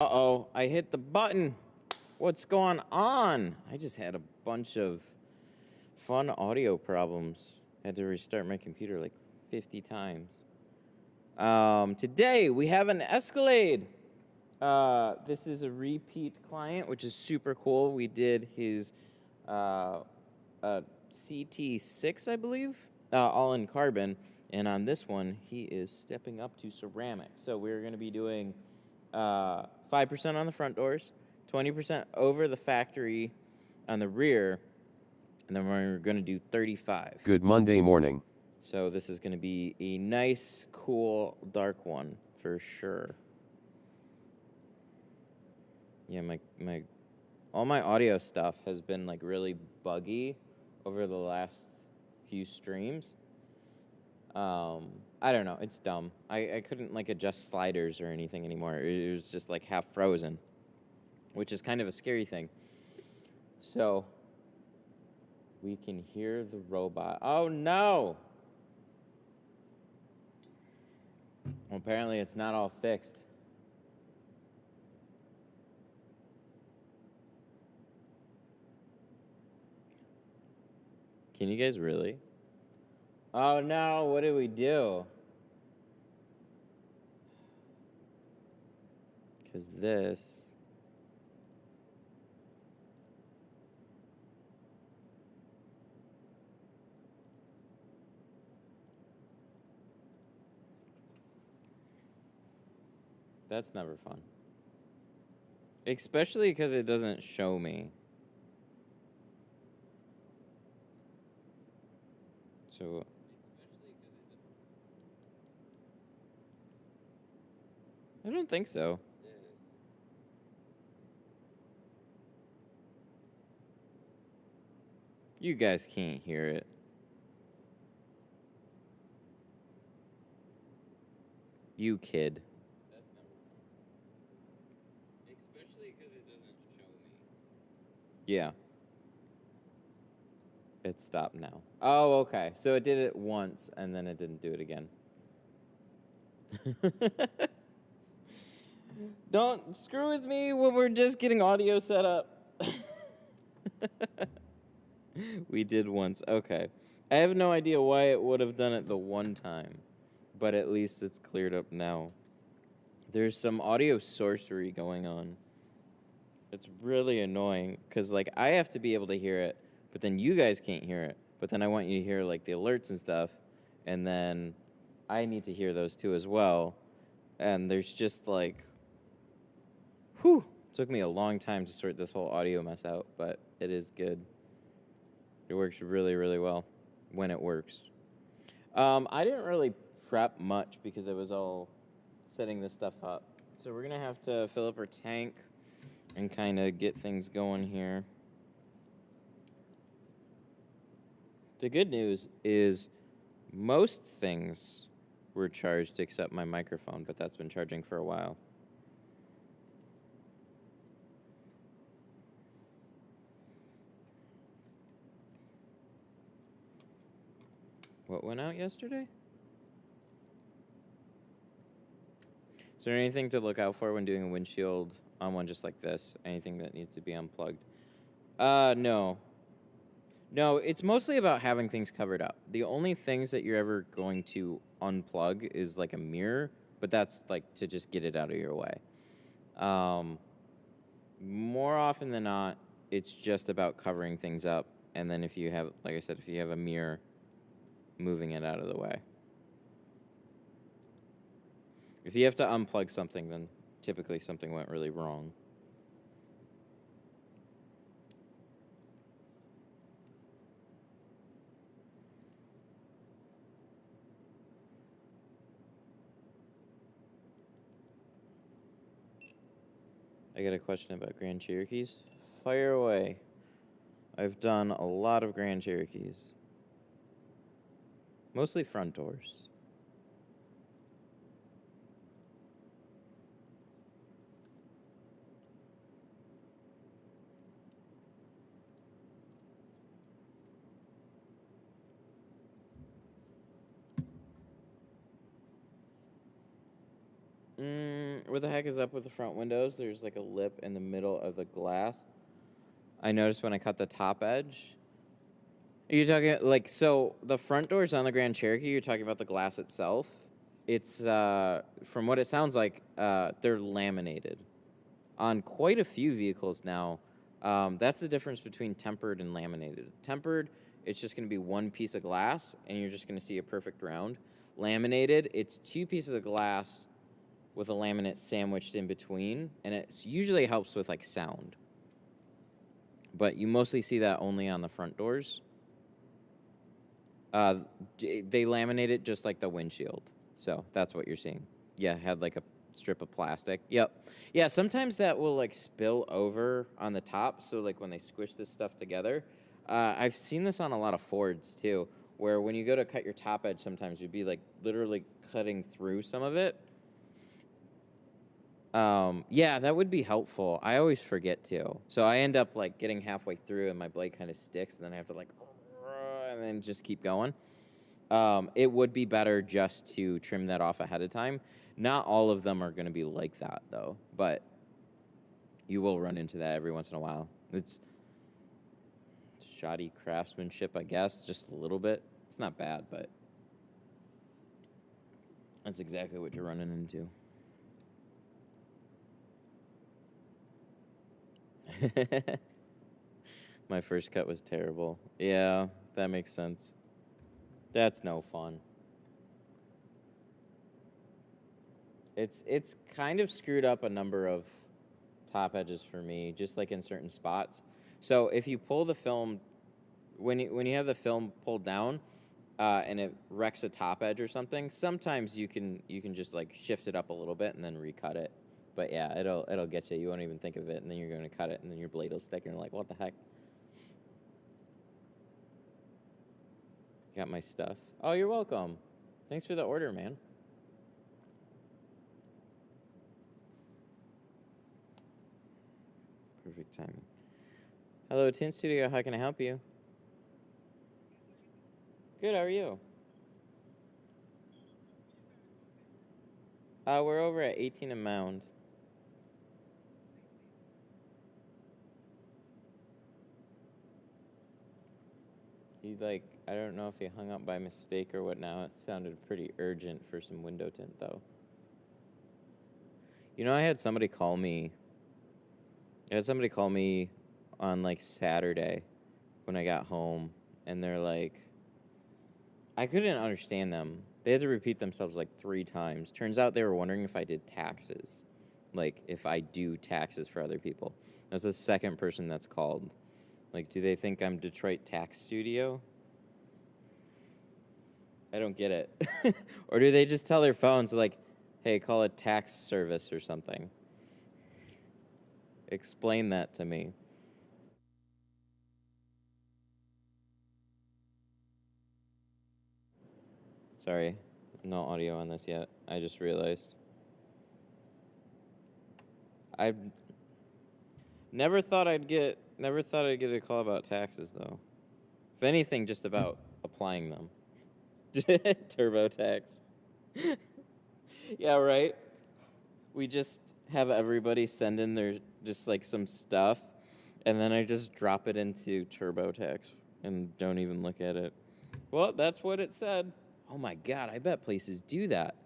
Uh-oh, I hit the button. What's going on? I just had a bunch of fun audio problems. Had to restart my computer like 50 times. Today we have an Escalade. This is a repeat client, which is super cool. We did his CT6, I believe, all in carbon. And on this one, he is stepping up to ceramic. So we're going to be doing 5% on the front doors, 20% over the factory on the rear, and then we're going to do 35. Good Monday morning. So this is going to be a nice, cool, dark one for sure. Yeah, all my audio stuff has been like really buggy over the last few streams. I don't know, it's dumb. I couldn't like adjust sliders or anything anymore. It was just like half frozen, which is kind of a scary thing. So we can hear the robot. Oh no! Well, apparently it's not all fixed. Can you guys really? Oh no, what did we do? Because this... That's never fun. Especially because it doesn't show me. So... I don't think so. You guys can't hear it. You kid. That's never fun. Especially because it doesn't show me. Yeah. It stopped now. Oh, okay. So it did it once, and then it didn't do it again. Don't screw with me when we're just getting audio set up. We did once. Okay. I have no idea why it would have done it the one time, but at least it's cleared up now. There's some audio sorcery going on. It's really annoying because, like, I have to be able to hear it, but then you guys can't hear it. But then I want you to hear, like, the alerts and stuff, and then I need to hear those too as well. And there's just, like... Whew, took me a long time to sort this whole audio mess out, but it is good. It works really, really well when it works. I didn't really prep much because I was all setting this stuff up. So we're going to have to fill up our tank and kind of get things going here. The good news is most things were charged except my microphone, but that's been charging for a while. What went out yesterday? Is there anything to look out for when doing a windshield on one just like this? Anything that needs to be unplugged? No. No, it's mostly about having things covered up. The only things that you're ever going to unplug is like a mirror, but that's like to just get it out of your way. More often than not, it's just about covering things up. And then if you have, like I said, if you have a mirror, moving it out of the way. If you have to unplug something, then typically something went really wrong. I got a question about Grand Cherokees. Fire away. I've done a lot of Grand Cherokees. Mostly front doors. What the heck is up with the front windows? There's like a lip in the middle of the glass. I noticed when I cut the top edge. Are you talking, like, so the front doors on the Grand Cherokee, you're talking about the glass itself? It's, from what it sounds like, they're laminated. On quite a few vehicles now, that's the difference between tempered and laminated. Tempered, it's just going to be one piece of glass, and you're just going to see a perfect round. Laminated, it's two pieces of glass with a laminate sandwiched in between, and it usually helps with, like, sound. But you mostly see that only on the front doors. They laminate it just like the windshield. So that's what you're seeing. Yeah, had like a strip of plastic. Yep. Yeah, sometimes that will like spill over on the top. So like when they squish this stuff together, I've seen this on a lot of Fords too, where when you go to cut your top edge, sometimes you'd be like literally cutting through some of it. Yeah, that would be helpful. I always forget to. So I end up like getting halfway through and my blade kind of sticks, and then I have to like, and then just keep going. It would be better just to trim that off ahead of time. Not all of them are going to be like that, though, but you will run into that every once in a while. It's shoddy craftsmanship, I guess, just a little bit. It's not bad, but that's exactly what you're running into. My first cut was terrible. Yeah, that makes sense. That's no fun. It's kind of screwed up a number of top edges for me, just like in certain spots. So if you pull the film, when you have the film pulled down, and it wrecks a top edge or something, sometimes you can just like shift it up a little bit and then recut it. But yeah, it'll get you. You won't even think of it, and then you're going to cut it, and then your blade will stick, and you're like, what the heck? Got my stuff. Oh, you're welcome. Thanks for the order, man. Perfect timing. Hello, Tint Studio. How can I help you? Good. How are you? We're over at 18 a mound. I don't know if he hung up by mistake or what now. It sounded pretty urgent for some window tint, though. You know, I had somebody call me on, like, Saturday when I got home, and they're like, I couldn't understand them. They had to repeat themselves, like, 3 times. Turns out they were wondering if I did taxes. Like, if I do taxes for other people. That's the second person that's called. Like, do they think I'm Detroit Tax Studio? I don't get it. Or do they just tell their phones, like, hey, call a tax service or something? Explain that to me. Sorry, no audio on this yet. I just realized. I never thought I'd get a call about taxes, though. If anything, just about applying them. TurboTax. Yeah, right? We just have everybody send in their, just like some stuff, and then I just drop it into TurboTax and don't even look at it. Well, that's what it said. Oh my God, I bet places do that.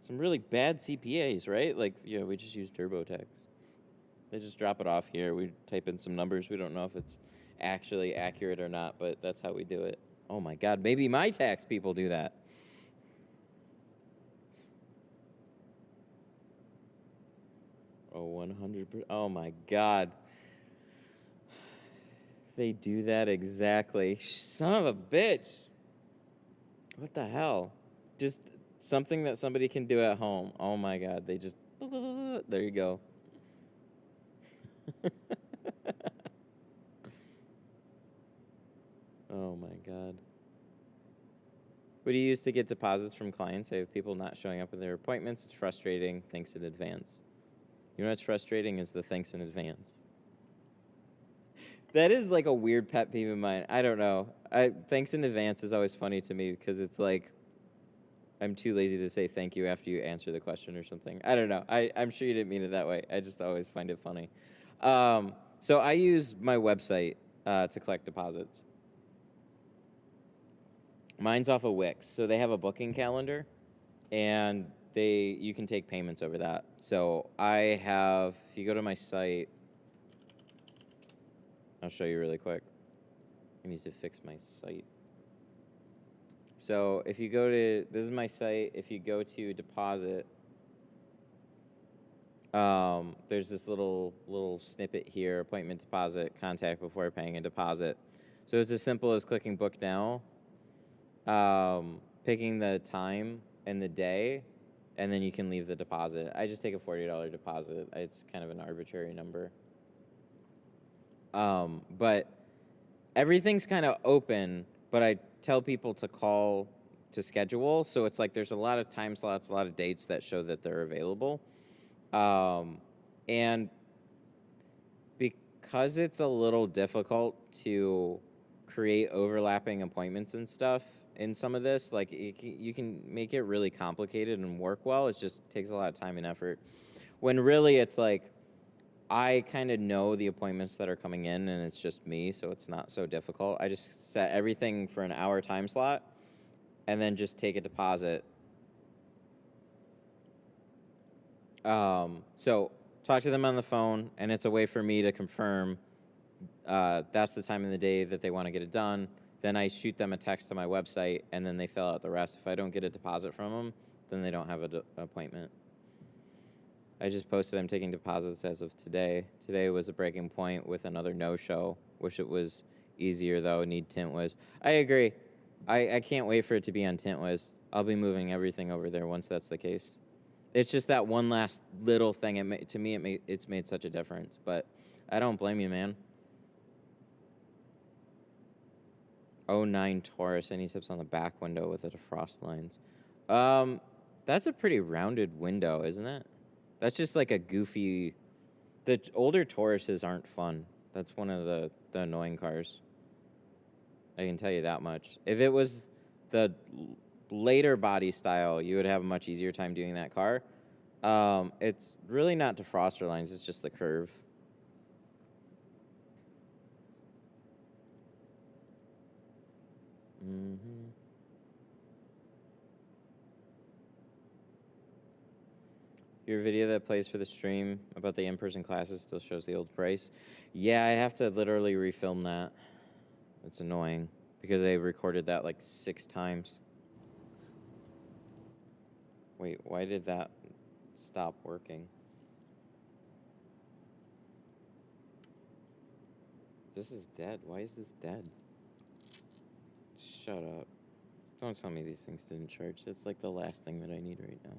Some really bad CPAs, right? Like, yeah, we just use TurboTax. They just drop it off here. We type in some numbers. We don't know if it's actually accurate or not, but that's how we do it. Oh my God, maybe my tax people do that. Oh, 100%. Oh my God. They do that exactly. Son of a bitch. What the hell? Just something that somebody can do at home. Oh my God. They just, there you go. Oh my God. What do you use to get deposits from clients? I have people not showing up at their appointments. It's frustrating. Thanks in advance. You know what's frustrating is the thanks in advance. That is like a weird pet peeve of mine. I don't know. Thanks in advance is always funny to me because it's like, I'm too lazy to say thank you after you answer the question or something. I don't know. I'm sure you didn't mean it that way. I just always find it funny. So I use my website to collect deposits. Mine's off of Wix. So they have a booking calendar, and you can take payments over that. So I have, if you go to my site, I'll show you really quick. I need to fix my site. So if you go to, this is my site, if you go to deposit, there's this little snippet here, appointment deposit, contact before paying a deposit. So it's as simple as clicking book now, picking the time and the day, and then you can leave the deposit. I just take a $40 deposit. It's kind of an arbitrary number. But everything's kind of open, but I tell people to call to schedule. So it's like there's a lot of time slots, a lot of dates that show that they're available. And because it's a little difficult to create overlapping appointments and stuff in some of this, like you can make it really complicated and work well. It just takes a lot of time and effort. When really it's like, I kind of know the appointments that are coming in, and it's just me, so it's not so difficult. I just set everything for an hour time slot, and then just take a deposit. So talk to them on the phone, and it's a way for me to confirm that's the time of the day that they want to get it done. Then I shoot them a text to my website, and then they fill out the rest. If I don't get a deposit from them, then they don't have an appointment. I just posted I'm taking deposits as of today. Today was a breaking point with another no-show. Wish it was easier, though. Need TintWiz. I agree. I can't wait for it to be on TintWiz. I'll be moving everything over there once that's the case. It's just that one last little thing. To me, it's made such a difference. But I don't blame you, man. 09 Taurus. Any tips on the back window with the defrost lines? That's a pretty rounded window, isn't it? That's just like a goofy... The older Tauruses aren't fun. That's one of the annoying cars. I can tell you that much. If it was the later body style, you would have a much easier time doing that car. It's really not defroster lines. It's just the curve. Your video that plays for the stream about the in-person classes still shows the old price. Yeah, I have to literally refilm that. It's annoying because they recorded that like 6 times. Wait, why did that stop working? This is dead. Why is this dead? Shut up. Don't tell me these things didn't charge. That's like the last thing that I need right now.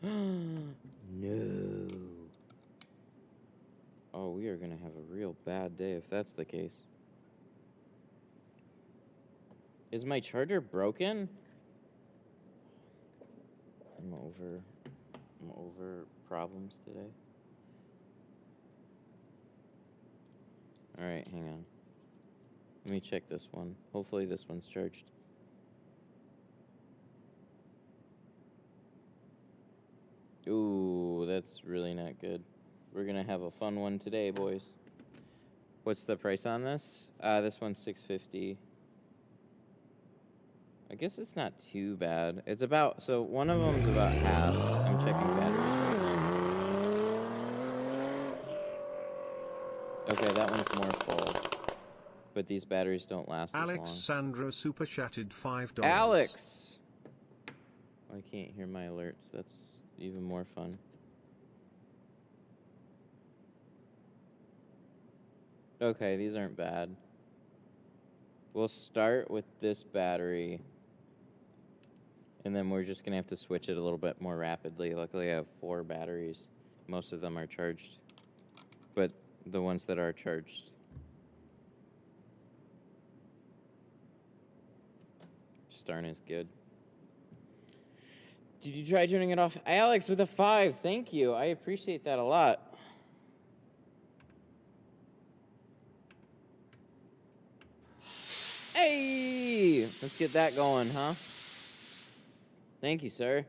No. Oh, we are going to have a real bad day if that's the case. Is my charger broken? I'm over problems today. All right, hang on. Let me check this one. Hopefully this one's charged. Ooh, that's really not good. We're going to have a fun one today, boys. What's the price on this? This one's $650. I guess it's not too bad. It's about, so one of them's about half. I'm checking batteries right now. Okay, that one's more full. But these batteries don't last as long. Alexandra super chatted $5. Alex! I can't hear my alerts. That's even more fun. Okay, these aren't bad. We'll start with this battery. And then we're just going to have to switch it a little bit more rapidly. Luckily, I have 4 batteries. Most of them are charged. But the ones that are charged just aren't as good. Did you try turning it off? Alex with a 5. Thank you. I appreciate that a lot. Hey! Let's get that going, huh? Thank you, sir.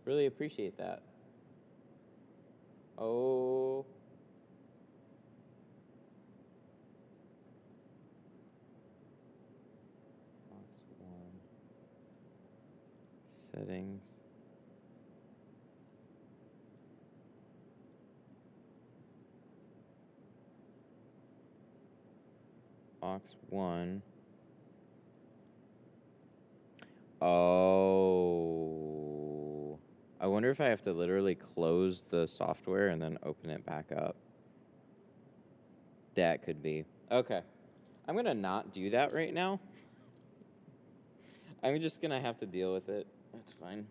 Really appreciate that. Oh. Box 1. Settings. Box 1. Oh. I wonder if I have to literally close the software and then open it back up. That could be. Okay. I'm going to not do that right now. I'm just going to have to deal with it. That's fine.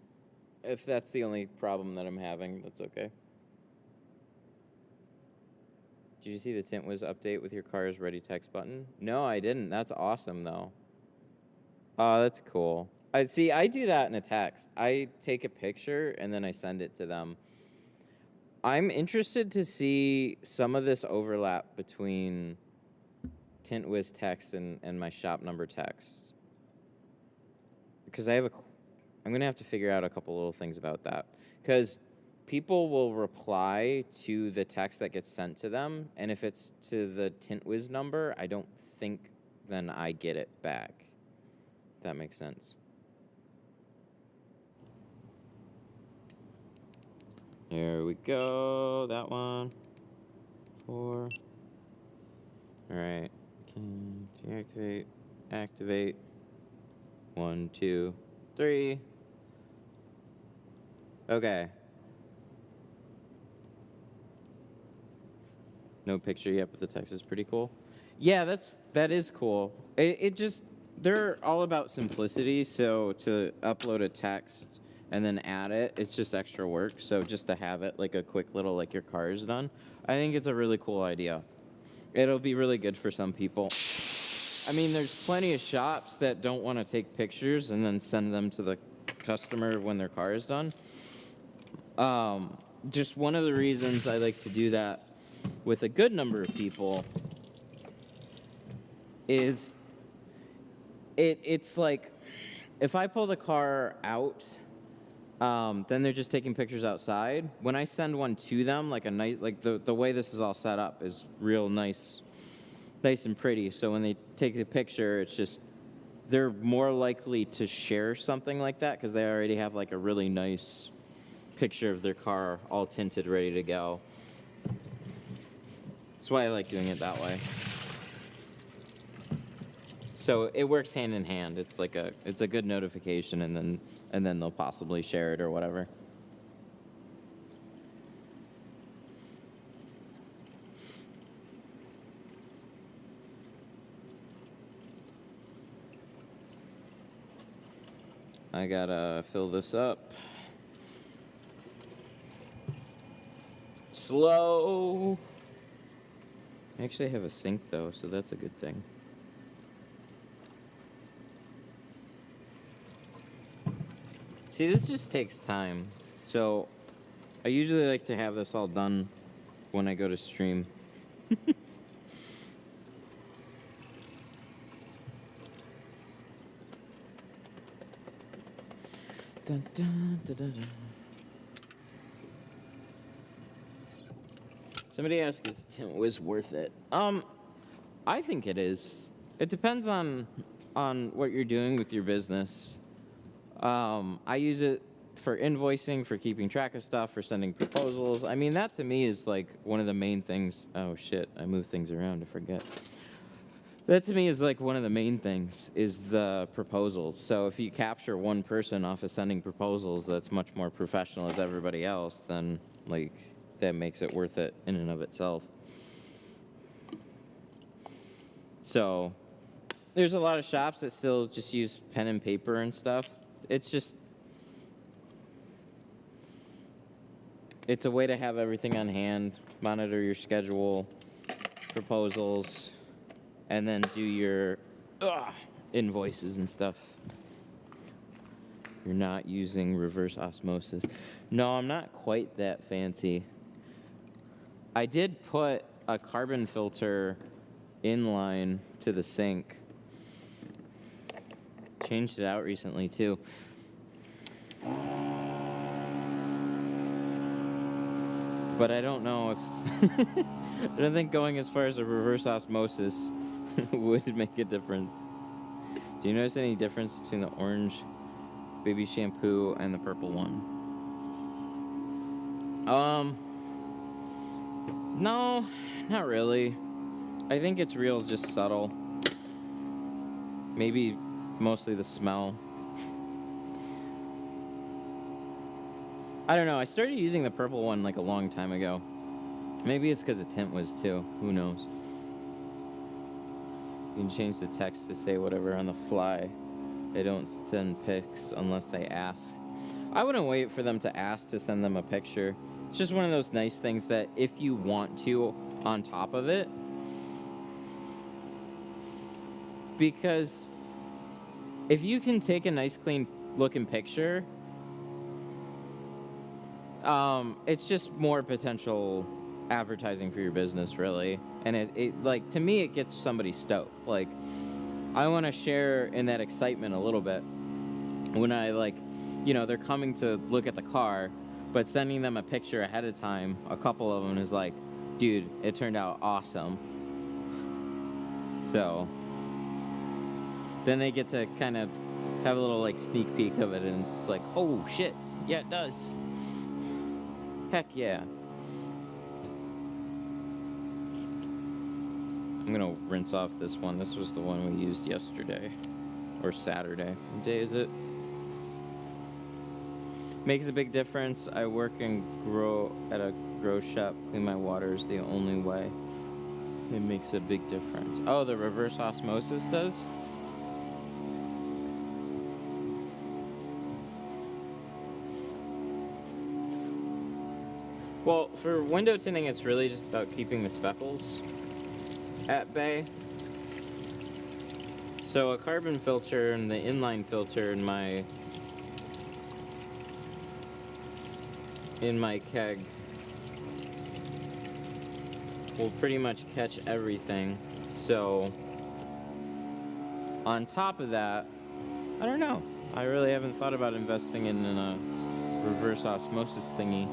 If that's the only problem that I'm having, that's okay. Did you see the Tint Wiz update with your car's ready text button? No, I didn't. That's awesome, though. Oh, that's cool. I do that in a text. I take a picture and then I send it to them. I'm interested to see some of this overlap between Tint Wiz text and my shop number text. Because I'm going to have to figure out a couple little things about that. Because people will reply to the text that gets sent to them, and if it's to the Tint Wiz number, I don't think then I get it back. If that makes sense. Here we go. That one. 4. All right. Deactivate. Activate. 1, 2, 3. Okay. No picture yet, but the text is pretty cool. Yeah, that is cool. It just, they're all about simplicity, so to upload a text and then add it, it's just extra work. So just to have it like a quick little, like your car is done, I think it's a really cool idea. It'll be really good for some people. I mean, there's plenty of shops that don't want to take pictures and then send them to the customer when their car is done. Just one of the reasons I like to do that with a good number of people is it's like if I pull the car out, then they're just taking pictures outside. When I send one to them, like a nice, like the way this is all set up is real nice and pretty. So when they take the picture, it's just they're more likely to share something like that because they already have like a really nice picture of their car all tinted, ready to go. That's why I like doing it that way. So it works hand in hand. It's like it's a good notification, and then they'll possibly share it or whatever. I gotta fill this up. Slow. I actually have a sink though, so that's a good thing. See, this just takes time. So I usually like to have this all done when I go to stream. Dun, dun, dun, dun, dun. Somebody asked, is Tint Wiz worth it? I think it is. It depends on what you're doing with your business. I use it for invoicing, for keeping track of stuff, for sending proposals. I mean, that to me is like one of the main things. Oh shit, I move things around, I forget. That to me is like one of the main things is the proposals. So if you capture one person off of sending proposals that's much more professional as everybody else, then like that makes it worth it in and of itself. So there's a lot of shops that still just use pen and paper and stuff. It's just, it's a way to have everything on hand, monitor your schedule, proposals, and then do your invoices and stuff. You're not using reverse osmosis. No, I'm not quite that fancy. I did put a carbon filter inline to the sink. Changed it out recently too. But I don't know if... I don't think going as far as a reverse osmosis would make a difference. Do you notice any difference between the orange baby shampoo and the purple one? No, not really. I think it's real, just subtle. Maybe mostly the smell. I don't know. I started using the purple one like a long time ago. Maybe it's because the tint was too. Who knows? You can change the text to say whatever on the fly. They don't send pics unless they ask. I wouldn't wait for them to ask to send them a picture. It's just one of those nice things that if you want to on top of it. Because if you can take a nice clean looking picture, it's just more potential advertising for your business, really. And it like, to me, it gets somebody stoked. Like, I want to share in that excitement a little bit when I, like, you know, they're coming to look at the car, but sending them a picture ahead of time, a couple of them is like, dude, it turned out awesome. So then they get to kind of have a little, like, sneak peek of it, and it's like, oh shit, yeah, it does. Heck yeah. I'm gonna rinse off this one. This was the one we used yesterday. Or Saturday. What day is it? Makes a big difference. I work and grow at a grow shop. Clean my water is the only way. It makes a big difference. Oh, the reverse osmosis does? Well, for window tinting, it's really just about keeping the speckles at bay. So a carbon filter and the inline filter in my keg will pretty much catch everything. So on top of that, I don't know. I really haven't thought about investing in a reverse osmosis thingy.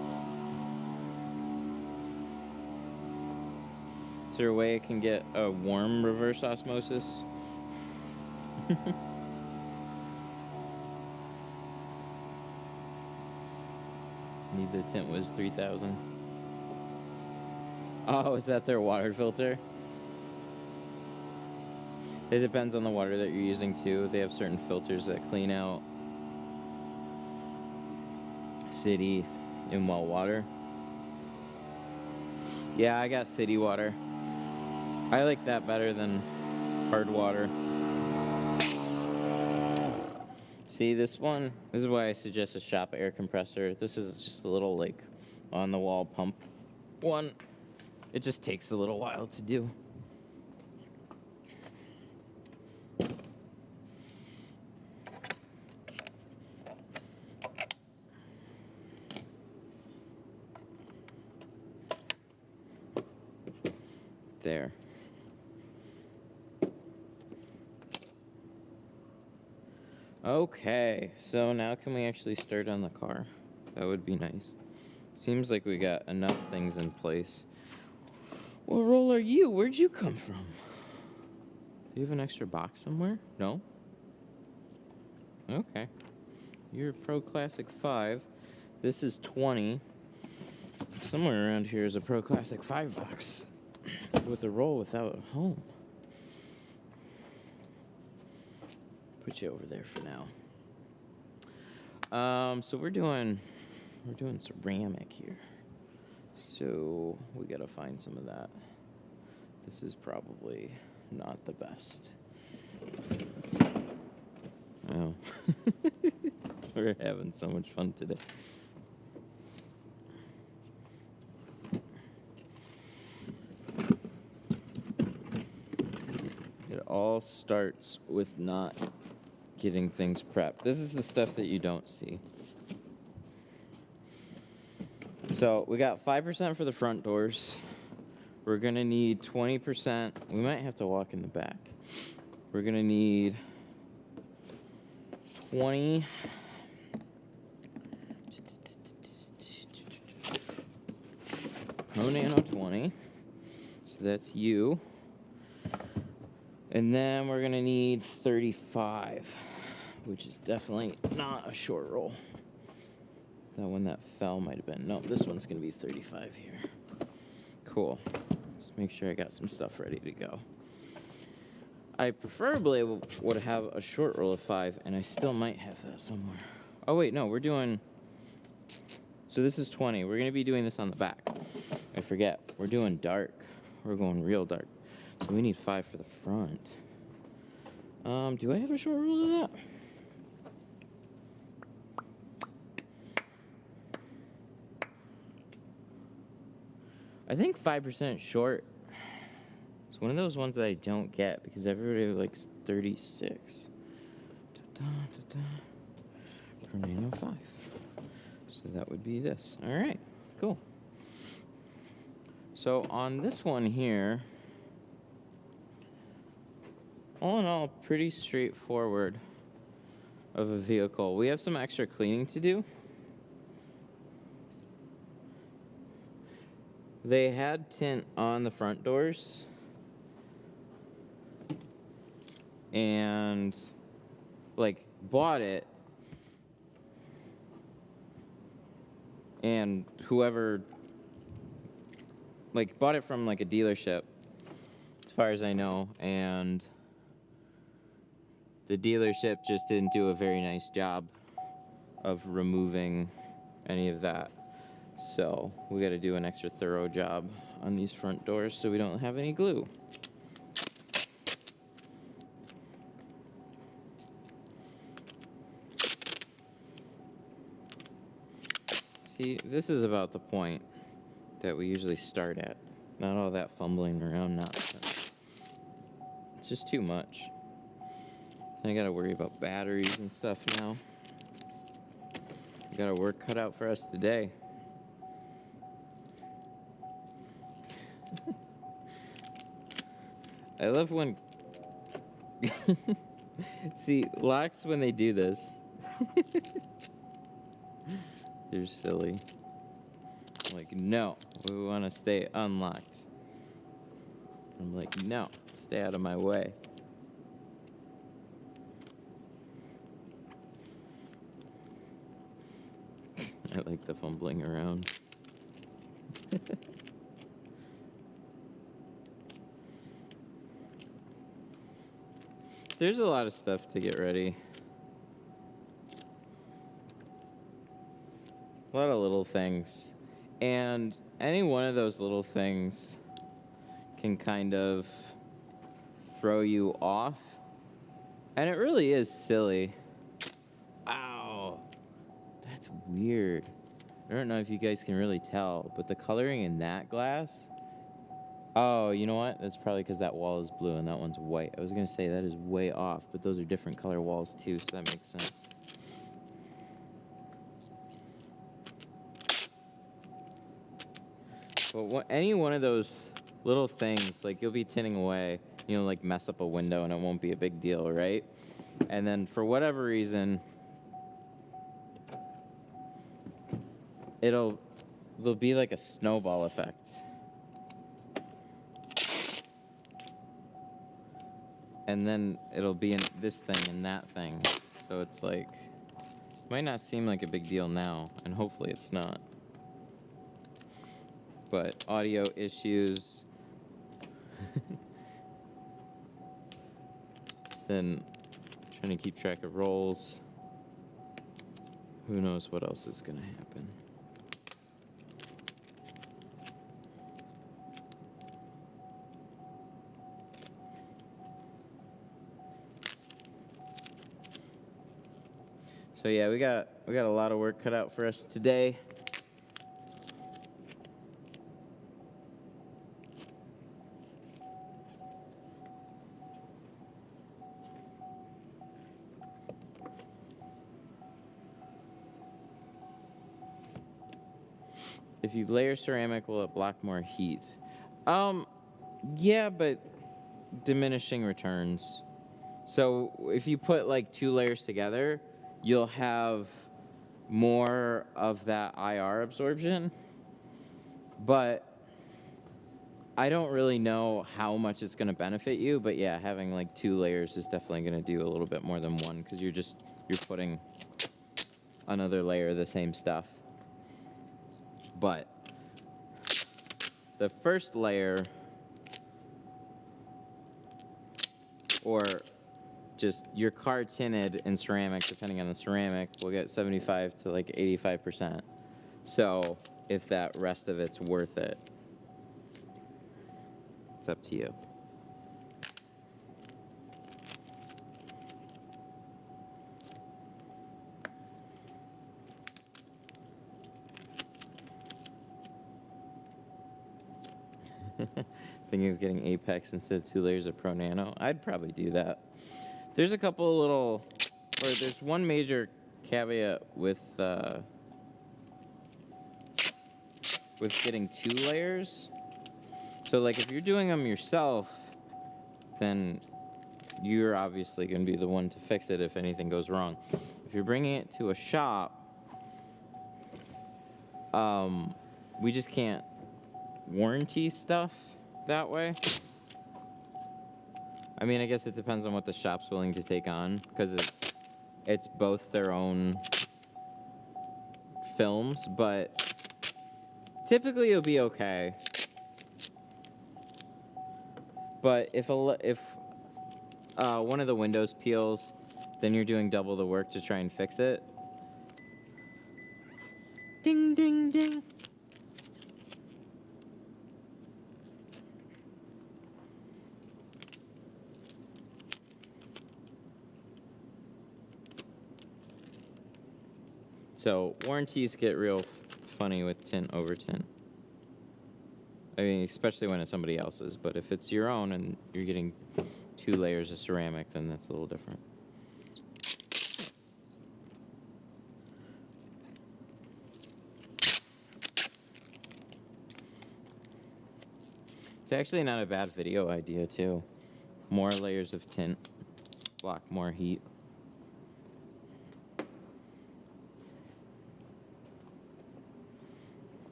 Is there a way I can get a warm reverse osmosis? Need the tint was 3,000. Oh, is that their water filter? It depends on the water that you're using too. They have certain filters that clean out city and well water. Yeah, I got city water. I like that better than hard water. See, this one, this is why I suggest a shop air compressor. This is just a little, like, on-the-wall pump one. It just takes a little while to do. There. Okay, so now can we actually start on the car? That would be nice. Seems like we got enough things in place. What role are you? Where'd you come from? Do you have an extra box somewhere? No? Okay. You're Pro Classic 5. This is 20. Somewhere around here is a Pro Classic 5 box with a roll without a home. Put you over there for now. So we're doing ceramic here. So we gotta find some of that. This is probably not the best. Oh. We're having so much fun today. It all starts with not getting things prepped. This is the stuff that you don't see. So we got 5% for the front doors. We're gonna need 20%. We might have to walk in the back. We're gonna need 20 No Nano 20. So that's you. And then we're going to need 35, which is definitely not a short roll. That one that fell might have been. No, this one's going to be 35 here. Cool. Let's make sure I got some stuff ready to go. I preferably would have a short roll of 5, and I still might have that somewhere. Oh, wait, no, we're doing... So this is 20. We're going to be doing this on the back. I forget. We're doing dark. We're going real dark. So we need 5 for the front. Do I have a short roll of that? I think 5% short. It's one of those ones that I don't get because everybody likes 36. Per Nano 5. So that would be this. All right, cool. So on this one here, all in all, pretty straightforward of a vehicle. We have some extra cleaning to do. They had tint on the front doors, and like bought it, and whoever like bought it from like a dealership, as far as I know, and the dealership just didn't do a very nice job of removing any of that. So we got to do an extra thorough job on these front doors so we don't have any glue. See, this is about the point that we usually start at. Not all that fumbling around nonsense. It's just too much. I gotta worry about batteries and stuff now. We got our work cut out for us today. I love when... See, locks, when they do this, they're silly. Like, no, we want to stay unlocked. I'm like, no, stay out of my way. I like the fumbling around. There's a lot of stuff to get ready. A lot of little things. And any one of those little things can kind of throw you off. And it really is silly. Wow. That's weird. I don't know if you guys can really tell, but the coloring in that glass... Oh, you know what? That's probably because that wall is blue and that one's white. I was going to say that is way off, but those are different color walls too, so that makes sense. But any one of those little things, like you'll be tinting away, you know, like mess up a window and it won't be a big deal, right? And then for whatever reason, there'll be like a snowball effect. And then it'll be in this thing and that thing. So it's like, it might not seem like a big deal now, and hopefully it's not. But audio issues. Then trying to keep track of rolls. Who knows what else is going to happen. So yeah, we got a lot of work cut out for us today. If you layer ceramic, will it block more heat? Yeah, but diminishing returns. So if you put like 2 layers together, you'll have more of that IR absorption, but I don't really know how much it's going to benefit you, but yeah, having like 2 layers is definitely going to do a little bit more than one, because you're putting another layer of the same stuff. But the first layer, or just your car tinted in ceramic, depending on the ceramic, will get 75 to like 85%. So if that rest of it's worth it, it's up to you. Thinking of getting Apex instead of 2 layers of Pro Nano? I'd probably do that. There's a couple little, or there's one major caveat with getting 2 layers. So like if you're doing them yourself, then you're obviously going to be the one to fix it if anything goes wrong. If you're bringing it to a shop, we just can't warranty stuff that way. I mean, I guess it depends on what the shop's willing to take on, because it's both their own films, but typically it'll be okay. But if one of the windows peels, then you're doing double the work to try and fix it. Ding, ding, ding. So warranties get real funny with tint over tint. I mean, especially when it's somebody else's. But if it's your own and you're getting 2 layers of ceramic, then that's a little different. It's actually not a bad video idea, too. More layers of tint, block more heat.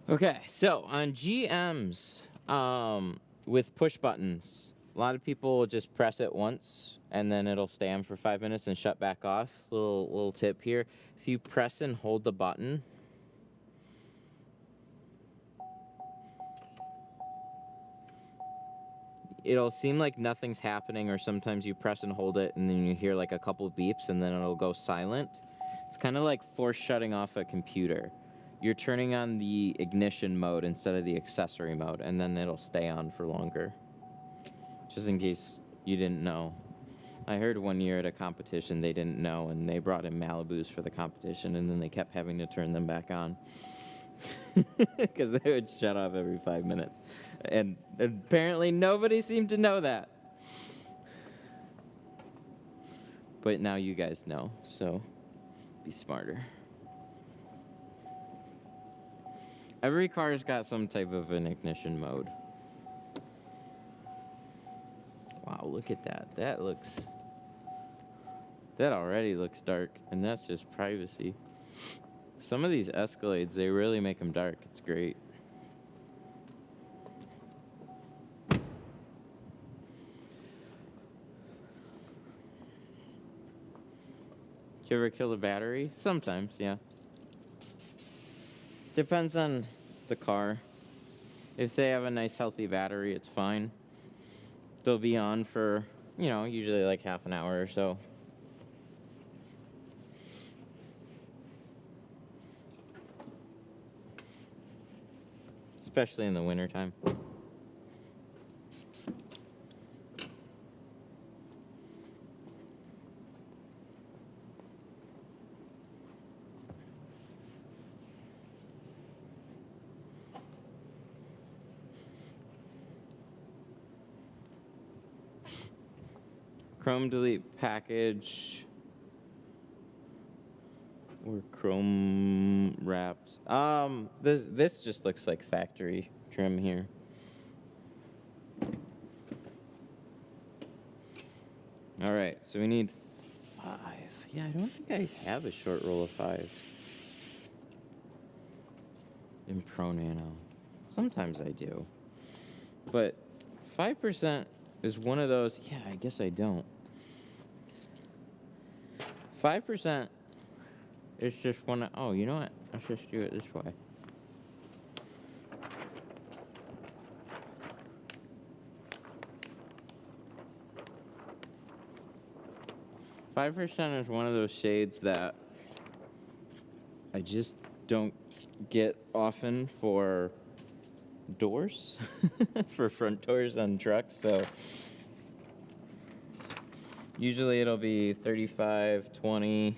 Okay, so on GMs, with push buttons, a lot of people just press it once and then it'll stay on for 5 minutes and shut back off. Little tip here: if you press and hold the button, it'll seem like nothing's happening, or sometimes you press and hold it and then you hear like a couple beeps and then it'll go silent. It's kind of like force shutting off a computer. You're turning on the ignition mode instead of the accessory mode, and then it'll stay on for longer. Just in case you didn't know. I heard one year at a competition they didn't know, and they brought in Malibus for the competition, and then they kept having to turn them back on. Because they would shut off every 5 minutes. And apparently nobody seemed to know that. But now you guys know, so be smarter. Every car's got some type of an ignition mode. Wow, look at that. That already looks dark, and that's just privacy. Some of these Escalades, they really make them dark. It's great. Did you ever kill a battery? Sometimes, yeah. Depends on the car. If they have a nice healthy battery, it's fine. They'll be on for, usually like half an hour or so. Especially in the wintertime. Chrome delete package or chrome wraps. This just looks like factory trim here. All right, so we need 5. Yeah, I don't think I have a short roll of 5 in Pro Nano. Sometimes I do. But 5% is one of those, yeah, I guess I don't. 5% is just one of, oh, you know what? Let's just do it this way. 5% is one of those shades that I just don't get often for doors, for front doors on trucks. So usually it'll be 35, 20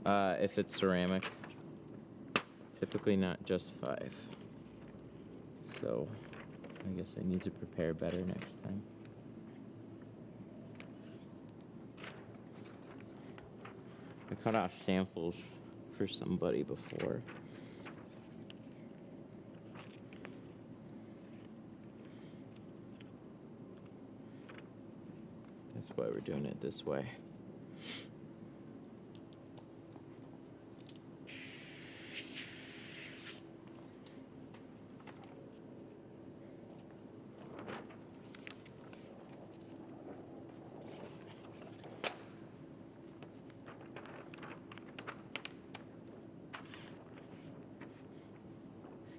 if it's ceramic. Typically not just 5. So I guess I need to prepare better next time. I cut off samples for somebody before. That's why we're doing it this way.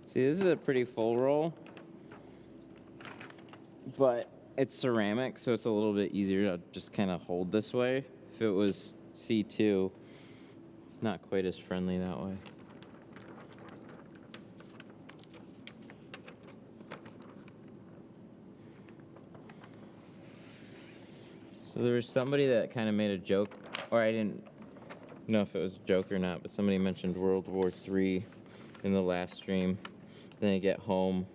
See, this is a pretty full roll, but it's ceramic, so it's a little bit easier to just kind of hold this way. If it was C2, it's not quite as friendly that way. So there was somebody that kind of made a joke, or I didn't know if it was a joke or not, but somebody mentioned World War III in the last stream. Then I get home,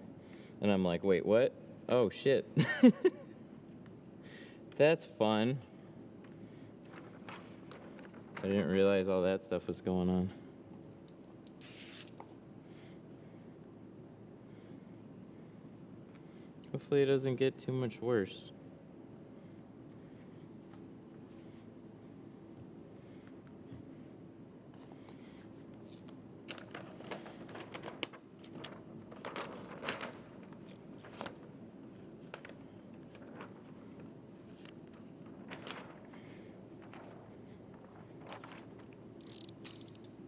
and I'm like, wait, what? Oh, shit. That's fun. I didn't realize all that stuff was going on. Hopefully it doesn't get too much worse.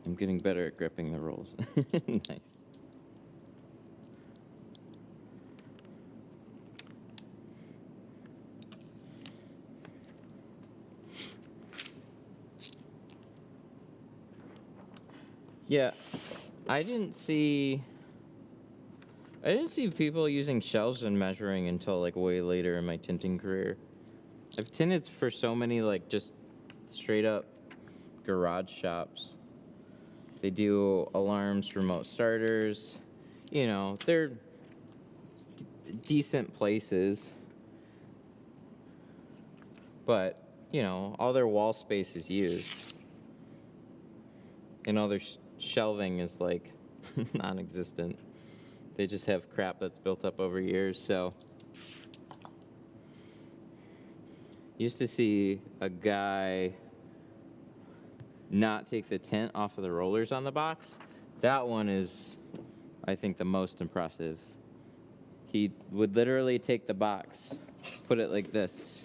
I'm getting better at gripping the rolls. Nice. Yeah, I didn't see people using shelves and measuring until like way later in my tinting career. I've tinted for so many like just straight up garage shops. They do alarms, remote starters. You know, they're decent places. But, you know, all their wall space is used. And all their shelving is like non-existent. They just have crap that's built up over years. So used to see a guy not take the tint off of the rollers on the box. That one is, I think, the most impressive. He would literally take the box, put it like this,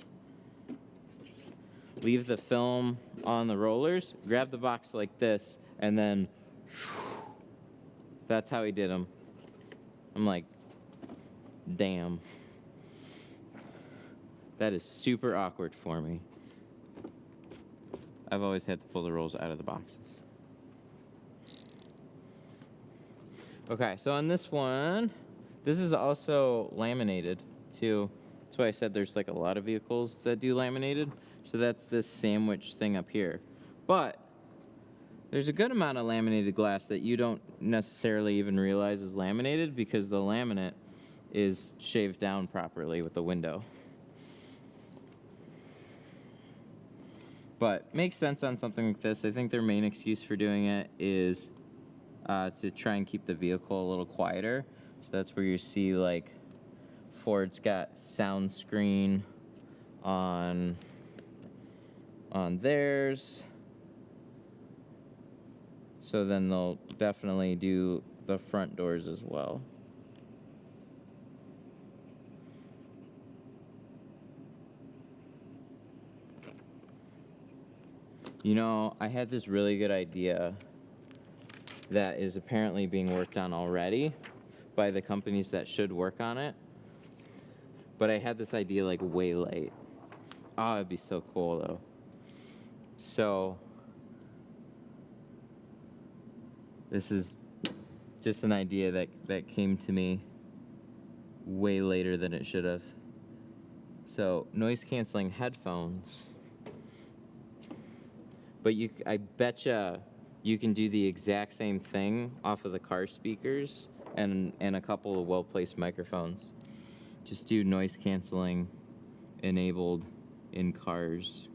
leave the film on the rollers, grab the box like this, and then that's how he did them. I'm like, damn. That is super awkward for me. I've always had to pull the rolls out of the boxes. Okay, so on this one, this is also laminated too. That's why I said there's like a lot of vehicles that do laminated. So that's this sandwich thing up here. But there's a good amount of laminated glass that you don't necessarily even realize is laminated because the laminate is shaved down properly with the window. But makes sense on something like this. I think their main excuse for doing it is to try and keep the vehicle a little quieter. So that's where you see like Ford's got sound screen on theirs. So then they'll definitely do the front doors as well. You know, I had this really good idea that is apparently being worked on already by the companies that should work on it. But I had this idea like way late. Oh, it'd be so cool though. So, this is just an idea that came to me way later than it should have. So, noise canceling headphones. But I betcha you can do the exact same thing off of the car speakers and a couple of well-placed microphones. Just do noise canceling enabled in cars.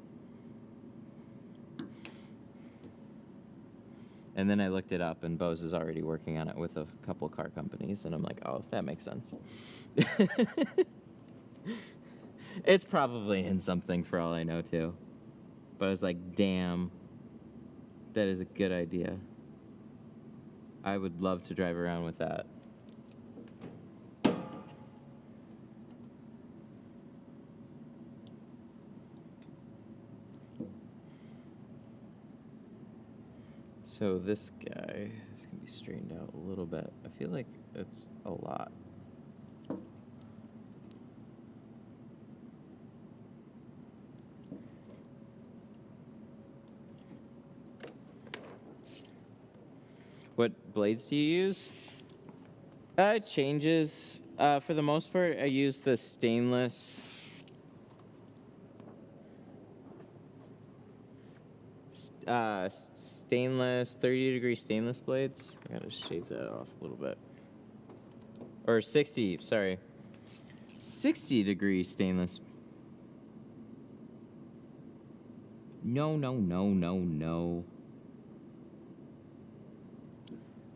And then I looked it up, and Bose is already working on it with a couple car companies, and I'm like, oh, that makes sense. It's probably in something for all I know, too. But I was like, damn, that is a good idea. I would love to drive around with that. So this guy is going to be straightened out a little bit. I feel like it's a lot. What blades do you use? It changes. For the most part, I use the stainless. Stainless, 30-degree stainless blades. I gotta shave that off a little bit. Or 60, sorry. 60-degree stainless. No.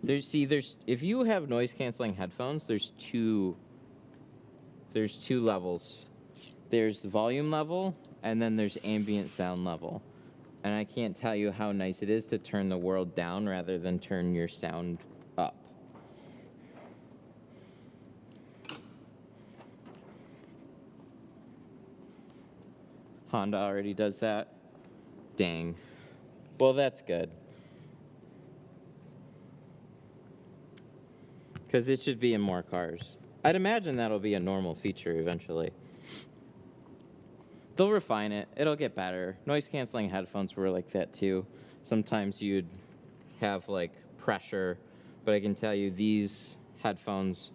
There's if you have noise canceling headphones, there's two levels. There's the volume level, and then there's ambient sound level. And I can't tell you how nice it is to turn the world down rather than turn your sound up. Honda already does that. Dang. Well, that's good. Because it should be in more cars. I'd imagine that'll be a normal feature eventually. They'll refine it. It'll get better. Noise canceling headphones were like that too. Sometimes you'd have like pressure, but I can tell you these headphones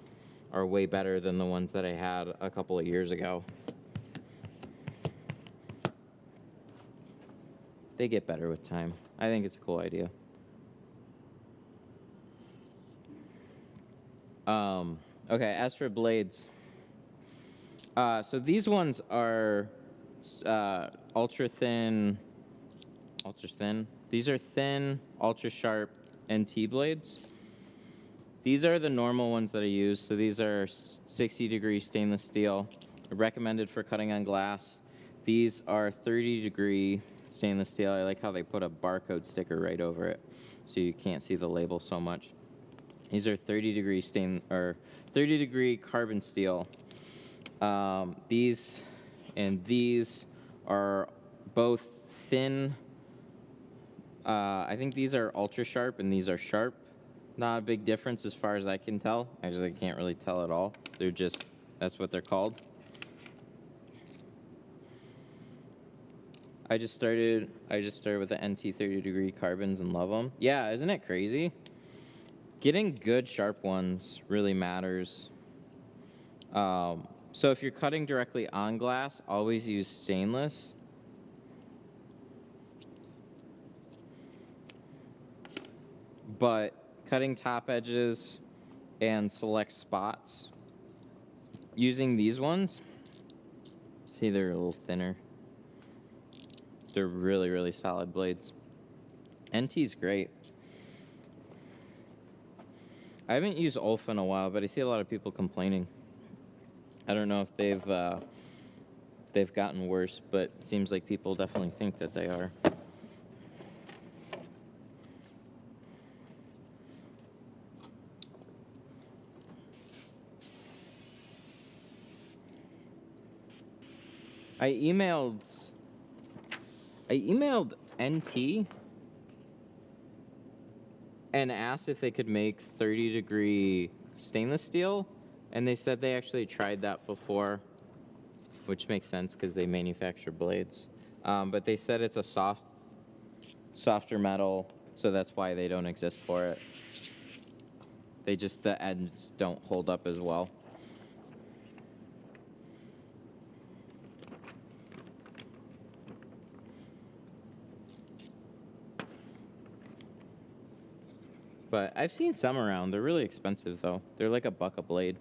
are way better than the ones that I had a couple of years ago. They get better with time. I think it's a cool idea. Okay, as for blades. So these ones are ultra thin. These are thin, ultra sharp NT blades. These are the normal ones that I use. So these are 60-degree stainless steel, recommended for cutting on glass. These are 30-degree stainless steel. I like how they put a barcode sticker right over it, so you can't see the label so much. These are 30-degree carbon steel. These and these are both thin. I think these are ultra sharp and these are sharp. Not a big difference as far as I can tell. I can't really tell at all. They're just, that's what they're called. I just started with the NT 30-degree carbons and love them. Yeah, isn't it crazy? Getting good sharp ones really matters. So if you're cutting directly on glass, always use stainless. But cutting top edges and select spots, using these ones, see, they're a little thinner. They're really, really solid blades. NT's great. I haven't used Ulfa in a while, but I see a lot of people complaining. I don't know if they've gotten worse, but it seems like people definitely think that they are. I emailed NT and asked if they could make 30-degree stainless steel, and they said they actually tried that before, which makes sense because they manufacture blades. But they said it's a softer metal, so that's why they don't exist for it. The ends don't hold up as well. But I've seen some around. They're really expensive, though. They're like $1 a blade.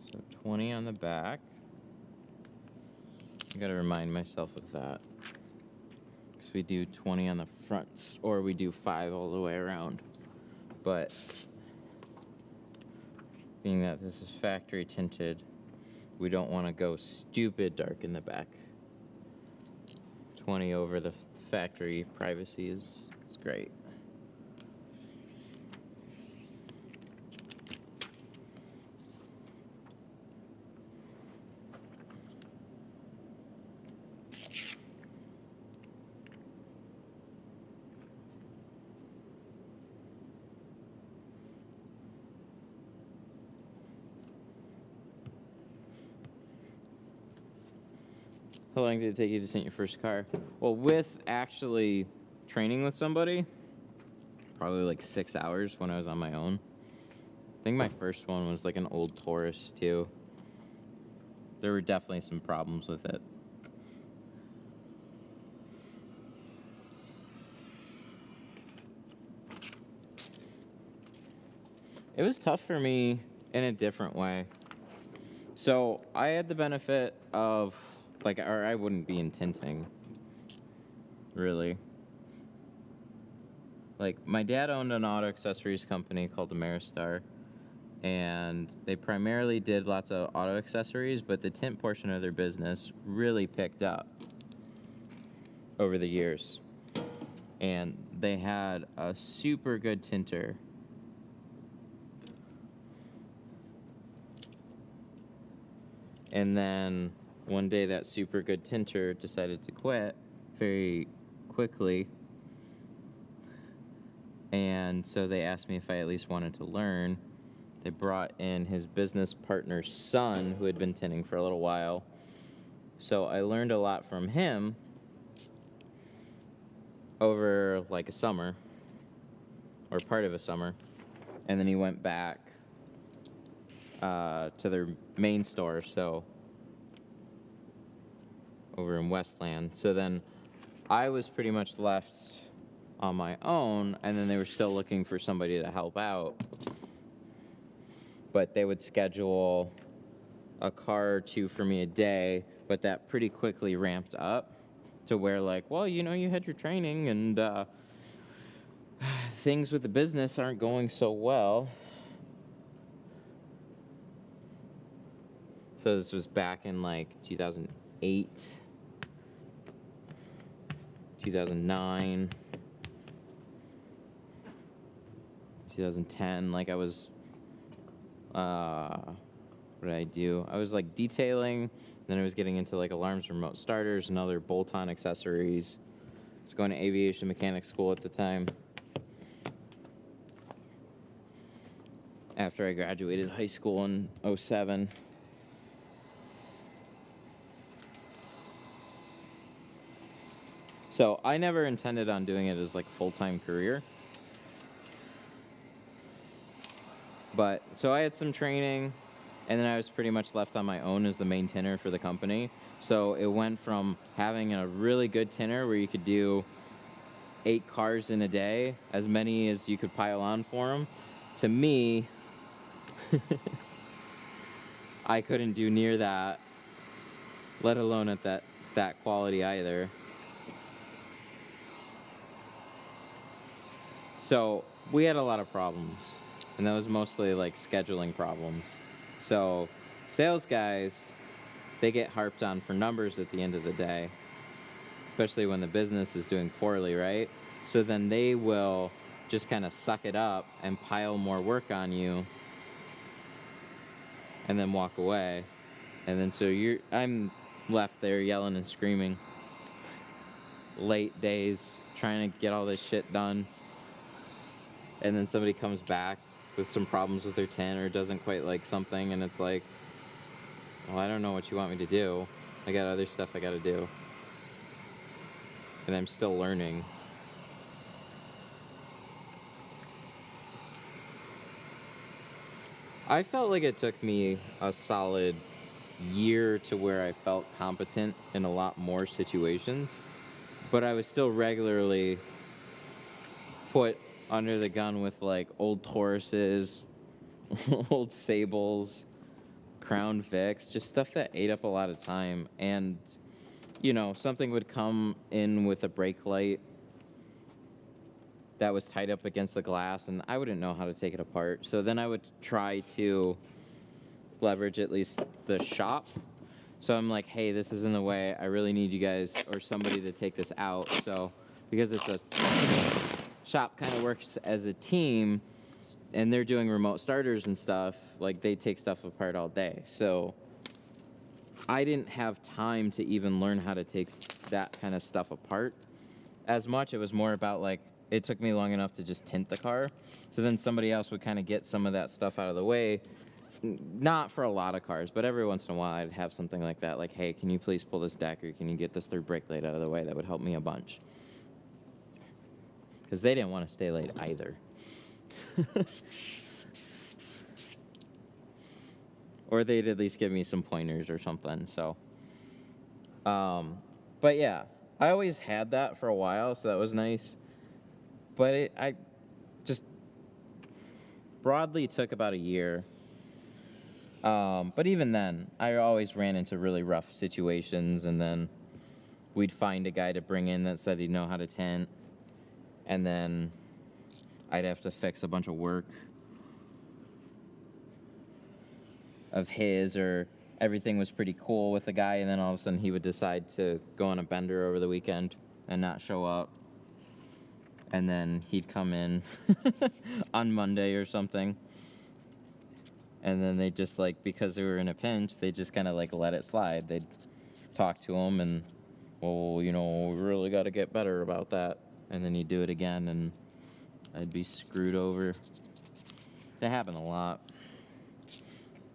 So 20 on the back. I gotta remind myself of that. Because we do 20 on the fronts, or we do 5 all the way around. But being that this is factory tinted, we don't want to go stupid dark in the back. 20 over the factory privacy is great. How long did it take you to tint your first car? Well, with actually training with somebody, probably like 6 hours when I was on my own. I think my first one was like an old Taurus too. There were definitely some problems with it. It was tough for me in a different way. So I had the benefit of, or I wouldn't be in tinting, really. Like, my dad owned an auto accessories company called Ameristar, and they primarily did lots of auto accessories, but the tint portion of their business really picked up over the years. And they had a super good tinter. And then one day that super good tinter decided to quit very quickly. And so they asked me if I at least wanted to learn. They brought in his business partner's son, who had been tinting for a little while. So I learned a lot from him over like a summer, or part of a summer. And then he went back to their main store, so over in Westland. So then I was pretty much left on my own, and then they were still looking for somebody to help out. But they would schedule a car or two for me a day, but that pretty quickly ramped up to where, like, well, you know, you had your training, and things with the business aren't going so well. So this was back in like 2008, 2009, 2010. Like, I was, what did I do? I was like detailing, then I was getting into like alarms, remote starters, and other bolt-on accessories. I was going to aviation mechanics school at the time. After I graduated high school in 2007. So I never intended on doing it as like a full-time career. But so I had some training, and then I was pretty much left on my own as the main tinter for the company. So it went from having a really good tinter where you could do 8 cars in a day, as many as you could pile on for them, to me, I couldn't do near that, let alone at that quality either. So we had a lot of problems, and that was mostly like scheduling problems. So sales guys, they get harped on for numbers at the end of the day, especially when the business is doing poorly, right? So then they will just kind of suck it up and pile more work on you and then walk away. And then I'm left there yelling and screaming, late days, trying to get all this shit done. And then somebody comes back with some problems with their tint or doesn't quite like something, and it's like, well, I don't know what you want me to do. I got other stuff I got to do. And I'm still learning. I felt like it took me a solid year to where I felt competent in a lot more situations, but I was still regularly put under the gun with like old Tauruses, old Sables, Crown Vics, just stuff that ate up a lot of time. And, you know, something would come in with a brake light that was tied up against the glass, and I wouldn't know how to take it apart. So then I would try to leverage at least the shop. So I'm like, hey, this is in the way. I really need you guys or somebody to take this out. So because it's a shop kind of works as a team, and they're doing remote starters and stuff, like they take stuff apart all day. So I didn't have time to even learn how to take that kind of stuff apart as much. It was more about like, it took me long enough to just tint the car. So then somebody else would kind of get some of that stuff out of the way. Not for a lot of cars, but every once in a while I'd have something like that. Like, hey, can you please pull this deck, or can you get this third brake light out of the way? That would help me a bunch. Because they didn't want to stay late either. Or they'd at least give me some pointers or something. So, but yeah, I always had that for a while, so that was nice. But I just broadly took about a year. But even then, I always ran into really rough situations, and then we'd find a guy to bring in that said he'd know how to tint, and then I'd have to fix a bunch of work of his, or everything was pretty cool with the guy, and then all of a sudden he would decide to go on a bender over the weekend and not show up. And then he'd come in on Monday or something. And then they just, like, because they were in a pinch, they just kind of, like, let it slide. They'd talk to him and, well, you know, we really got to get better about that. And then he'd do it again, and I'd be screwed over. That happened a lot.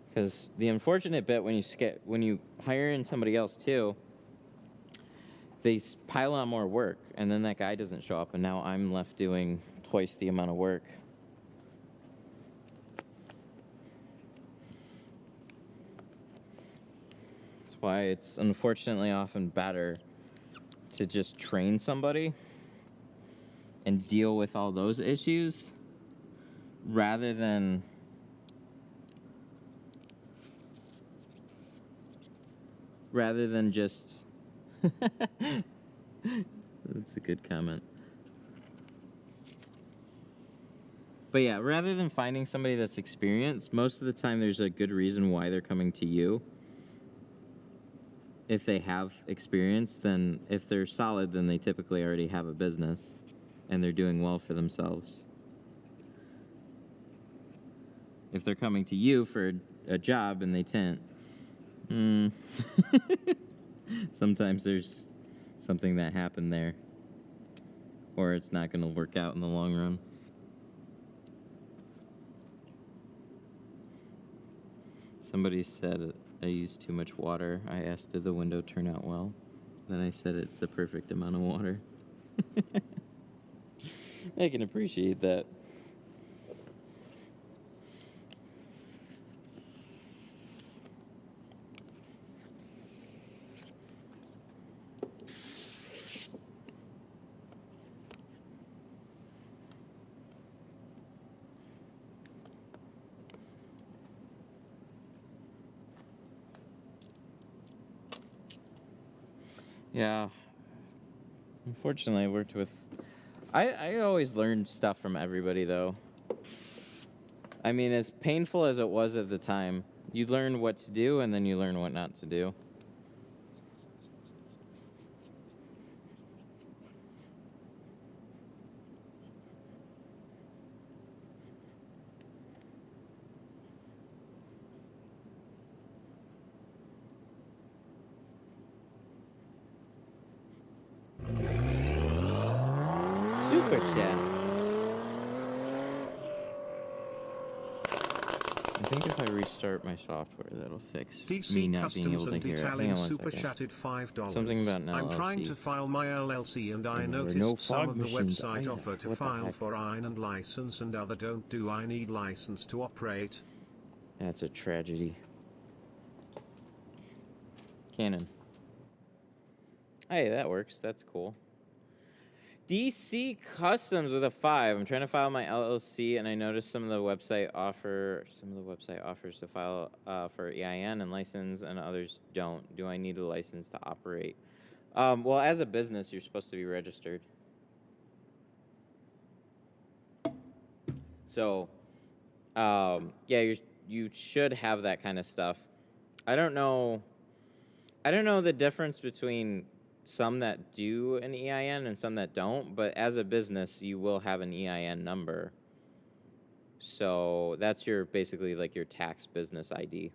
Because the unfortunate bit when you hire in somebody else, too, they pile on more work, and then that guy doesn't show up, and now I'm left doing twice the amount of work. That's why it's unfortunately often better to just train somebody and deal with all those issues rather than just that's a good comment. But yeah, rather than finding somebody that's experienced, most of the time there's a good reason why they're coming to you. If they have experience, then if they're solid, then they typically already have a business and they're doing well for themselves. If they're coming to you for a job and they tint, sometimes there's something that happened there, or it's not going to work out in the long run. Somebody said I used too much water. I asked, did the window turn out well? Then I said it's the perfect amount of water. I can appreciate that. Yeah. Unfortunately, I worked with I always learned stuff from everybody, though. I mean, as painful as it was at the time, you learn what to do, and then you learn what not to do. Super chat. I think if I restart my software, that'll fix me DC not being able Customs to and hear it. Hang Detailing on one super second. chatted $5. Something about an I'm trying LLC. to file my LLC and I And there were noticed no some fog of the machines website either. offer to What the file heck? for IN and license and other don't. Do I need license to operate? That's a tragedy. Canon. Hey, that works. That's cool. DC Customs with a 5. I'm trying to file my LLC, and I noticed some of the website offers to file for EIN and license, and others don't. Do I need a license to operate? Well, as a business, you're supposed to be registered. So, yeah, you should have that kind of stuff. I don't know the difference between some that do an EIN and some that don't, but as a business, you will have an EIN number. So that's basically like your tax business ID.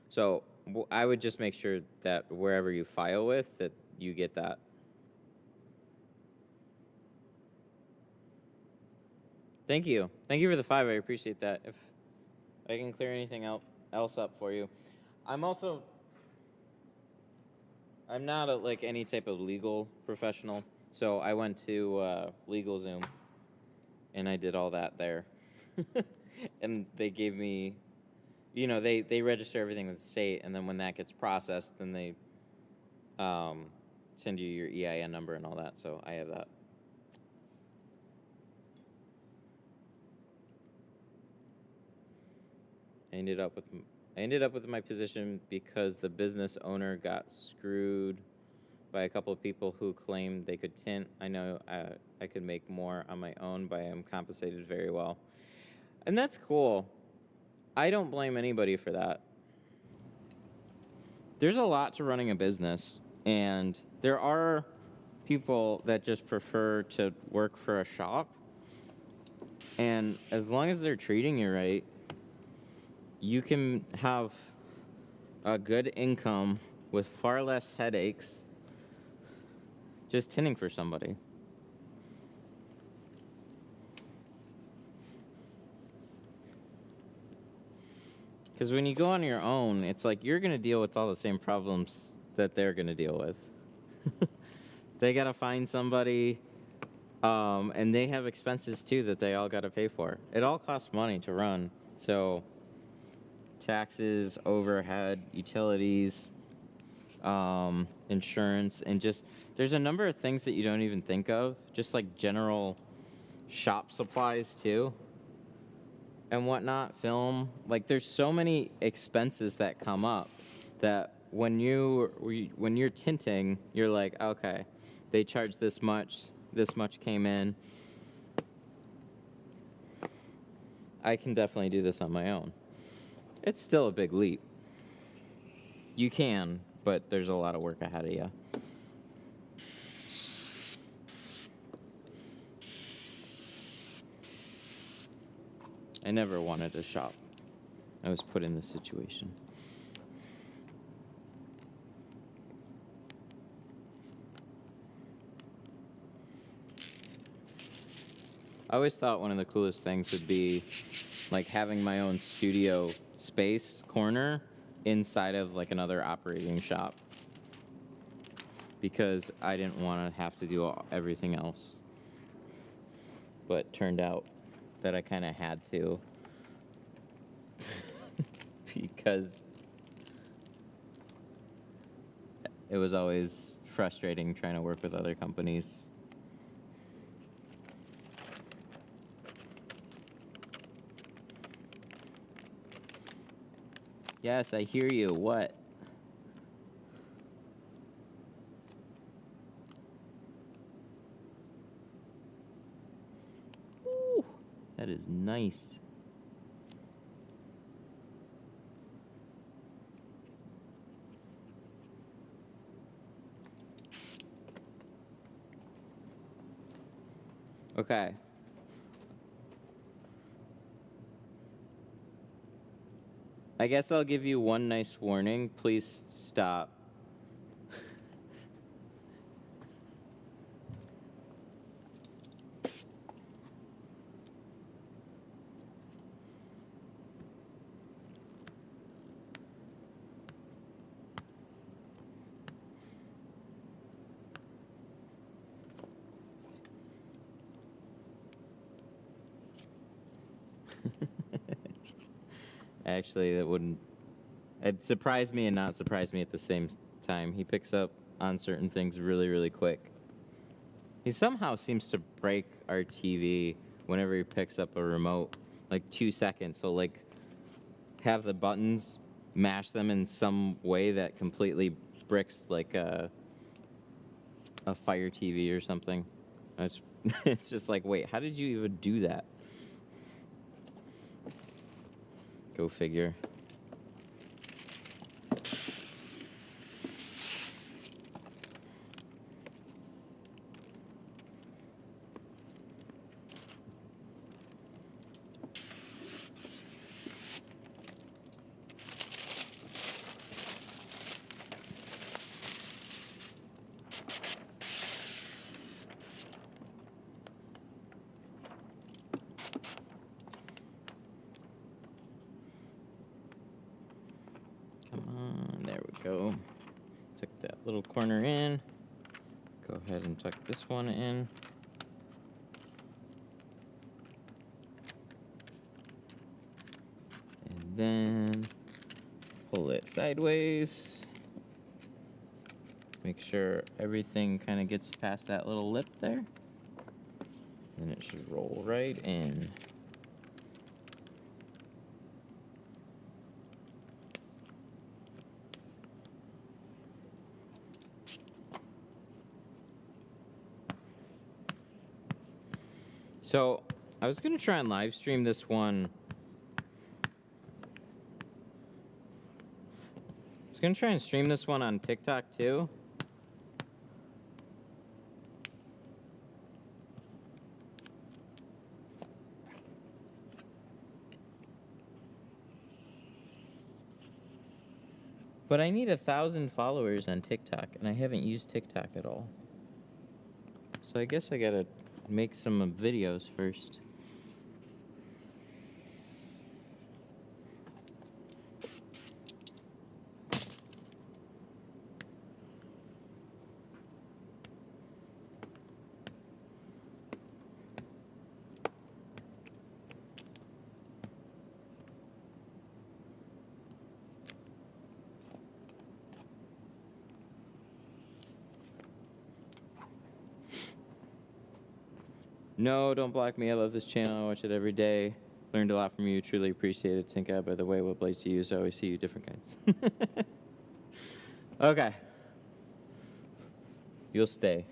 So I would just make sure that wherever you file with, that you get that. Thank you. Thank you for the 5. I appreciate that. If I can clear anything else up for you. I'm not like any type of legal professional, so I went to LegalZoom, and I did all that there. And they gave me, they register everything with the state, and then when that gets processed, then they send you your EIN number and all that, so I have that. I ended up with my position because the business owner got screwed by a couple of people who claimed they could tint. I know I could make more on my own, but I am compensated very well. And that's cool. I don't blame anybody for that. There's a lot to running a business, and there are people that just prefer to work for a shop. And as long as they're treating you right, you can have a good income with far less headaches just tinting for somebody. Because when you go on your own, it's like you're going to deal with all the same problems that they're going to deal with. They got to find somebody, and they have expenses too that they all got to pay for. It all costs money to run. So taxes, overhead, utilities, insurance, and just there's a number of things that you don't even think of, just like general shop supplies too and whatnot, film. Like there's so many expenses that come up that when you're tinting, you're like, okay, they charge this much came in, I can definitely do this on my own. It's still a big leap. You can, but there's a lot of work ahead of you. I never wanted a shop. I was put in this situation. I always thought one of the coolest things would be like having my own studio space corner inside of like another operating shop, because I didn't want to have to do everything else. But turned out that I kind of had to because it was always frustrating trying to work with other companies. Yes, I hear you. What? That is nice. Okay. I guess I'll give you one nice warning. Please stop. Actually, that wouldn't... It'd surprise me and not surprise me at the same time. He picks up on certain things really, really quick. He somehow seems to break our TV whenever he picks up a remote. Like 2 seconds. He'll like have the buttons, mash them in some way that completely bricks like a Fire TV or something. It's just like, wait, how did you even do that? Go figure. Go. Tuck that little corner in. Go ahead and tuck this one in. And then pull it sideways. Make sure everything kind of gets past that little lip there. And it should roll right in. So, I was going to try and live stream this one. I was going to try and stream this one on TikTok too. But I need 1,000 followers on TikTok, and I haven't used TikTok at all. So I guess I gotta make some videos first. No, don't block me. I love this channel. I watch it every day. Learned a lot from you. Truly appreciate it. Tint guy, by the way, what blades to use. I always see you different kinds. Okay. You'll stay.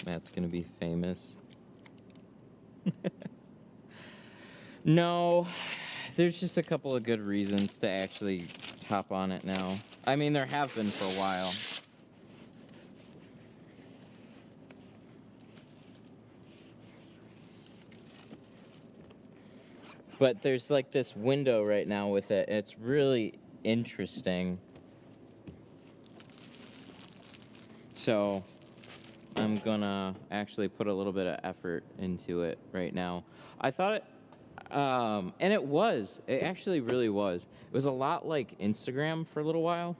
Matt's gonna be famous. No, there's just a couple of good reasons to actually hop on it now. I mean, there have been for a while. But there's like this window right now with it. It's really interesting. So I'm gonna actually put a little bit of effort into it right now. I thought it, and it actually really was. It was a lot like Instagram for a little while.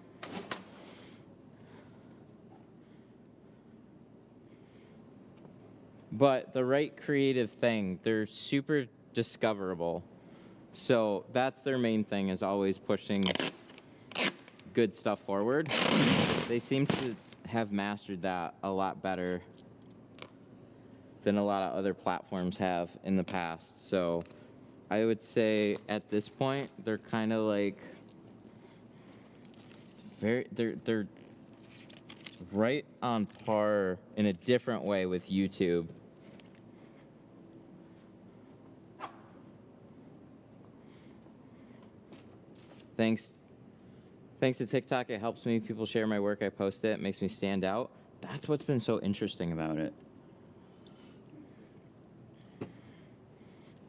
But the right creative thing, they're super discoverable. So that's their main thing, is always pushing good stuff forward. They seem to have mastered that a lot better than a lot of other platforms have in the past. So I would say at this point they're kind of like they're right on par in a different way with YouTube. Thanks to TikTok, it helps me. People share my work, I post it, it makes me stand out. That's what's been so interesting about it.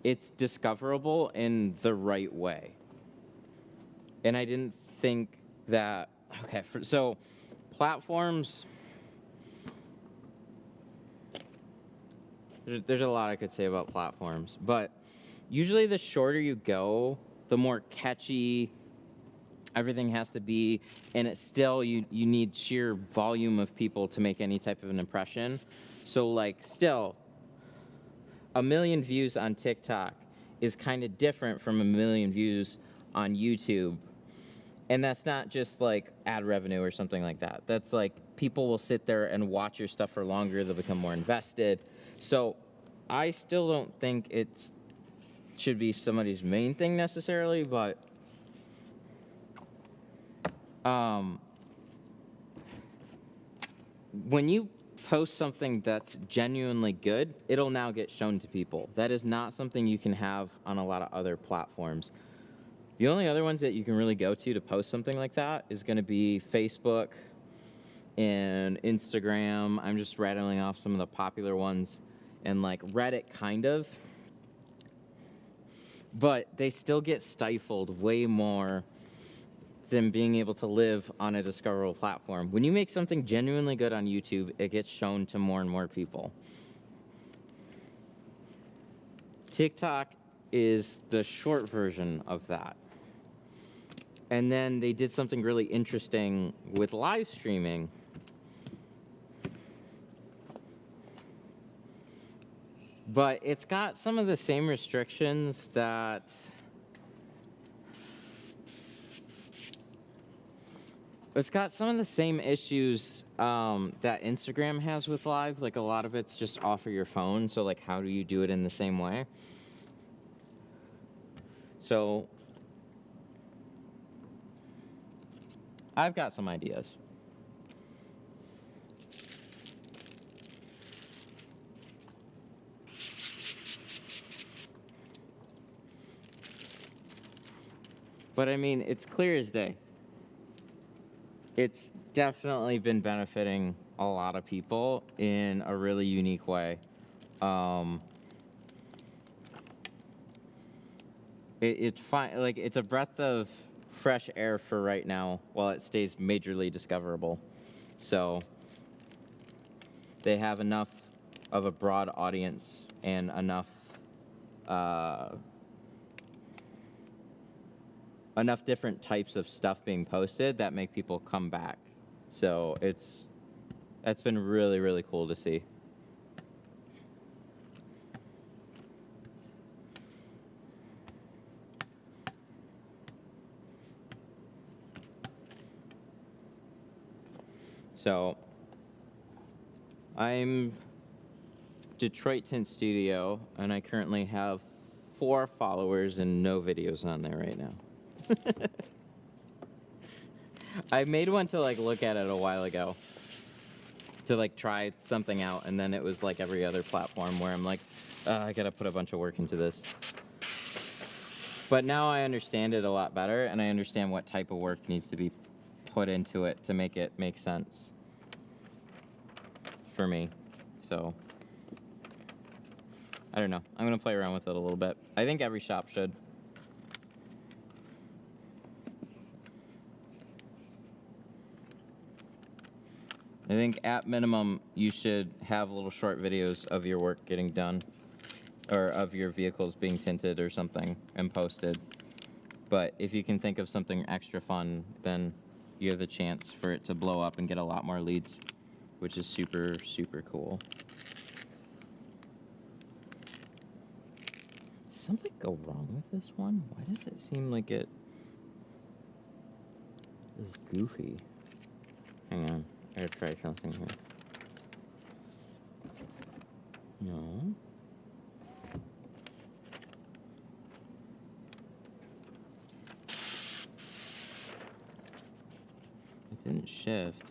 It's discoverable in the right way. And I didn't think that, okay, so platforms, there's a lot I could say about platforms, but usually the shorter you go, the more catchy everything has to be, and it's still, you need sheer volume of people to make any type of an impression. So like still, 1 million views on TikTok is kind of different from 1 million views on YouTube. And that's not just like ad revenue or something like that. That's like people will sit there and watch your stuff for longer. They'll become more invested. So I still don't think it should be somebody's main thing necessarily, but when you post something that's genuinely good, it'll now get shown to people. That is not something you can have on a lot of other platforms. The only other ones that you can really go to post something like that is going to be Facebook and Instagram. I'm just rattling off some of the popular ones, and like Reddit kind of. But they still get stifled way more than being able to live on a discoverable platform. When you make something genuinely good on YouTube, it gets shown to more and more people. TikTok is the short version of that. And then they did something really interesting with live streaming. But it's got some of the same restrictions that it's got some of the same issues that Instagram has with live. Like a lot of it's just off of your phone. So like, how do you do it in the same way? So I've got some ideas. But I mean, it's clear as day. It's definitely been benefiting a lot of people in a really unique way. It's fine. Like it's a breath of fresh air for right now, while it stays majorly discoverable. So they have enough of a broad audience and enough different types of stuff being posted that make people come back. So that's been really, really cool to see. So I'm Detroit Tint Studio, and I currently have 4 followers and no videos on there right now. I made one to like look at it a while ago to like try something out, and then it was like every other platform where I'm like, I gotta put a bunch of work into this. But now I understand it a lot better, and I understand what type of work needs to be put into it to make it make sense for me. So I don't know. I'm gonna play around with it a little bit. I think every shop should. I think at minimum you should have little short videos of your work getting done, or of your vehicles being tinted or something and posted. But if you can think of something extra fun, then you have the chance for it to blow up and get a lot more leads, which is super, super cool. Did something go wrong with this one? Why does it seem like it is goofy? Hang on. I gotta try something here. No. Didn't shift.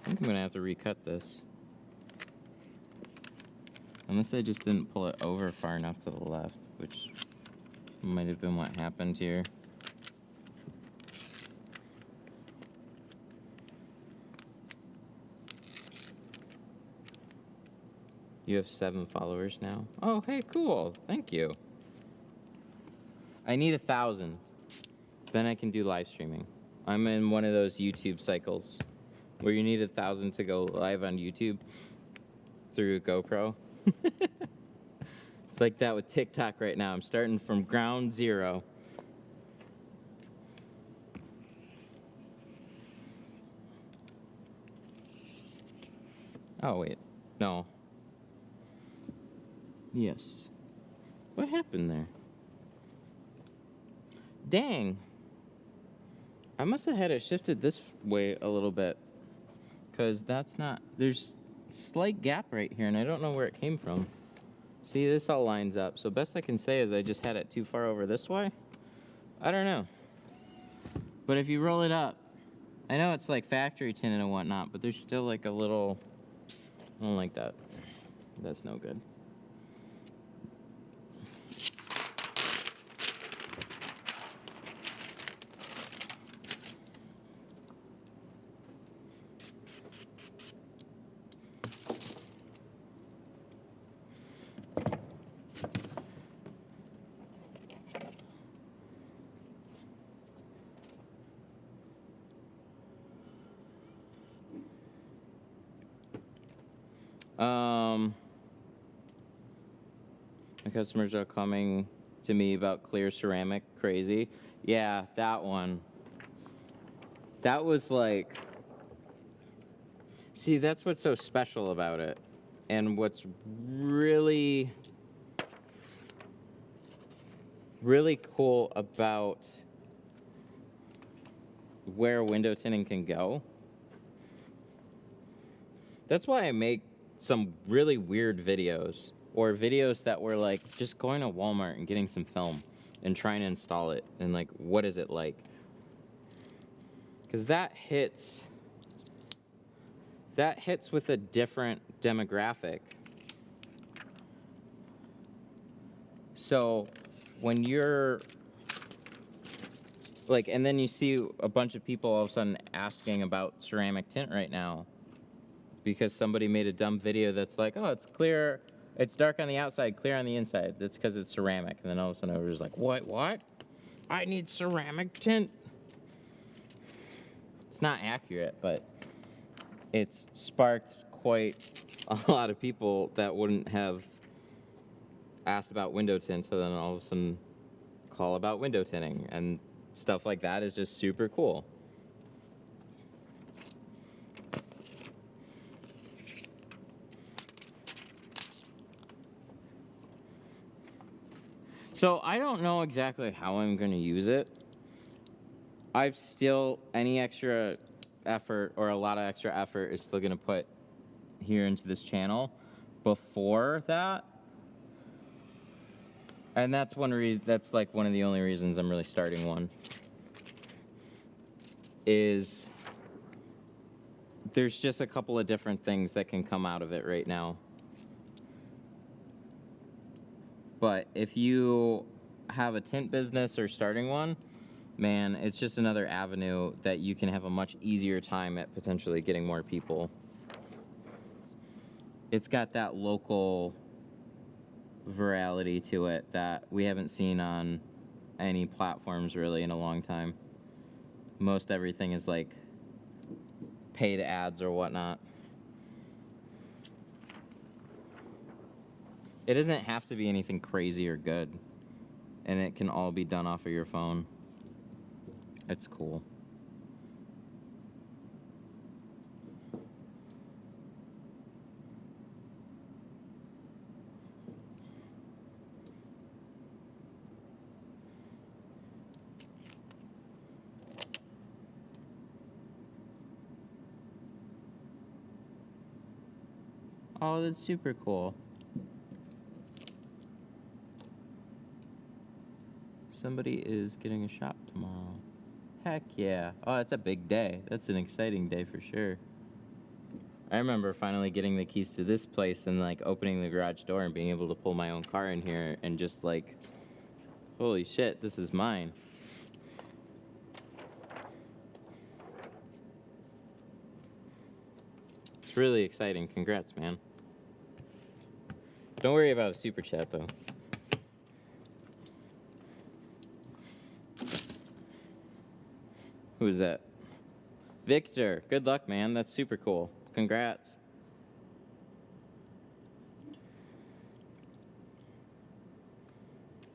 I think I'm gonna have to recut this. Unless I just didn't pull it over far enough to the left, which might have been what happened here. You have 7 followers now. Oh, hey, cool. Thank you. I need 1,000. Then I can do live streaming. I'm in one of those YouTube cycles where you need 1,000 to go live on YouTube through GoPro. It's like that with TikTok right now. I'm starting from ground zero. Oh, wait. No. Yes. What happened there? Dang. I must have had it shifted this way a little bit. Because that's not... There's a slight gap right here, and I don't know where it came from. See, this all lines up. So best I can say is I just had it too far over this way. I don't know. But if you roll it up, I know it's like factory tinted and whatnot, but there's still like a little... I don't like that. That's no good. My customers are coming to me about clear ceramic. Crazy. Yeah, that one. That was like... See, that's what's so special about it. And what's really, really cool about where window tinting can go. That's why I make some really weird videos, or videos that were like just going to Walmart and getting some film and trying to install it, and like, what is it like? Because that hits with a different demographic. So when you're like, and then you see a bunch of people all of a sudden asking about ceramic tint right now because somebody made a dumb video that's like, oh, it's clear, it's dark on the outside, clear on the inside. That's because it's ceramic. And then all of a sudden I was like, what? I need ceramic tint. It's not accurate, but it's sparked quite a lot of people that wouldn't have asked about window tint, so then all of a sudden call about window tinting, and stuff like that is just super cool. So I don't know exactly how I'm going to use it. I've still, any extra effort, or a lot of extra effort, is still going to put here into this channel before that. And that's one reason, that's like one of the only reasons I'm really starting one. Is there's just a couple of different things that can come out of it right now. But if you have a tint business or starting one, man, it's just another avenue that you can have a much easier time at potentially getting more people. It's got that local virality to it that we haven't seen on any platforms really in a long time. Most everything is like paid ads or whatnot. It doesn't have to be anything crazy or good, and it can all be done off of your phone. It's cool. Oh, that's super cool. Somebody is getting a shop tomorrow. Heck yeah. Oh, it's a big day. That's an exciting day for sure. I remember finally getting the keys to this place and like opening the garage door and being able to pull my own car in here and just like, holy shit, this is mine. It's really exciting. Congrats, man. Don't worry about a super chat though. Who is that? Victor. Good luck, man. That's super cool. Congrats.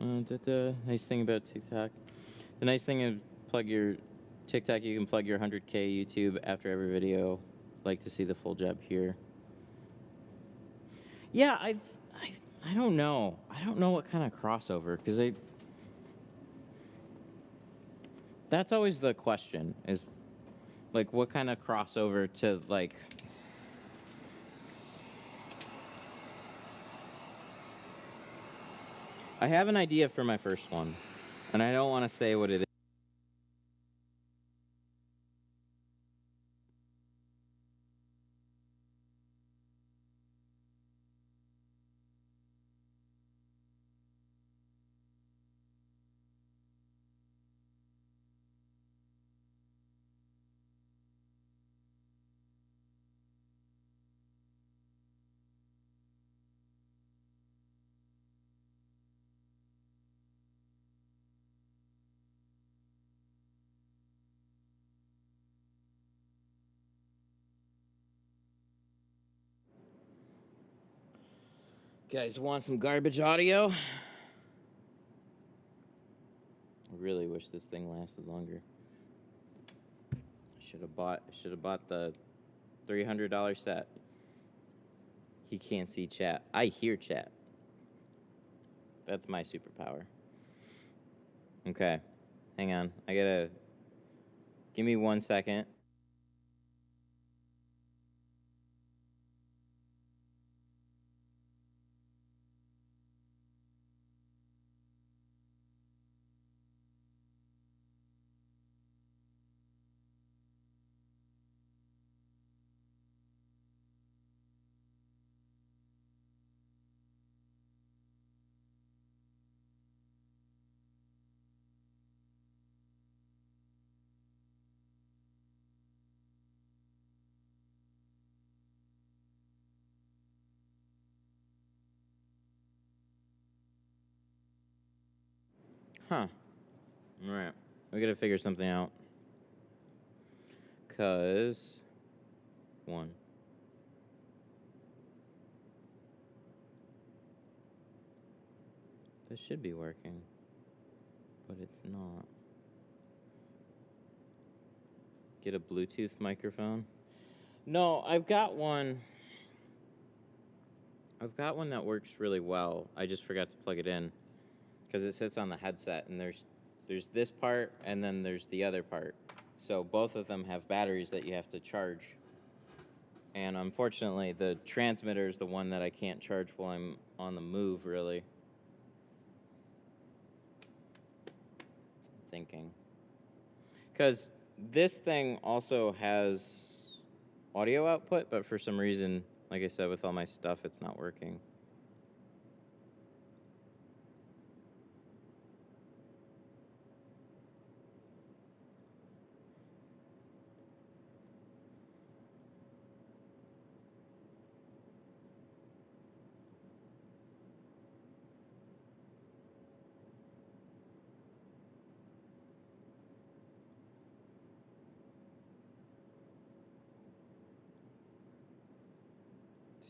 Nice thing about TikTok. The nice thing is plug your TikTok. You can plug your 100K YouTube after every video. Like to see the full job here. Yeah, I don't know. I don't know what kind of crossover because that's always the question is like what kind of crossover to like. I have an idea for my first one, and I don't want to say what it is. Guys, want some garbage audio? I really wish this thing lasted longer. Should have bought the $300 set. He can't see chat. I hear chat. That's my superpower. Okay, hang on. I gotta give me 1 second. Huh. All right. We gotta figure something out. 'Cause one. This should be working, but it's not. Get a Bluetooth microphone? No, I've got one. I've got one that works really well. I just forgot to plug it in because it sits on the headset, and there's this part and then there's the other part. So both of them have batteries that you have to charge. And unfortunately, the transmitter is the one that I can't charge while I'm on the move, really. Thinking. Because this thing also has audio output, but for some reason, like I said, with all my stuff, it's not working.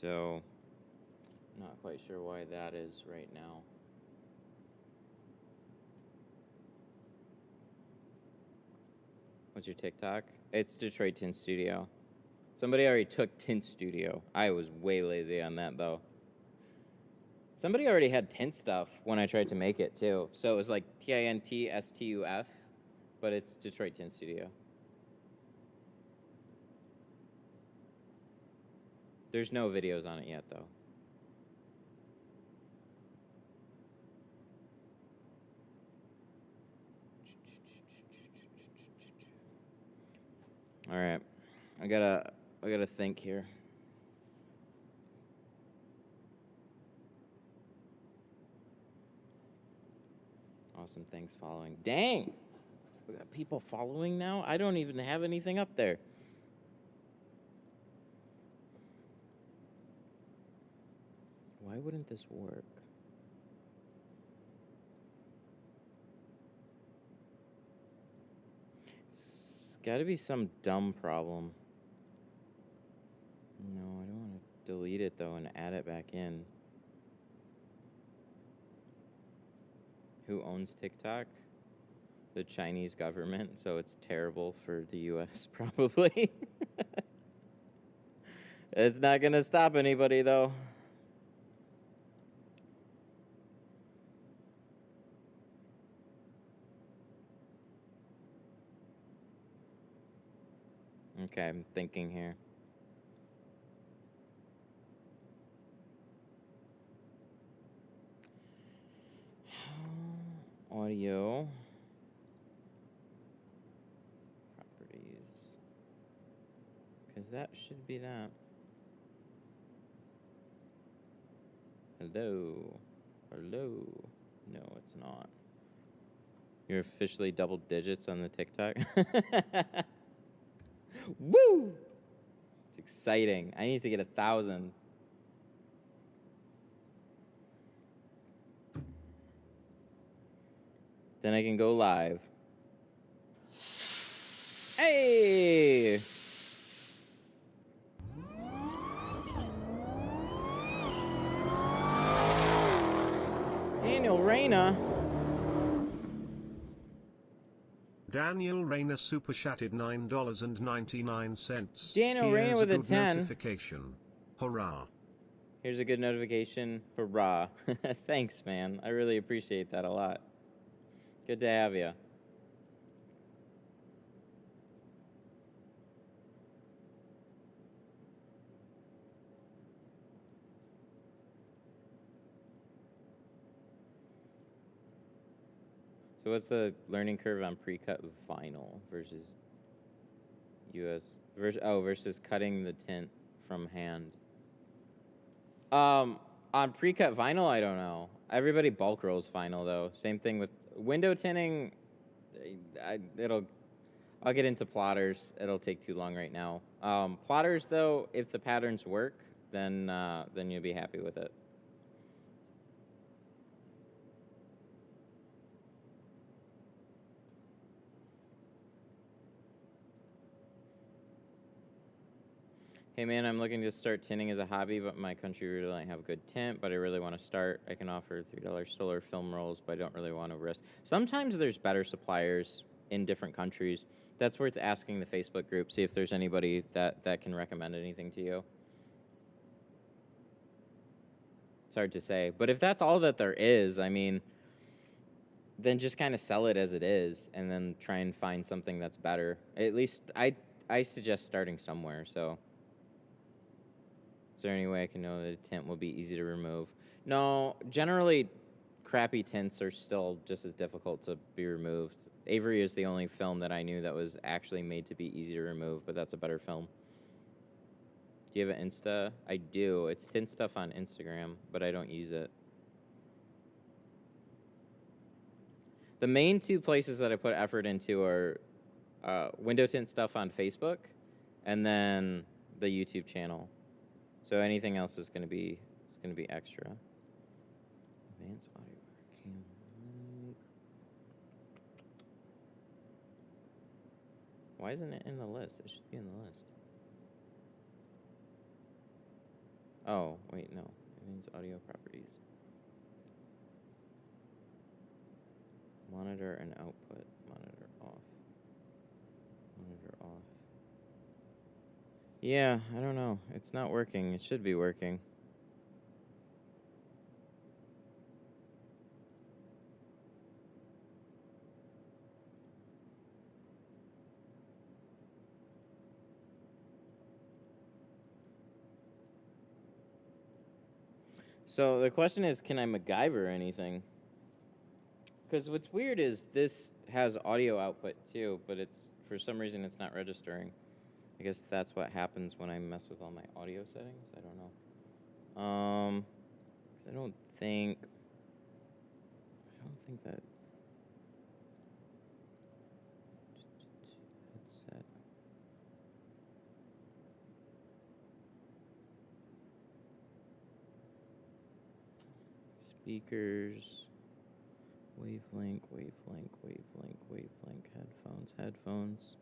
So, not quite sure why that is right now. What's your TikTok? It's Detroit Tint Studio. Somebody already took Tint Studio. I was way lazy on that, though. Somebody already had Tint stuff when I tried to make it, too. So it was like TINTSTUF, but it's Detroit Tint Studio. There's no videos on it yet, though. All right. I gotta think here. Awesome, thanks following. Dang! We got people following now? I don't even have anything up there. Why wouldn't this work? It's gotta be some dumb problem. No, I don't want to delete it though and add it back in. Who owns TikTok? The Chinese government, so it's terrible for the US probably. It's not gonna stop anybody though. Okay, I'm thinking here. Audio. Properties. Because that should be that. Hello. Hello. No, it's not. You're officially double digits on the TikTok. Woo! It's exciting. I need to get 1,000. Then I can go live. Hey! Daniel Reyna. Daniel Reyna super chatted $9.99. Daniel Reyna with a 10. Notification. Hurrah. Here's a good notification. Hurrah. Thanks, man. I really appreciate that a lot. Good to have you. So what's the learning curve on pre-cut vinyl versus versus cutting the tint from hand? On pre-cut vinyl, I don't know. Everybody bulk rolls vinyl though. Same thing with window tinting. I'll get into plotters. It'll take too long right now. Plotters though, if the patterns work, then you'll be happy with it. Hey man, I'm looking to start tinting as a hobby, but my country really doesn't have good tint, but I really want to start. I can offer $3 solar film rolls, but I don't really want to risk. Sometimes there's better suppliers in different countries. That's worth asking the Facebook group, see if there's anybody that can recommend anything to you. It's hard to say, but if that's all that there is, I mean, then just kind of sell it as it is and then try and find something that's better. At least I suggest starting somewhere, so. Is there any way I can know that a tint will be easy to remove? No, generally, crappy tints are still just as difficult to be removed. Avery is the only film that I knew that was actually made to be easy to remove, but that's a better film. Do you have an Insta? I do. It's tint stuff on Instagram, but I don't use it. The main two places that I put effort into are window tint stuff on Facebook and then the YouTube channel. So anything else is going to be extra. Advanced audio working. Why isn't it in the list? It should be in the list. Oh, wait, no. Advanced audio properties. Monitor and output. Monitor off. Monitor off. Yeah, I don't know. It's not working. It should be working. So the question is, can I MacGyver anything? Because what's weird is this has audio output too, but it's for some reason it's not registering. I guess that's what happens when I mess with all my audio settings. I don't know. 'Cause I don't think that headset. Speakers, wavelength, headphones.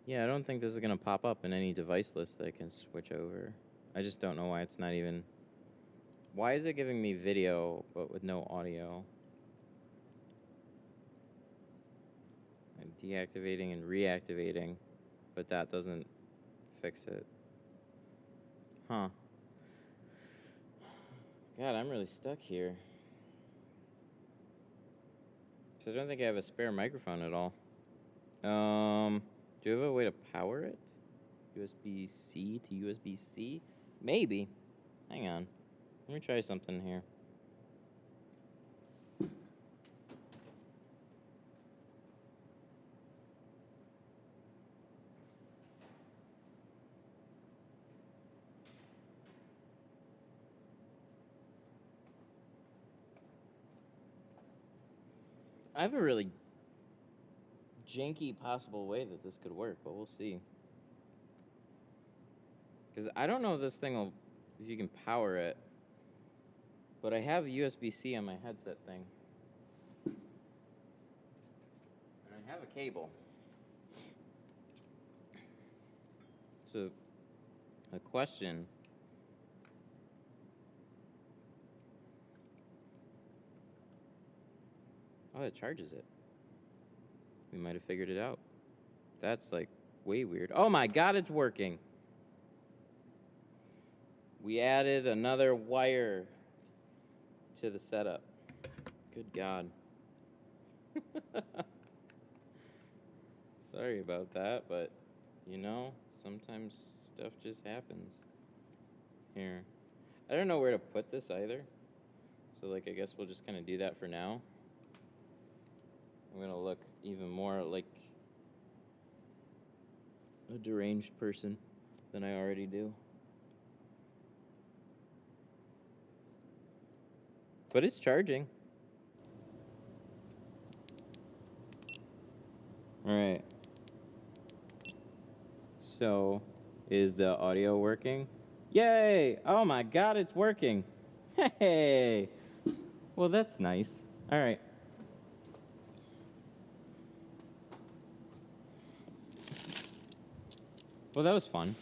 Yeah, I don't think this is going to pop up in any device list that I can switch over. I just don't know why it's not even... Why is it giving me video, but with no audio? I'm deactivating and reactivating, but that doesn't fix it. Huh. God, I'm really stuck here. 'Cause I don't think I have a spare microphone at all. Do you have a way to power it? USB-C to USB-C? Maybe. Hang on. Let me try something here. I have a really janky possible way that this could work, but we'll see. Because I don't know if this thing will, if you can power it, but I have USB-C on my headset thing. And I have a cable. So, a question. Oh, it charges it. We might have figured it out. That's like way weird. Oh my God, it's working. We added another wire to the setup. Good God. Sorry about that, but you know, sometimes stuff just happens. Here. I don't know where to put this either. So like, I guess we'll just kind of do that for now. I'm gonna look even more like a deranged person than I already do. But it's charging. All right. So, is the audio working? Yay! Oh my God, it's working. Hey! Well, that's nice. All right. Well, that was fun.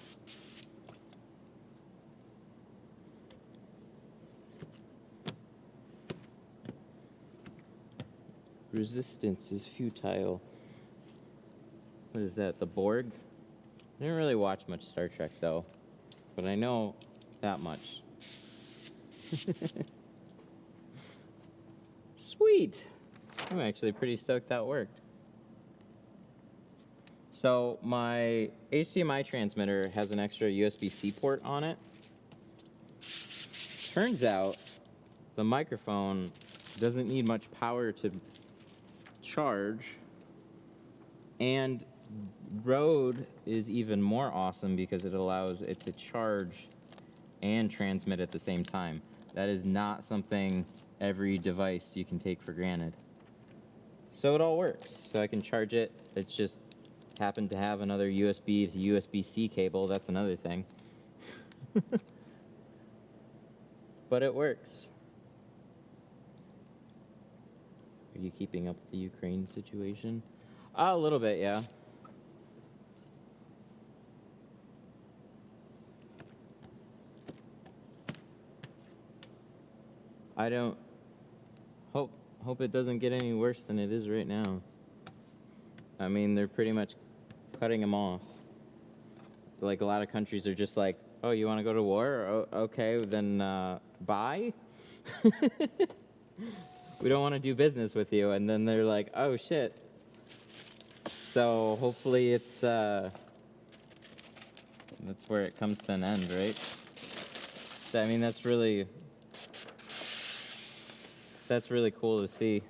Resistance is futile. What is that, the Borg? I didn't really watch much Star Trek, though. But I know that much. Sweet! I'm actually pretty stoked that worked. So my HDMI transmitter has an extra USB-C port on it. Turns out the microphone doesn't need much power to charge, and Rode is even more awesome because it allows it to charge and transmit at the same time. That is not something every device you can take for granted. So it all works. So I can charge it. It's just happened to have another USB to USB-C cable. That's another thing. But it works. Are you keeping up with the Ukraine situation? A little bit, yeah. I don't hope it doesn't get any worse than it is right now. I mean, they're pretty much cutting them off. Like, a lot of countries are just like, oh, you want to go to war? Oh, okay, then bye? We don't want to do business with you. And then they're like, oh, shit. So hopefully it's, that's where it comes to an end, right? So, I mean, that's really cool to see.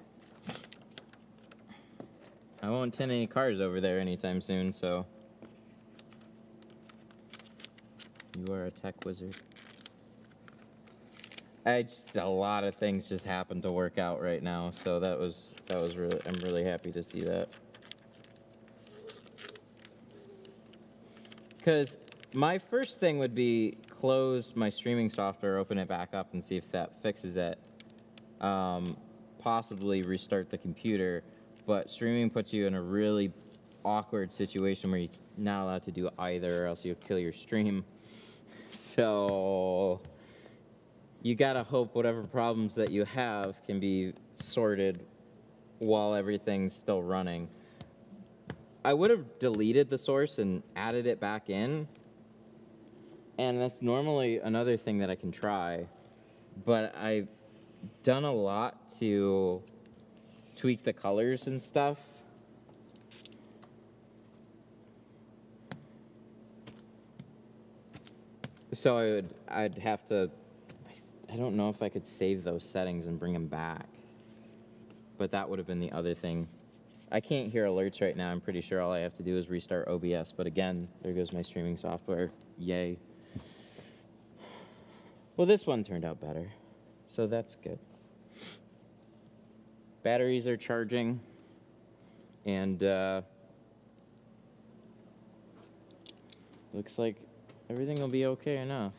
I won't tint any cars over there anytime soon, so. You are a tech wizard. A lot of things just happened to work out right now, so that was really, I'm really happy to see that. Because my first thing would be close my streaming software, open it back up, and see if that fixes it. Possibly restart the computer, but streaming puts you in a really awkward situation where you're not allowed to do either, or else you'll kill your stream. So you gotta hope whatever problems that you have can be sorted while everything's still running. I would have deleted the source and added it back in, and that's normally another thing that I can try, but I've done a lot to tweak the colors and stuff. So I'd have to, I don't know if I could save those settings and bring them back, but that would have been the other thing. I can't hear alerts right now. I'm pretty sure all I have to do is restart OBS, but again, there goes my streaming software. Yay. Well, this one turned out better, so that's good. Batteries are charging, and looks like everything will be okay enough.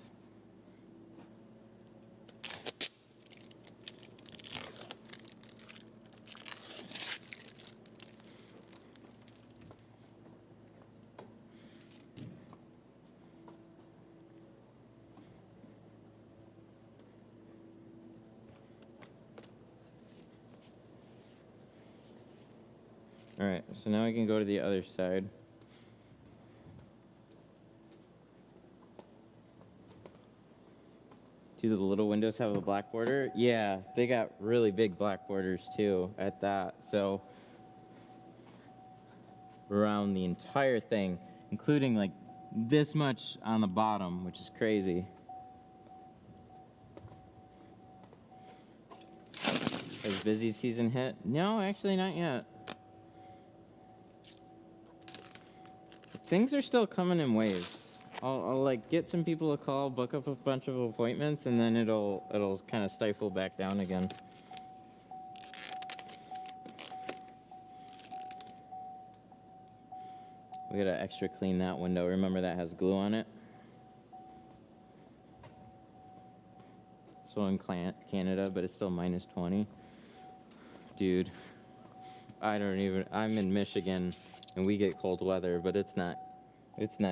All right, so now we can go to the other side. Do the little windows have a black border? Yeah, they got really big black borders too at that. So around the entire thing, including like this much on the bottom, which is crazy. Has busy season hit? No, actually not yet. Things are still coming in waves. I'll like get some people to call, book up a bunch of appointments, and then it'll kind of stifle back down again. We gotta extra clean that window. Remember that has glue on it. So in Canada, but it's still minus 20. Dude, I'm in Michigan and we get cold weather, but it's not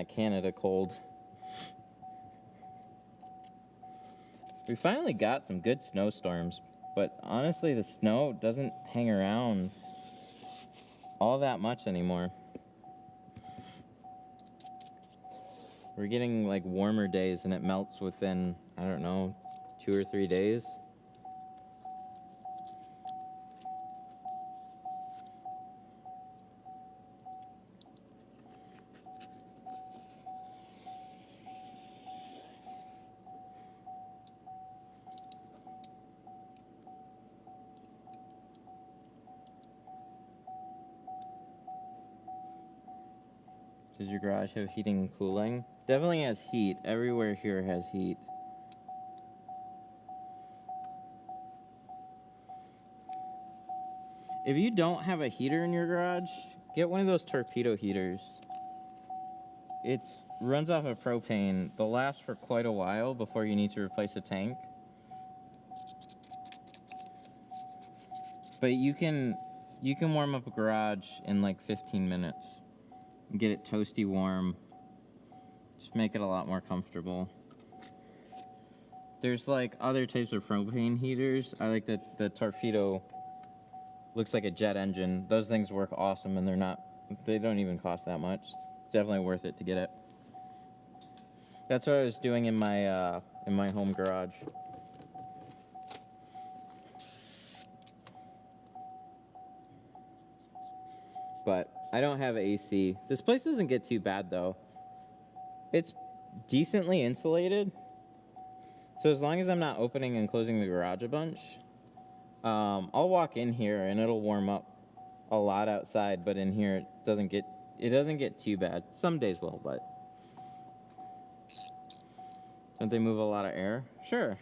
Canada cold. We finally got some good snowstorms, but honestly the snow doesn't hang around all that much anymore. We're getting like warmer days and it melts within, I don't know, 2 or 3 days. Does your garage have heating and cooling? Definitely has heat. Everywhere here has heat. If you don't have a heater in your garage, get one of those torpedo heaters. It runs off of propane. They'll last for quite a while before you need to replace a tank. But you can warm up a garage in like 15 minutes. Get it toasty warm. Just make it a lot more comfortable. There's like other types of propane heaters. I like the torpedo. Looks like a jet engine. Those things work awesome, and they don't even cost that much. It's definitely worth it to get it. That's what I was doing in my home garage. But I don't have AC. This place doesn't get too bad though. It's decently insulated. So as long as I'm not opening and closing the garage a bunch, I'll walk in here and it'll warm up a lot outside, but in here it doesn't get too bad. Some days will, but don't they move a lot of air? Sure,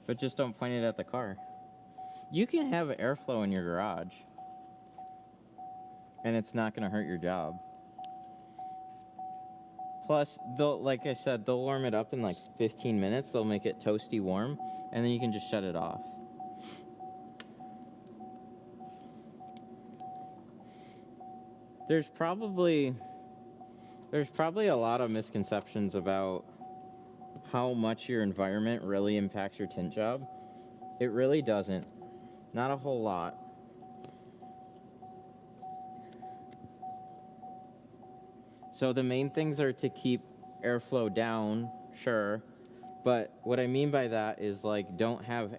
but just don't point it at the car. You can have airflow in your garage, and it's not going to hurt your job. Plus, like I said, they'll warm it up in like 15 minutes. They'll make it toasty warm, and then you can just shut it off. There's probably a lot of misconceptions about how much your environment really impacts your tint job. It really doesn't. Not a whole lot. So the main things are to keep airflow down, sure. But what I mean by that is like don't have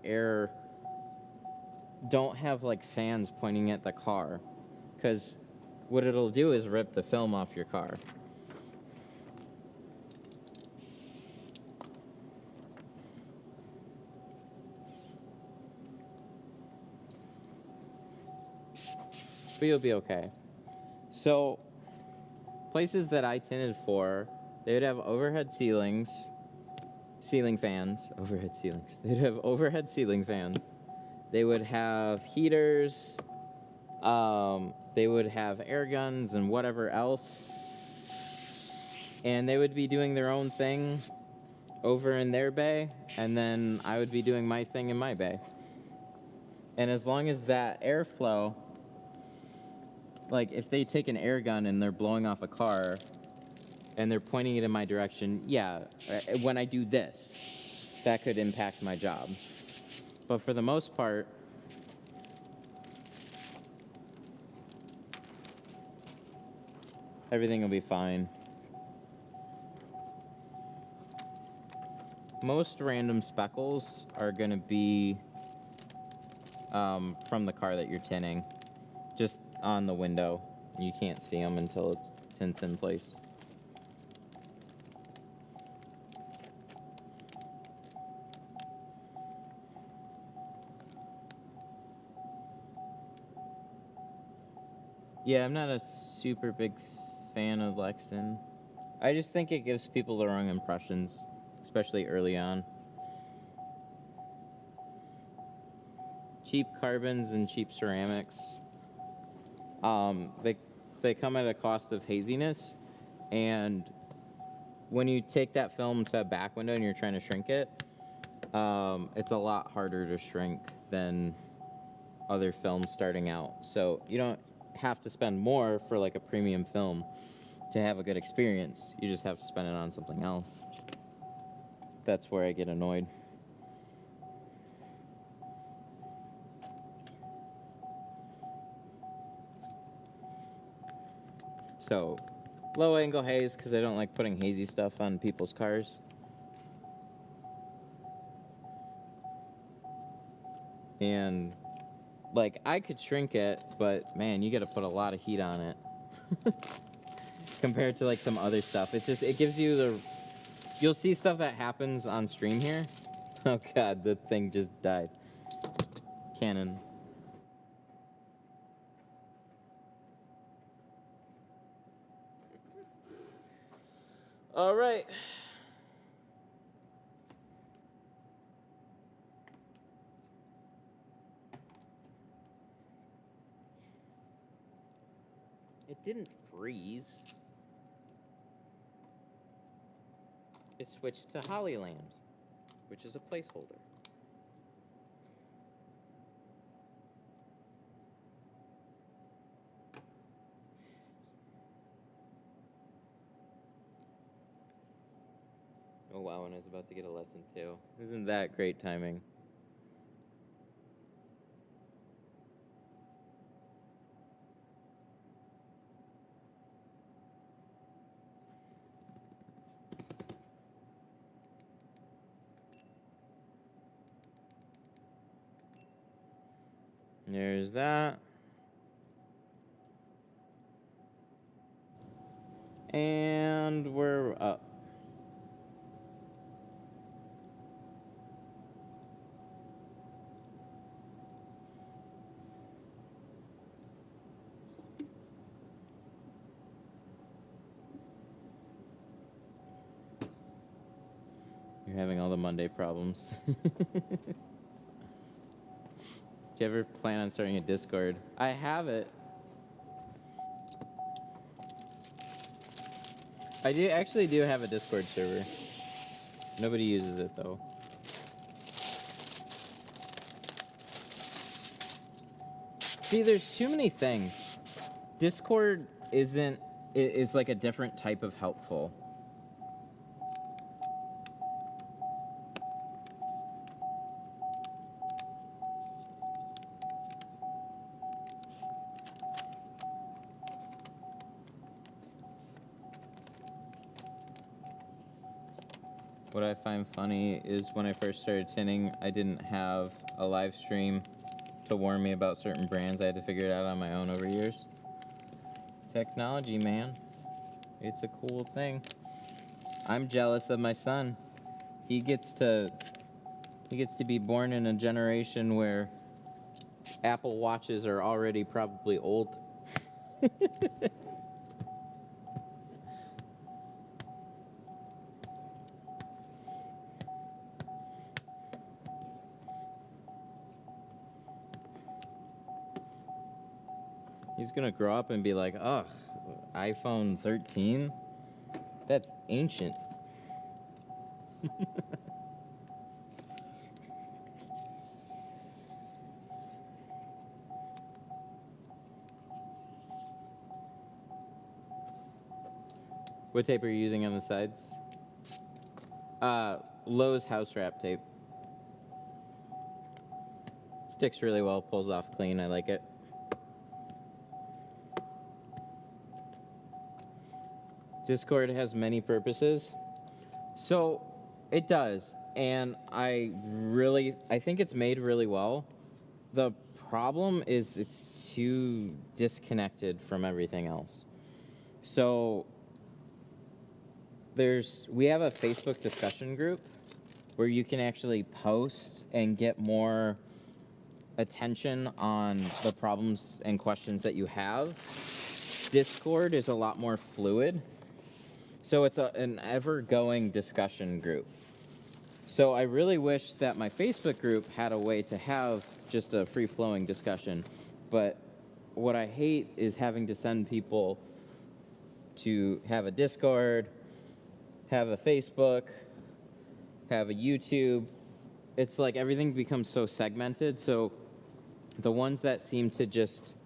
like fans pointing at the car, because what it'll do is rip the film off your car. But you'll be okay. So places that I tinted for, they would have overhead ceilings, ceiling fans, overhead ceilings. They'd have overhead ceiling fans. They would have heaters. They would have air guns and whatever else. And they would be doing their own thing over in their bay, and then I would be doing my thing in my bay. And as long as that airflow, like if they take an air gun and they're blowing off a car and they're pointing it in my direction, yeah, when I do this, that could impact my job. But for the most part, everything will be fine. Most random speckles are going to be from the car that you're tinting, just on the window. You can't see them until it's tints in place. Yeah, I'm not a super big fan of Lexan. I just think it gives people the wrong impressions, especially early on. Cheap carbons and cheap ceramics, they come at a cost of haziness, and when you take that film to a back window and you're trying to shrink it, it's a lot harder to shrink than other films starting out. So you don't have to spend more for like a premium film to have a good experience. You just have to spend it on something else. That's where I get annoyed. So, low angle haze, because I don't like putting hazy stuff on people's cars. And, like, I could shrink it, but man, you gotta put a lot of heat on it. Compared to, like, some other stuff. It's just, it gives you the... You'll see stuff that happens on stream here. Oh god, the thing just died. Canon. All right. It didn't freeze. It switched to Hollyland, which is a placeholder. Oh wow, and I was about to get a lesson too. Isn't that great timing? There's that. And we're up. You're having all the Monday problems. Do you ever plan on starting a Discord? I have it. I actually do have a Discord server. Nobody uses it though. See, there's too many things. Discord is like a different type of helpful. What I find funny is when I first started tinting, I didn't have a live stream to warn me about certain brands. I had to figure it out on my own over years. Technology, man. It's a cool thing. I'm jealous of my son. He gets to be born in a generation where Apple Watches are already probably old. He's gonna grow up and be like, ugh, iPhone 13? That's ancient. What tape are you using on the sides? Lowe's house wrap tape. Sticks really well, pulls off clean, I like it. Discord has many purposes. So, it does. And I think it's made really well. The problem is it's too disconnected from everything else. So, we have a Facebook discussion group where you can actually post and get more attention on the problems and questions that you have. Discord is a lot more fluid. So it's an ever-going discussion group. So I really wish that my Facebook group had a way to have just a free-flowing discussion. But what I hate is having to send people to have a Discord, have a Facebook, have a YouTube. It's like everything becomes so segmented. So the ones that seem to just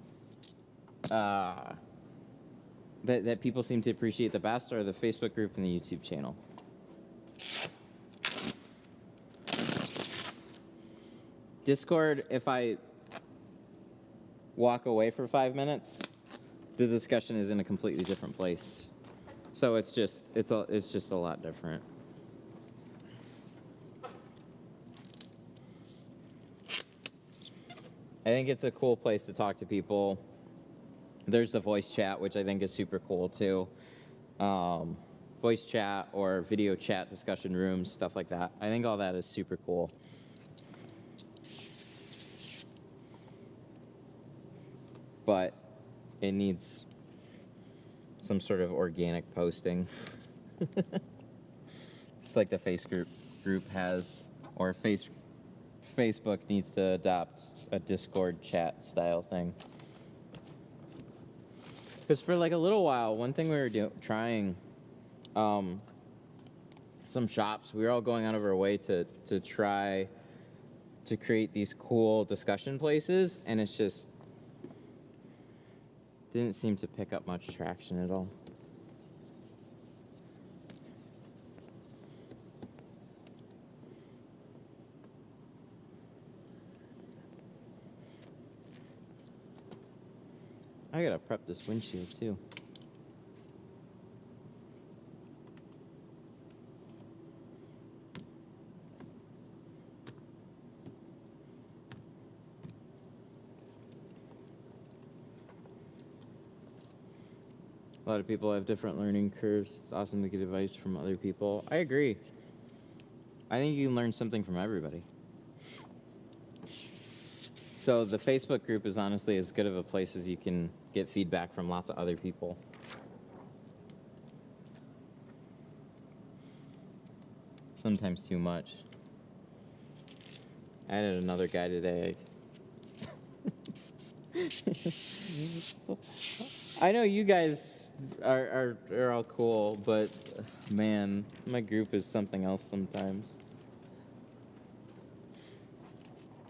that people seem to appreciate the best are the Facebook group and the YouTube channel. Discord, if I walk away for 5 minutes, the discussion is in a completely different place. So it's just a lot different. I think it's a cool place to talk to people. There's the voice chat, which I think is super cool too. Voice chat or video chat discussion rooms, stuff like that. I think all that is super cool. But it needs some sort of organic posting. It's like the Facebook group has, or Facebook needs to adopt a Discord chat style thing. Because for like a little while, one thing we were trying, some shops, we were all going out of our way to try to create these cool discussion places, and it's just didn't seem to pick up much traction at all. I gotta prep this windshield too. A lot of people have different learning curves. It's awesome to get advice from other people. I agree. I think you can learn something from everybody. So the Facebook group is honestly as good of a place as you can get feedback from lots of other people. Sometimes too much. I added another guy today. I know you guys are all cool, but man, my group is something else sometimes.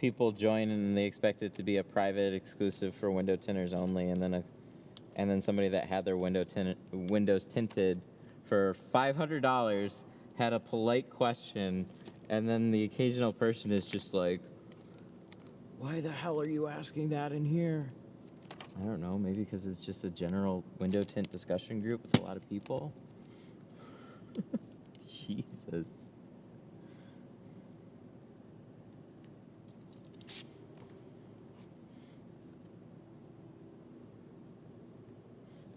People join and they expect it to be a private exclusive for window tinters only, and then somebody that had their windows tinted for $500 had a polite question, and then the occasional person is just like, "Why the hell are you asking that in here?" I don't know, maybe because it's just a general window tint discussion group with a lot of people. Jesus.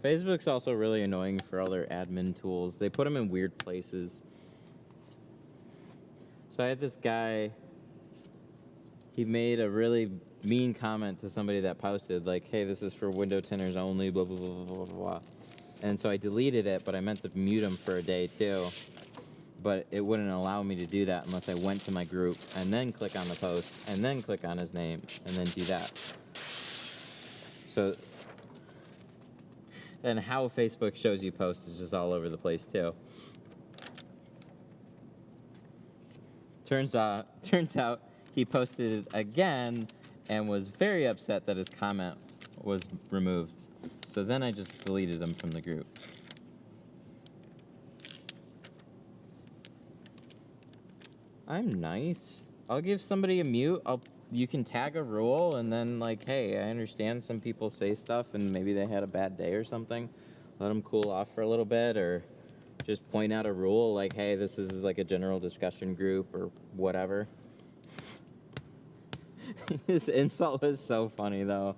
Facebook's also really annoying for all their admin tools. They put them in weird places. So I had this guy, he made a really mean comment to somebody that posted, like, "Hey, this is for window tinters only, blah, blah, blah, blah, blah, blah." And so I deleted it, but I meant to mute him for a day too. But it wouldn't allow me to do that unless I went to my group and then click on the post and then click on his name and then do that. So then how Facebook shows you posts is just all over the place too. Turns out he posted it again and was very upset that his comment was removed. So then I just deleted him from the group. I'm nice. I'll give somebody a mute. You can tag a rule and then, like, hey, I understand some people say stuff and maybe they had a bad day or something. Let them cool off for a little bit, or just point out a rule like, hey, this is like a general discussion group or whatever. His insult was so funny, though.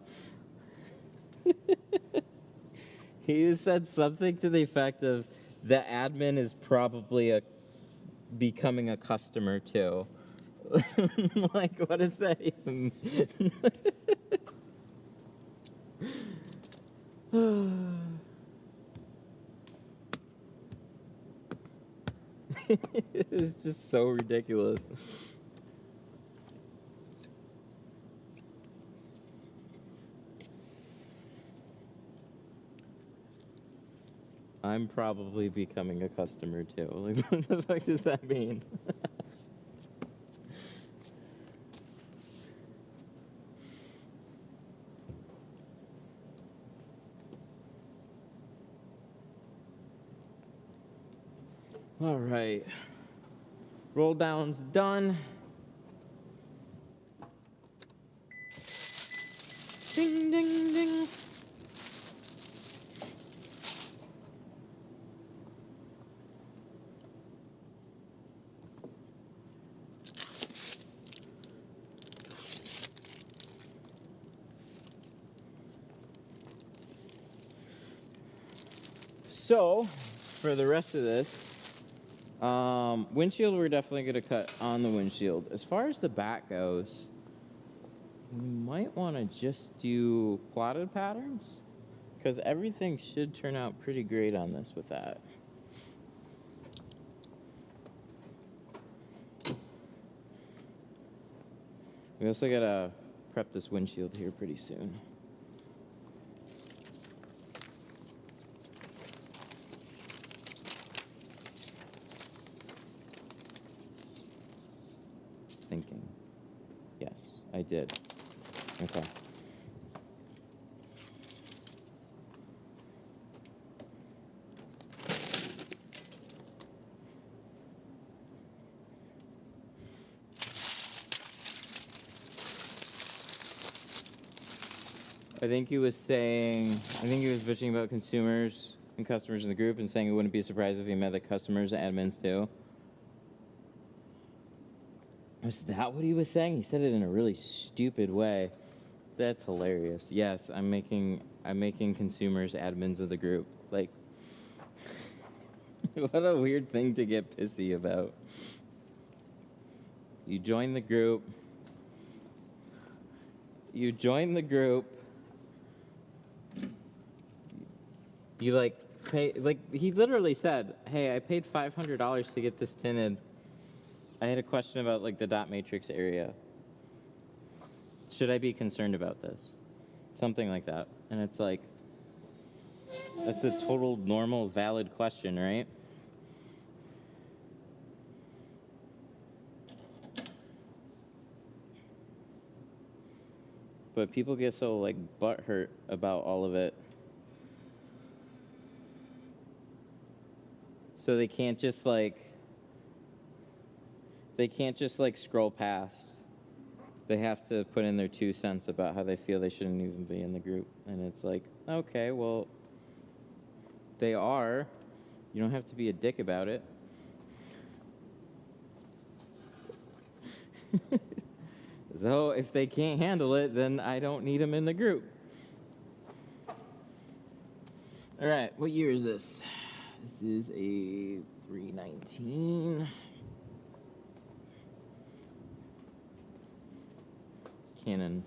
He said something to the effect of, the admin is probably becoming a customer too. Like, what does that even mean? It's just so ridiculous. I'm probably becoming a customer too. Like, what the fuck does that mean? All right. Roll down's done. Ding, ding, ding. So, for the rest of this, windshield, we're definitely going to cut on the windshield. As far as the back goes, we might want to just do plotted patterns, because everything should turn out pretty great on this with that. We also got to prep this windshield here pretty soon. Thinking. Yes, I did. Okay. I think he was bitching about consumers and customers in the group and saying he wouldn't be surprised if he met the customers and admins too. Was that what he was saying? He said it in a really stupid way. That's hilarious. Yes, I'm making consumers admins of the group. Like, what a weird thing to get pissy about. You join the group. You like pay, like he literally said, "Hey, I paid $500 to get this tinted. I had a question about like the dot matrix area. Should I be concerned about this? Something like that. And it's like, that's a total normal, valid question, right? But people get so like butthurt about all of it. So they can't just like scroll past. They have to put in their 2 cents about how they feel they shouldn't even be in the group. And it's like, okay, well, they are. You don't have to be a dick about it. So if they can't handle it, then I don't need them in the group. All right, what year is this? This is a 319. Canon.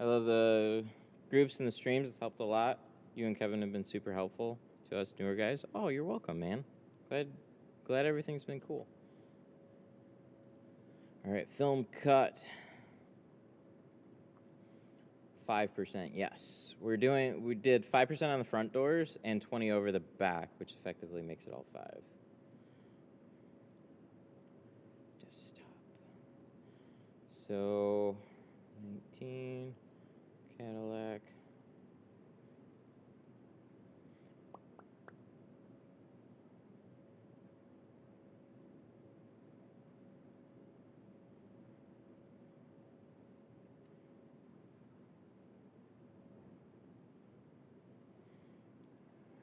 I love the groups and the streams. It's helped a lot. You and Kevin have been super helpful to us newer guys. Oh, you're welcome, man. Glad everything's been cool. All right, film cut. 5%, yes. We did 5% on the front doors and 20 over the back, which effectively makes it all 5. Just stop. So, 19, Cadillac.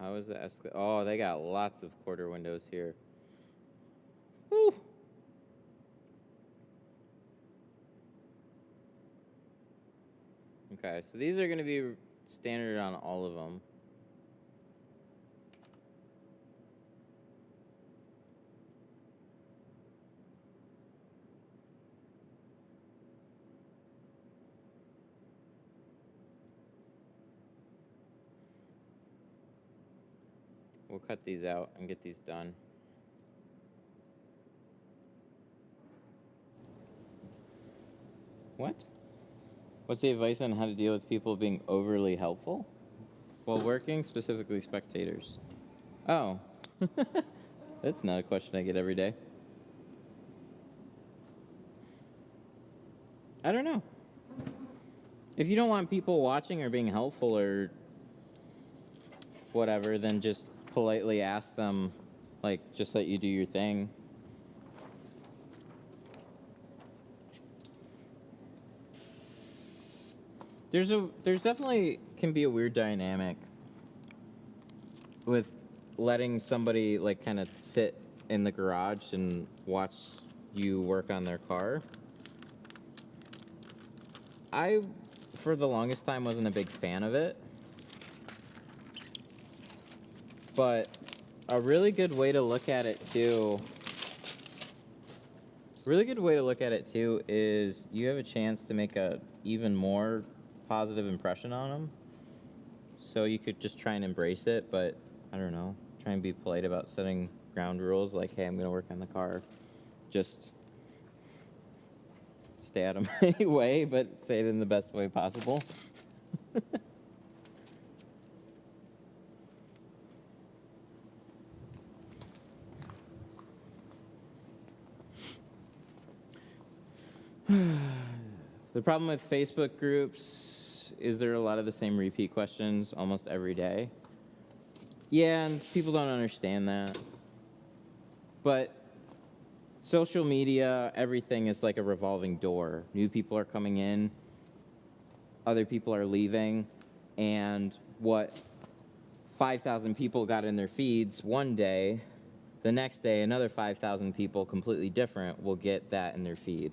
How is the Escalade? Oh, they got lots of quarter windows here. Woo! Okay, so these are going to be standard on all of them. We'll cut these out and get these done. What? What's the advice on how to deal with people being overly helpful while working, specifically spectators? Oh, that's not a question I get every day. I don't know. If you don't want people watching or being helpful or whatever, then just politely ask them, like, just let you do your thing. There's definitely can be a weird dynamic with letting somebody like kind of sit in the garage and watch you work on their car. I, for the longest time, wasn't a big fan of it. But a really good way to look at it too, is you have a chance to make a even more positive impression on them. So you could just try and embrace it, but I don't know, try and be polite about setting ground rules like, hey, I'm going to work on the car. Just stay out of my way, but say it in the best way possible. The problem with Facebook groups is there are a lot of the same repeat questions almost every day. Yeah, and people don't understand that. But social media, everything is like a revolving door. New people are coming in, other people are leaving, and what 5,000 people got in their feeds one day, the next day another 5,000 people completely different will get that in their feed.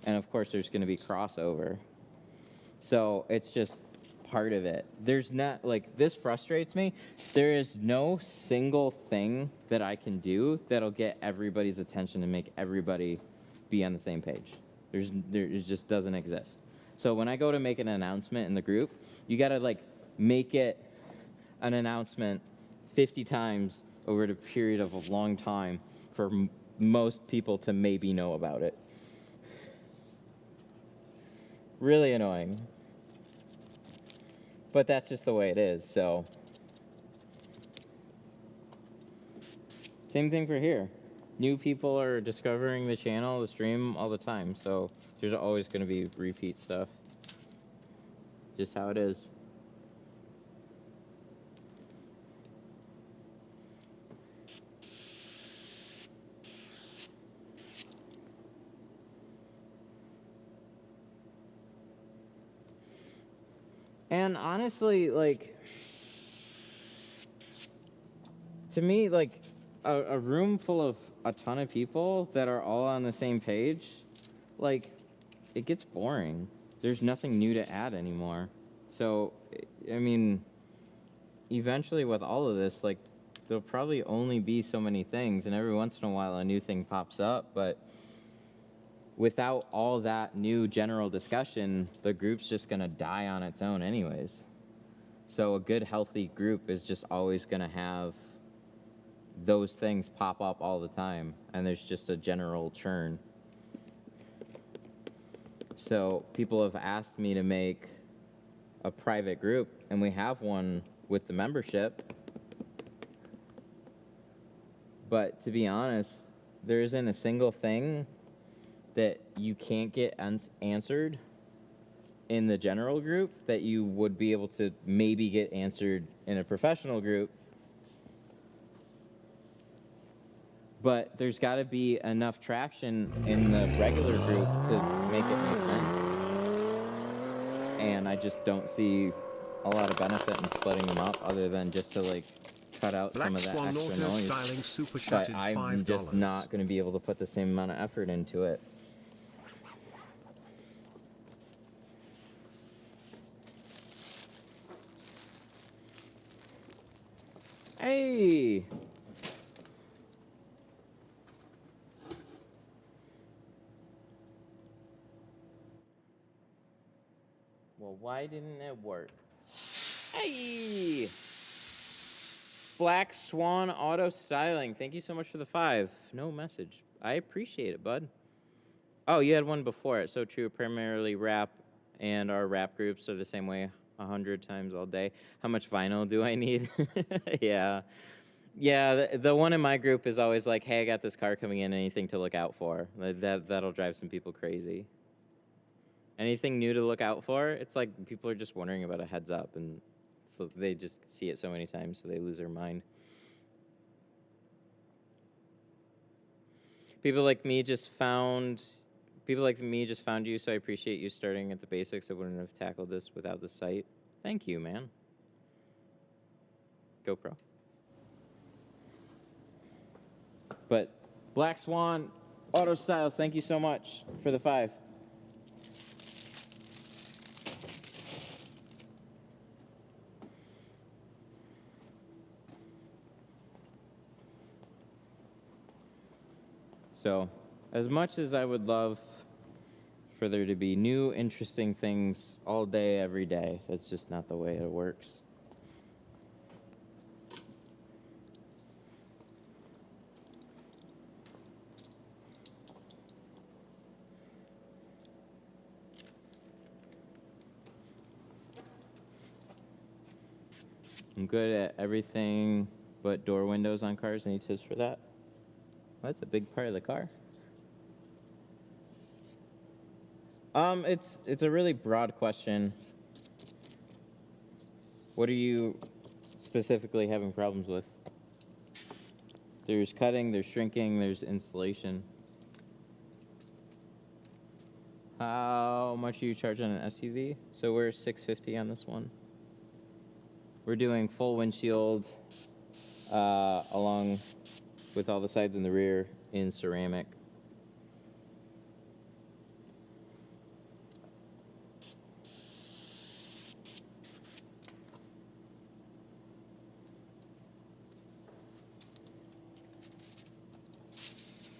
And of course there's going to be crossover. So it's just part of it. There's not, like, this frustrates me. There is no single thing that I can do that'll get everybody's attention and make everybody be on the same page. It just doesn't exist. So when I go to make an announcement in the group, you got to, like, make it an announcement 50 times over the period of a long time for most people to maybe know about it. Really annoying. But that's just the way it is, so. Same thing for here. New people are discovering the channel, the stream all the time, so there's always going to be repeat stuff. Just how it is. And honestly, like, to me, like, a room full of a ton of people that are all on the same page, like, it gets boring. There's nothing new to add anymore. So, I mean, eventually with all of this, like, there'll probably only be so many things, and every once in a while a new thing pops up, but without all that new general discussion, the group's just gonna die on its own anyways. So a good, healthy group is just always gonna have those things pop up all the time, and there's just a general churn. So people have asked me to make a private group, and we have one with the membership. But to be honest, there isn't a single thing that you can't get answered in the general group that you would be able to maybe get answered in a professional group. But there's got to be enough traction in the regular group to make it make sense. And I just don't see a lot of benefit in splitting them up other than just to, like, cut out some of that extra noise. But I'm just not going to be able to put the same amount of effort into it. Hey! Well, why didn't it work? Hey! Black Swan Auto Styling. Thank you so much for the 5. No message. I appreciate it, bud. Oh, you had one before it. So true. Primarily rap, and our rap groups are the same way 100 times all day. How much vinyl do I need? Yeah. Yeah, the one in my group is always like, hey, I got this car coming in, anything to look out for. That'll drive some people crazy. Anything new to look out for? It's like people are just wondering about a heads up, and so they just see it so many times, so they lose their mind. People like me just found you, so I appreciate you starting at the basics. I wouldn't have tackled this without the site. Thank you, man. GoPro. But Black Swan Auto Style, thank you so much for the 5. So, as much as I would love for there to be new, interesting things all day, every day, that's just not the way it works. I'm good at everything but door windows on cars. Any tips for that? Well, that's a big part of the car. It's a really broad question. What are you specifically having problems with? There's cutting, there's shrinking, there's installation. How much are you charging on an SUV? So we're $650 on this one. We're doing full windshield along with all the sides and the rear in ceramic.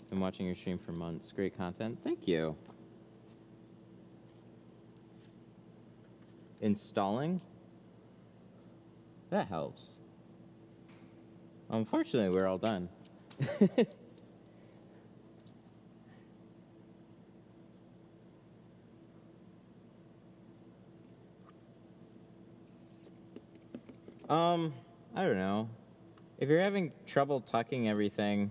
Been watching your stream for months. Great content. Thank you. Installing? That helps. Unfortunately, we're all done. I don't know. If you're having trouble tucking everything,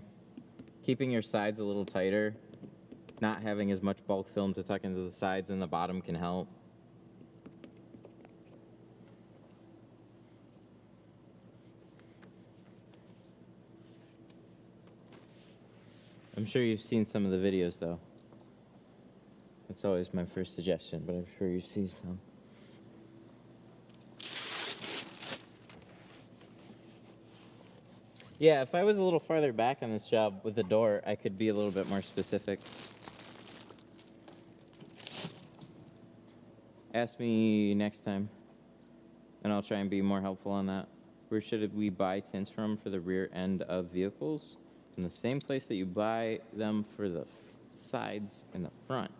keeping your sides a little tighter, not having as much bulk film to tuck into the sides and the bottom can help. I'm sure you've seen some of the videos though. That's always my first suggestion, but I'm sure you've seen some. Yeah, if I was a little farther back on this job with the door, I could be a little bit more specific. Ask me next time, and I'll try and be more helpful on that. Where should we buy tints from for the rear end of vehicles? In the same place that you buy them for the sides and the front.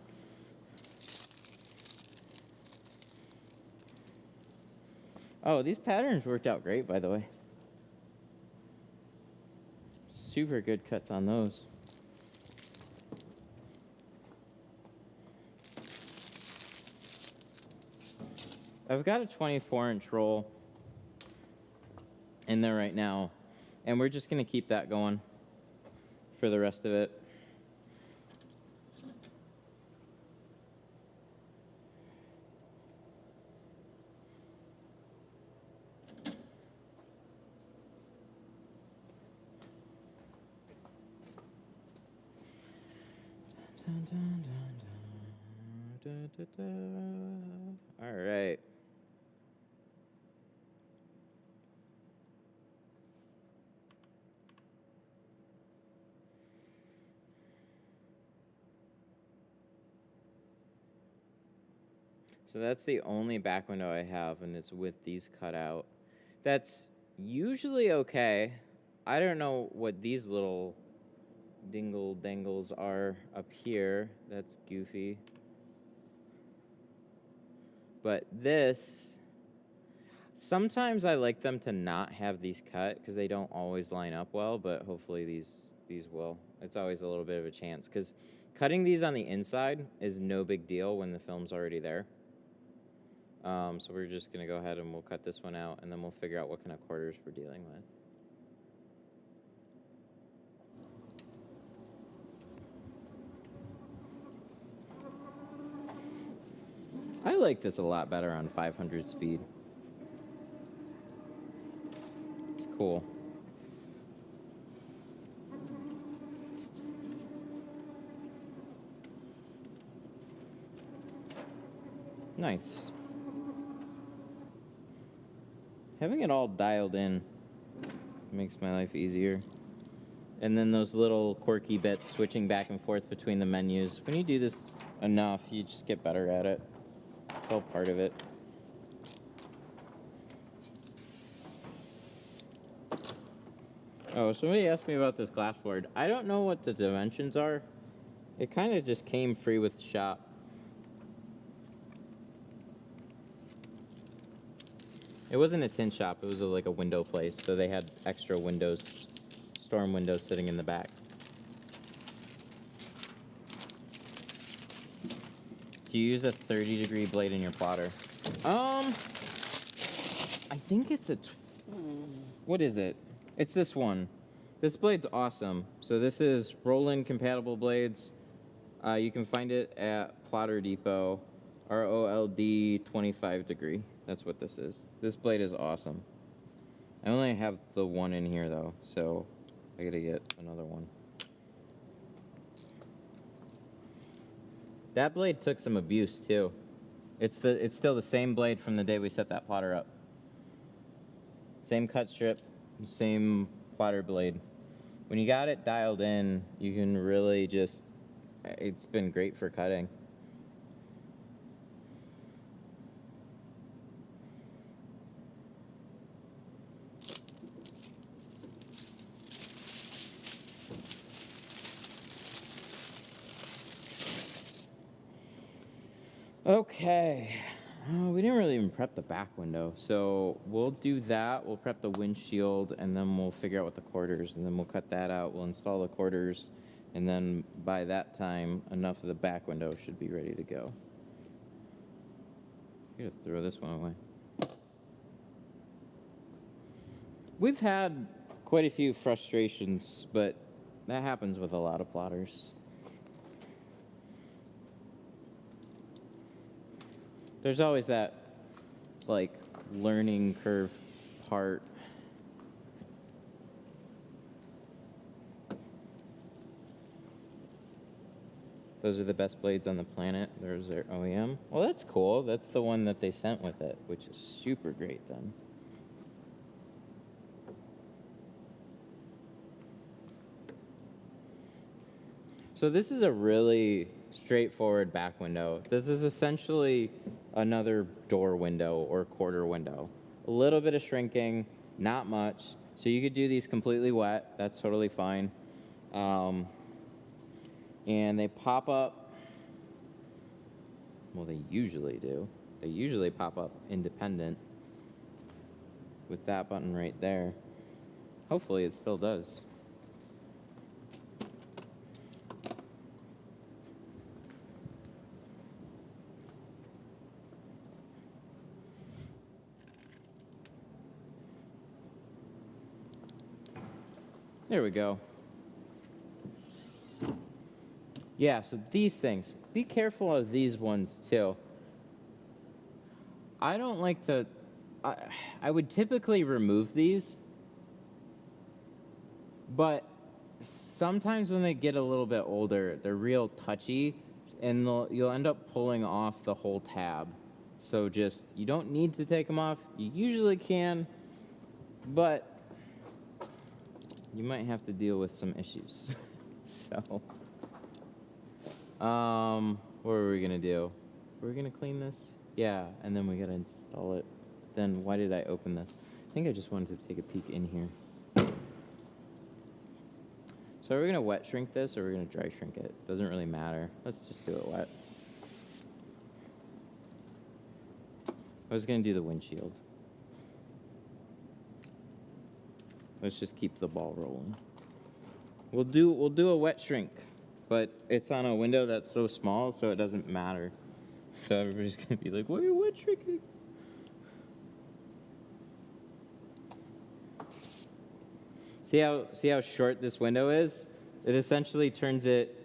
Oh, these patterns worked out great, by the way. Super good cuts on those. I've got a 24-inch roll in there right now, and we're just going to keep that going for the rest of it. All right. So that's the only back window I have, and it's with these cut out. That's usually okay. I don't know what these little dingle dangles are up here. That's goofy. But this, sometimes I like them to not have these cut because they don't always line up well, but hopefully these will. It's always a little bit of a chance because cutting these on the inside is no big deal when the film's already there. So we're just going to go ahead and we'll cut this one out, and then we'll figure out what kind of quarters we're dealing with. I like this a lot better on 500 speed. It's cool. Nice. Having it all dialed in makes my life easier. And then those little quirky bits switching back and forth between the menus. When you do this enough, you just get better at it. It's all part of it. Oh, somebody asked me about this glass board. I don't know what the dimensions are. It kind of just came free with the shop. It wasn't a tint shop, it was like a window place, so they had extra windows, storm windows sitting in the back. Do you use a 30-degree blade in your plotter? I think it's a, what is it? It's this one. This blade's awesome. So this is Roland compatible blades. You can find it at Plotter Depot, ROLD 25 degree. That's what this is. This blade is awesome. I only have the one in here though, so I gotta get another one. That blade took some abuse too. It's still the same blade from the day we set that plotter up. Same cut strip, same plotter blade. When you got it dialed in, you can really just, it's been great for cutting. Okay, Oh, we didn't really even prep the back window. So we'll do that. We'll prep the windshield, and then we'll figure out what the quarters, and then we'll cut that out. We'll install the quarters, and then by that time, enough of the back window should be ready to go. I'm gonna throw this one away. We've had quite a few frustrations, but that happens with a lot of plotters. There's always that, like, learning curve part. Those are the best blades on the planet. There's their OEM. Well, that's cool. That's the one that they sent with it, which is super great then. So this is a really straightforward back window. This is essentially another door window or quarter window. A little bit of shrinking, not much. So you could do these completely wet. That's totally fine. And they pop up. Well, they usually do. They usually pop up independent with that button right there. Hopefully it still does. There we go. Yeah, so these things. Be careful of these ones too. I don't like to... I would typically remove these. But sometimes when they get a little bit older, they're real touchy. And you'll end up pulling off the whole tab. So just, you don't need to take them off. You usually can. But you might have to deal with some issues. So, what are we gonna do? We're gonna clean this? Yeah, and then we gotta install it. Then why did I open this? I think I just wanted to take a peek in here. So are we gonna wet shrink this or are we gonna dry shrink it? Doesn't really matter. Let's just do it wet. I was gonna do the windshield. Let's just keep the ball rolling. We'll do a wet shrink, but it's on a window that's so small, so it doesn't matter. So everybody's gonna be like, "Why are you wet shrinking?" See how short this window is? It essentially turns it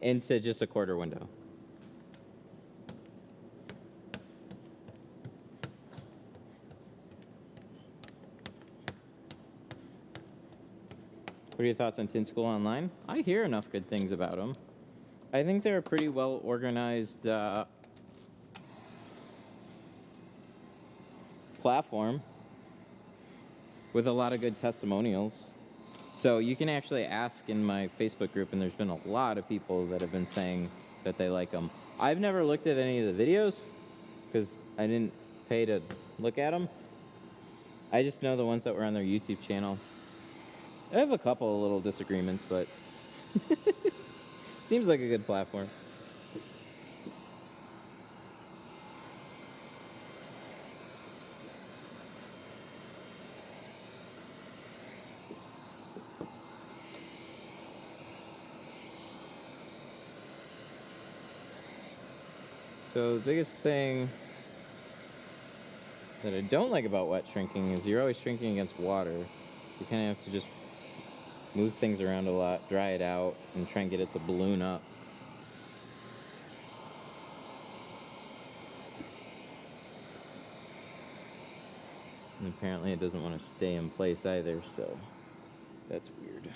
into just a quarter window. What are your thoughts on Tint School Online? I hear enough good things about them. I think they're a pretty well organized platform with a lot of good testimonials. So you can actually ask in my Facebook group, and there's been a lot of people that have been saying that they like them. I've never looked at any of the videos because I didn't pay to look at them. I just know the ones that were on their YouTube channel. I have a couple of little disagreements, but seems like a good platform. So the biggest thing that I don't like about wet shrinking is you're always shrinking against water. You kind of have to just move things around a lot, dry it out, and try and get it to balloon up. And apparently it doesn't want to stay in place either, so that's weird.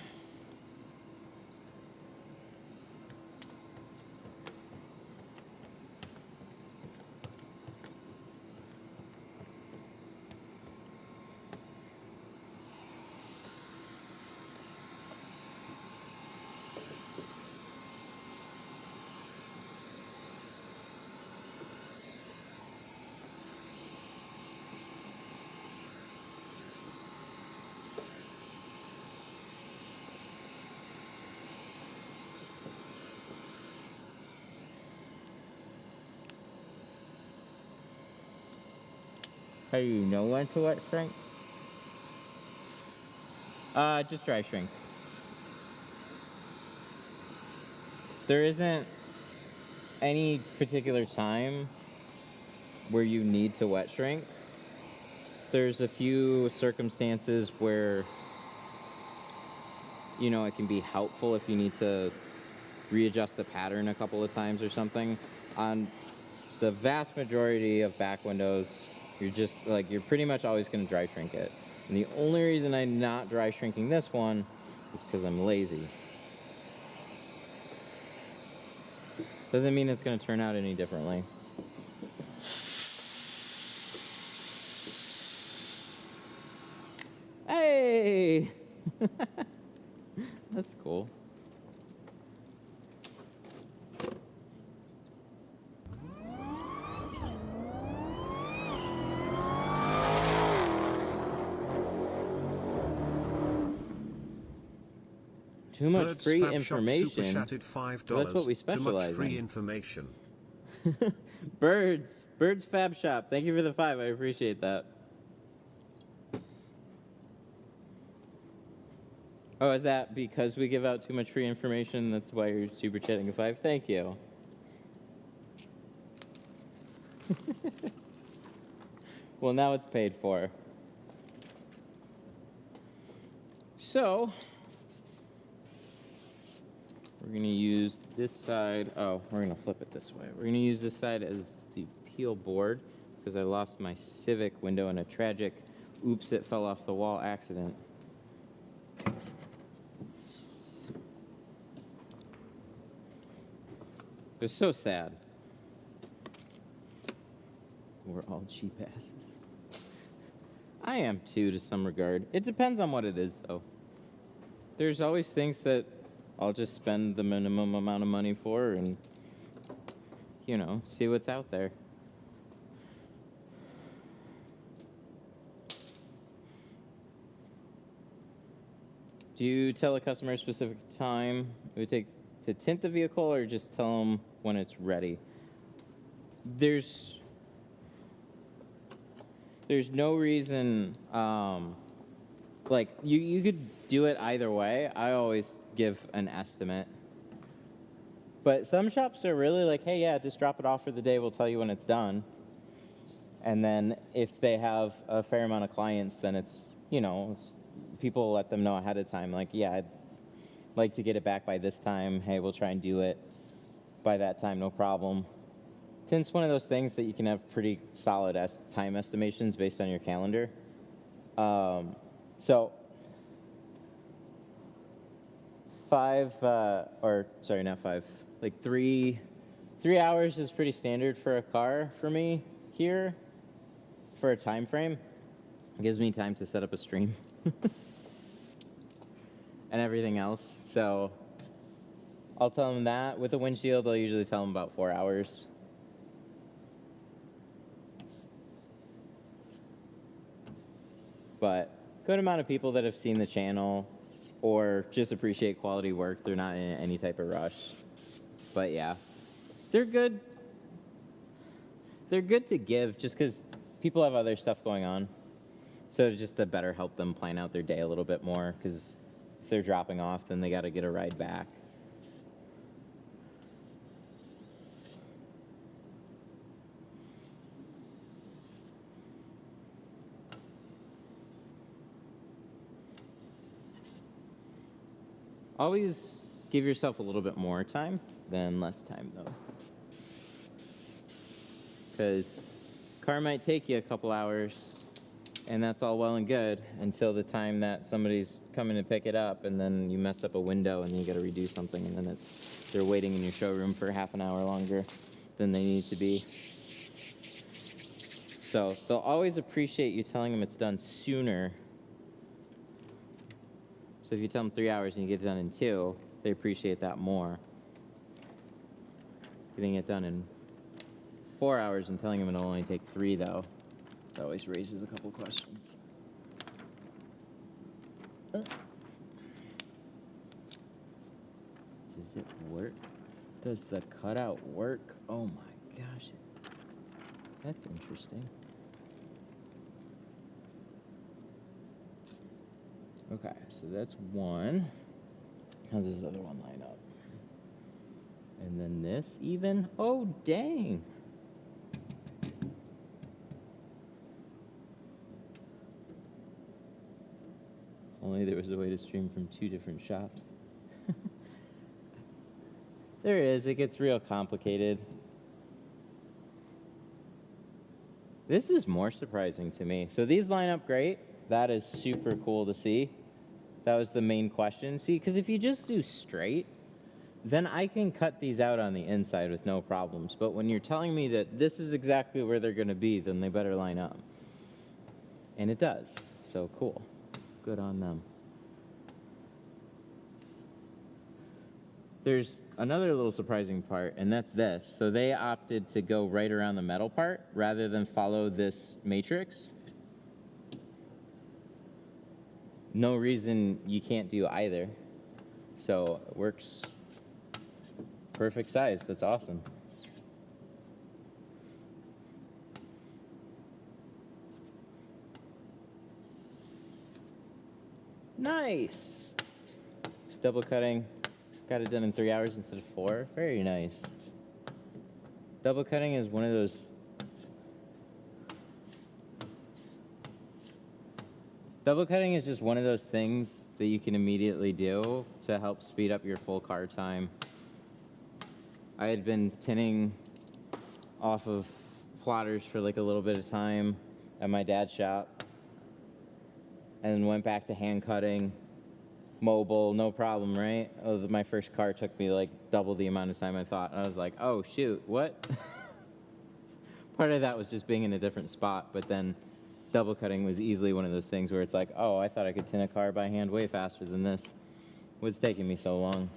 How do you know when to wet shrink? Just dry shrink. There isn't any particular time where you need to wet shrink. There's a few circumstances where, you know, it can be helpful if you need to readjust the pattern a couple of times or something. On the vast majority of back windows, you're pretty much always going to dry shrink it. And the only reason I'm not dry shrinking this one is because I'm lazy. Doesn't mean it's going to turn out any differently. Hey! That's cool. Too much Birds free Fab information. Shop super chatted $5. Well, that's what we Too specialize much free in. information. Birds Fab Shop. Thank you for the 5. I appreciate that. Oh, is that because we give out too much free information? That's why you're super chatting a 5? Thank you. Well, now it's paid for. So, we're going to use this side. Oh, we're going to flip it this way. We're going to use this side as the peel board because I lost my Civic window in a tragic oops, it fell off the wall accident. It was so sad. We're all cheap asses. I am too, to some regard. It depends on what it is, though. There's always things that I'll just spend the minimum amount of money for and, you know, see what's out there. Do you tell a customer a specific time it would take to tint the vehicle, or just tell them when it's ready? There's no reason, like, you could do it either way. I always give an estimate. But some shops are really like, hey, yeah, just drop it off for the day. We'll tell you when it's done. And then if they have a fair amount of clients, then it's, you know, people let them know ahead of time. Like, yeah, I'd like to get it back by this time. Hey, we'll try and do it by that time, no problem. Tint's one of those things that you can have pretty solid time estimations based on your calendar. So 3 hours is pretty standard for a car for me here for a time frame. It gives me time to set up a stream and everything else. So I'll tell them that. With a windshield, I'll usually tell them about 4 hours. But good amount of people that have seen the channel or just appreciate quality work. They're not in any type of rush. But yeah, they're good. They're good to give just because people have other stuff going on. So just to better help them plan out their day a little bit more, because if they're dropping off, then they got to get a ride back. Always give yourself a little bit more time than less time, though. Because car might take you a couple hours, and that's all well and good until the time that somebody's coming to pick it up, and then you mess up a window, and then you got to redo something, and then they're waiting in your showroom for half an hour longer than they need to be. So they'll always appreciate you telling them it's done sooner. So if you tell them 3 hours and you get it done in 2, they appreciate that more. Getting it done in 4 hours and telling them it'll only take 3, though, that always raises a couple questions. Does it work? Does the cutout work? Oh my gosh. That's interesting. Okay, so that's one. How's this other one line up? And then this even? Oh, dang. Only there was a way to stream from 2 different shops. There is. It gets real complicated. This is more surprising to me. So these line up great. That is super cool to see. That was the main question. See, because if you just do straight, then I can cut these out on the inside with no problems. But when you're telling me that this is exactly where they're going to be, then they better line up. And it does. So cool. Good on them. There's another little surprising part, and that's this. So they opted to go right around the metal part rather than follow this matrix. No reason you can't do either. So it works perfect size. That's awesome. Nice. Double cutting. Got it done in 3 hours instead of 4. Very nice. Double cutting is one of those... Double cutting is just one of those things that you can immediately do to help speed up your full car time. I had been tinting off of plotters for like a little bit of time at my dad's shop, and then went back to hand cutting, mobile, no problem, right? Oh, my first car took me like double the amount of time I thought. And I was like, oh shoot, what? Part of that was just being in a different spot, but then double cutting was easily one of those things where it's like, oh, I thought I could tint a car by hand way faster than this. What's taking me so long?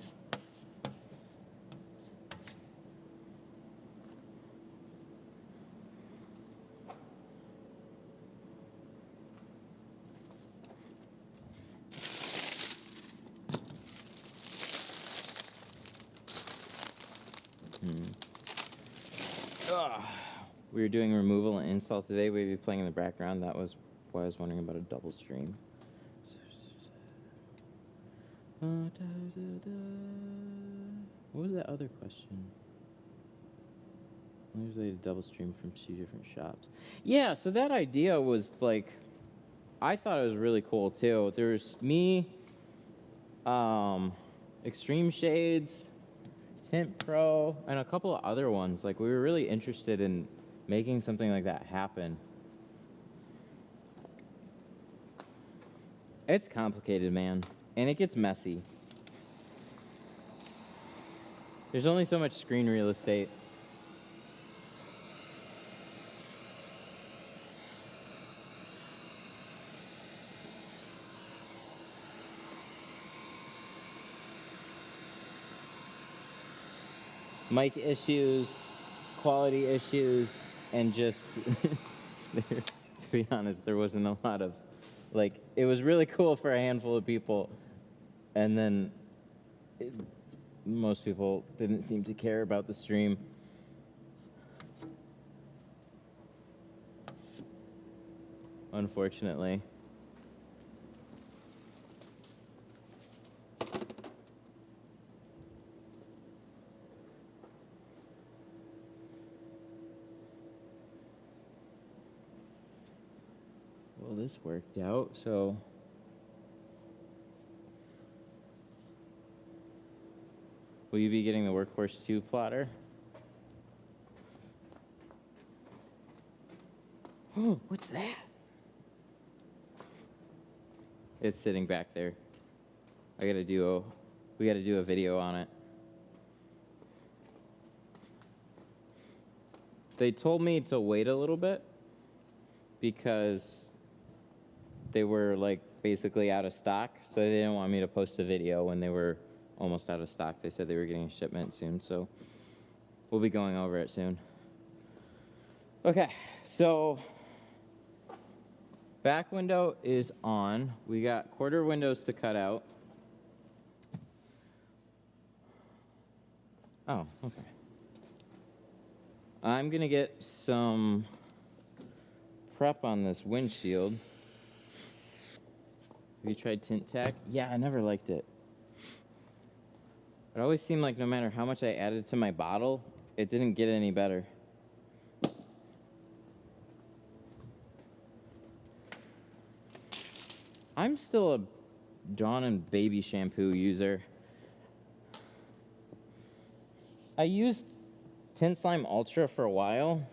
We were doing removal and install today. We'd be playing in the background. That was why I was wondering about a double stream. What was that other question? There's a double stream from 2 different shops. Yeah, so that idea was like, I thought it was really cool too. There's me, Extreme Shades, Tint Pro, and a couple of other ones. Like, we were really interested in making something like that happen. It's complicated, man, and it gets messy. There's only so much screen real estate. Mic issues, quality issues, and just, to be honest, there wasn't a lot of, like, it was really cool for a handful of people, and then most people didn't seem to care about the stream. Unfortunately. Well, this worked out, so will you be getting the Workhorse 2 plotter? Oh, what's that? It's sitting back there. We gotta do a video on it. They told me to wait a little bit because they were like basically out of stock, so they didn't want me to post a video when they were almost out of stock. They said they were getting a shipment soon, so we'll be going over it soon. Okay, so back window is on. We got quarter windows to cut out. Oh, okay. I'm gonna get some prep on this windshield. Have you tried tint tack? Yeah, I never liked it. It always seemed like no matter how much I added to my bottle, it didn't get any better. I'm still a Dawn and baby shampoo user. I used Tint Slime Ultra for a while.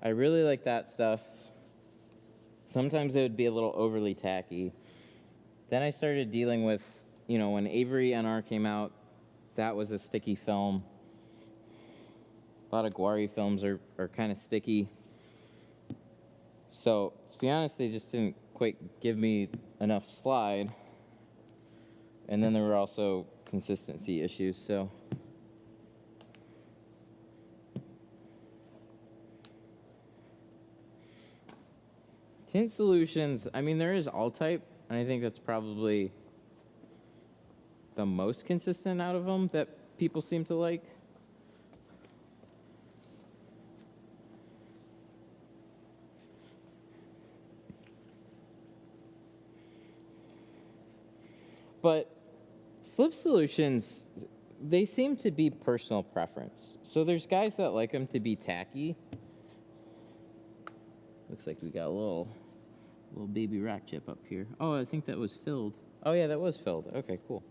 I really like that stuff. Sometimes it would be a little overly tacky. Then I started dealing with, you know, when Avery NR came out, that was a sticky film. A lot of Guari films are kind of sticky. So, to be honest, they just didn't quite give me enough slide. And then there were also consistency issues, so. Tint solutions, I mean, there is all type, and I think that's probably the most consistent out of them that people seem to like. But slip solutions, they seem to be personal preference. So there's guys that like them to be tacky. Looks like we got a little baby rock chip up here. Oh, I think that was filled. Oh yeah, that was filled. Okay, cool.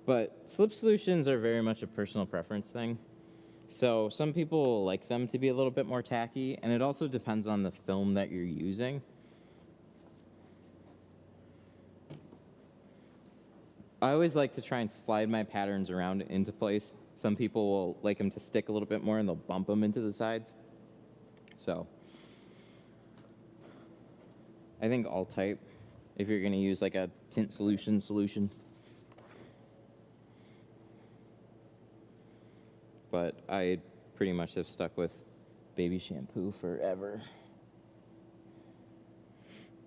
But slip solutions are very much a personal preference thing. So some people like them to be a little bit more tacky, and it also depends on the film that you're using. I always like to try and slide my patterns around into place. Some people will like them to stick a little bit more, and they'll bump them into the sides. So I think all type, if you're going to use like a tint solution. But I pretty much have stuck with baby shampoo forever.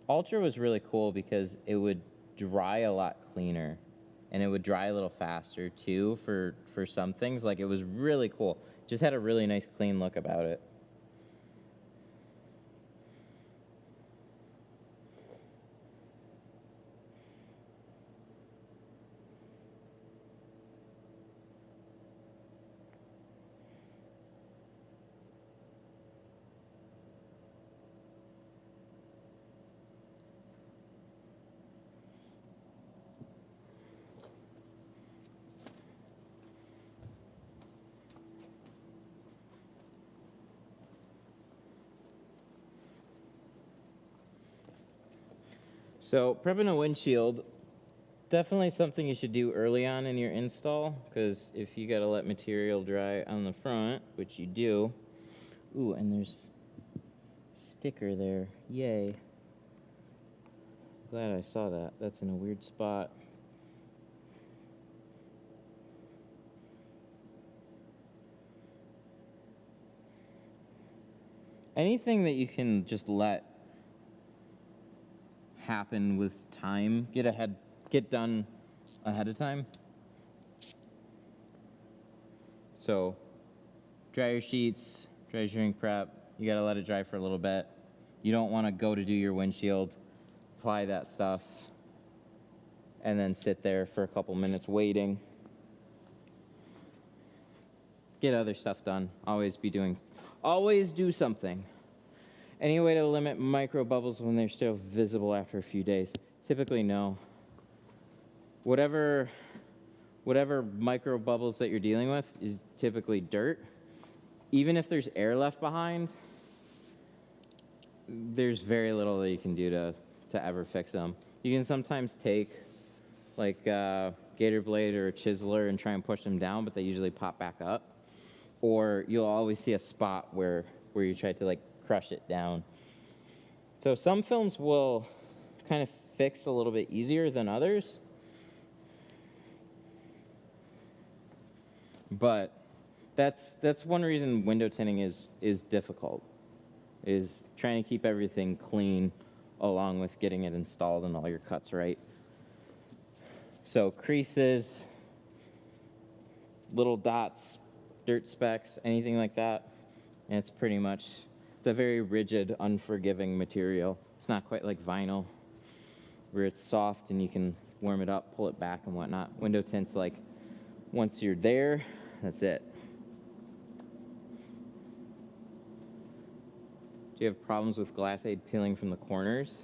Ultra was really cool because it would dry a lot cleaner, and it would dry a little faster too for some things. Like, it was really cool. Just had a really nice clean look about it. So prepping a windshield, definitely something you should do early on in your install, because if you gotta let material dry on the front, which you do. Ooh, and there's sticker there, yay. Glad I saw that. That's in a weird spot. Anything that you can just let happen with time, get done ahead of time. So dry your sheets, dry your shrink prep, you gotta let it dry for a little bit. You don't wanna go to do your windshield, apply that stuff, and then sit there for a couple minutes waiting. Get other stuff done. Always do something. Any way to limit micro bubbles when they're still visible after a few days? Typically, no. Whatever micro bubbles that you're dealing with is typically dirt. Even if there's air left behind, there's very little that you can do to ever fix them. You can sometimes take like a gator blade or a chiseler and try and push them down, but they usually pop back up. Or you'll always see a spot where you try to like crush it down. So some films will kind of fix a little bit easier than others. But that's one reason window tinting is difficult, is trying to keep everything clean along with getting it installed and all your cuts right. So creases, little dots, dirt specks, anything like that. And it's pretty much, it's a very rigid, unforgiving material. It's not quite like vinyl, where it's soft and you can warm it up, pull it back and whatnot. Window tints, like, once you're there, that's it. Do you have problems with glass aid peeling from the corners?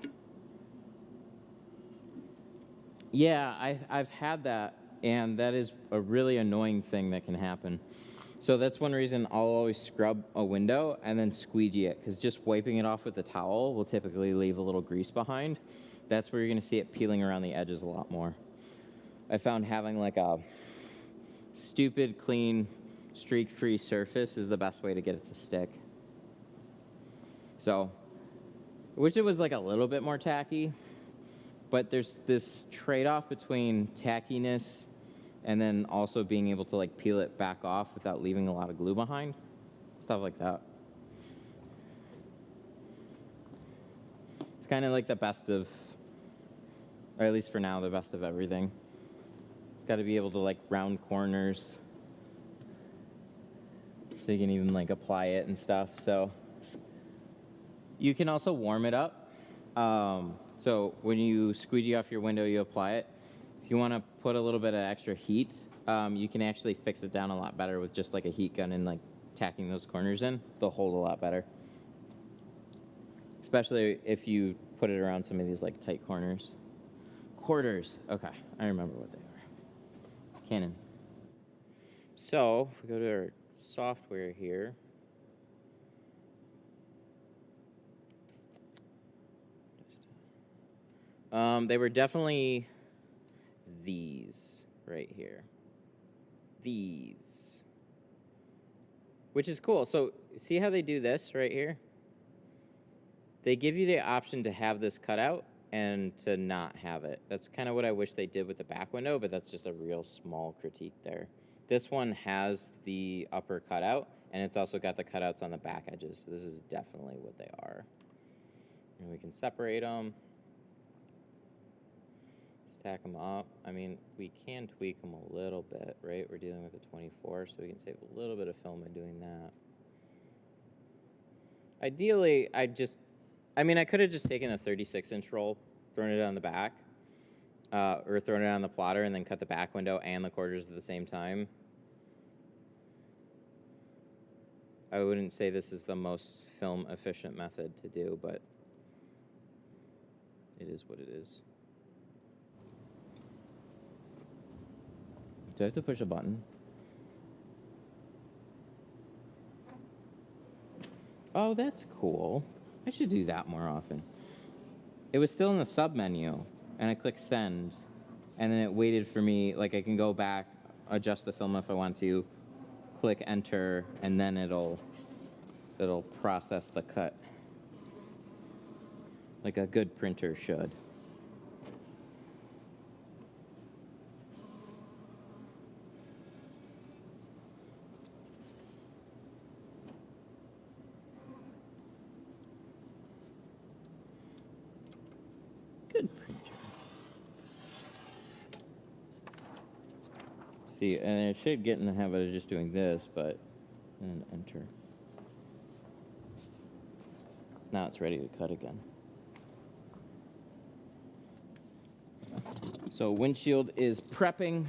Yeah, I've had that, and that is a really annoying thing that can happen. So that's one reason I'll always scrub a window and then squeegee it, because just wiping it off with a towel will typically leave a little grease behind. That's where you're going to see it peeling around the edges a lot more. I found having like a stupid, clean, streak-free surface is the best way to get it to stick. So, I wish it was like a little bit more tacky, but there's this trade-off between tackiness and then also being able to like peel it back off without leaving a lot of glue behind. Stuff like that. It's kind of like the best of, or at least for now, the best of everything. Got to be able to like round corners so you can even like apply it and stuff. So you can also warm it up. So when you squeegee off your window, you apply it. If you want to put a little bit of extra heat, you can actually fix it down a lot better with just like a heat gun and like tacking those corners in. They'll hold a lot better. Especially if you put it around some of these like tight corners. Quarters. Okay, I remember what they are. Canon. So if we go to our software here. They were definitely these right here. These. Which is cool. So see how they do this right here? They give you the option to have this cut out and to not have it. That's kind of what I wish they did with the back window, but that's just a real small critique there. This one has the upper cutout, and it's also got the cutouts on the back edges. So this is definitely what they are. And we can separate them. Stack them up. I mean, we can tweak them a little bit, right? We're dealing with a 24, so we can save a little bit of film by doing that. Ideally, I could have just taken a 36-inch roll, thrown it on the back, or thrown it on the plotter, and then cut the back window and the quarters at the same time. I wouldn't say this is the most film-efficient method to do, but it is what it is. Do I have to push a button? Oh, that's cool. I should do that more often. It was still in the sub menu, and I clicked send, and then it waited for me, like I can go back, adjust the film if I want to, click enter, and then it'll process the cut. Like a good printer should. See, and I should get in the habit of just doing this, but and enter. Now it's ready to cut again. So windshield is prepping.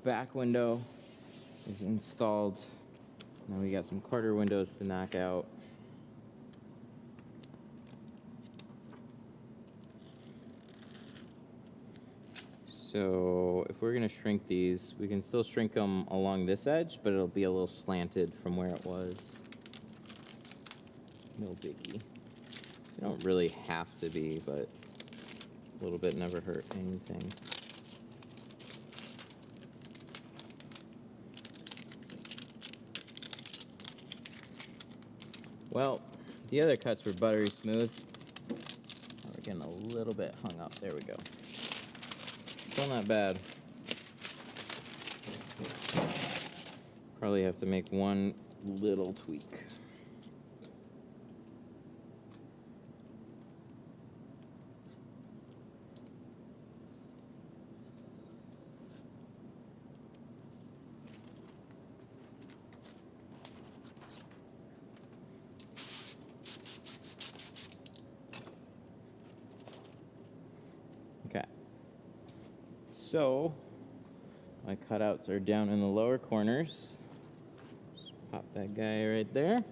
Back window is installed. Now we got some quarter windows to knock out. So if we're going to shrink these, we can still shrink them along this edge, but it'll be a little slanted from where it was. No biggie. You don't really have to be, but a little bit never hurt anything. Well, the other cuts were buttery smooth. We're getting a little bit hung up. There we go. Still not bad. Probably have to make one little tweak. So my cutouts are down in the lower corners. Just pop that guy right there.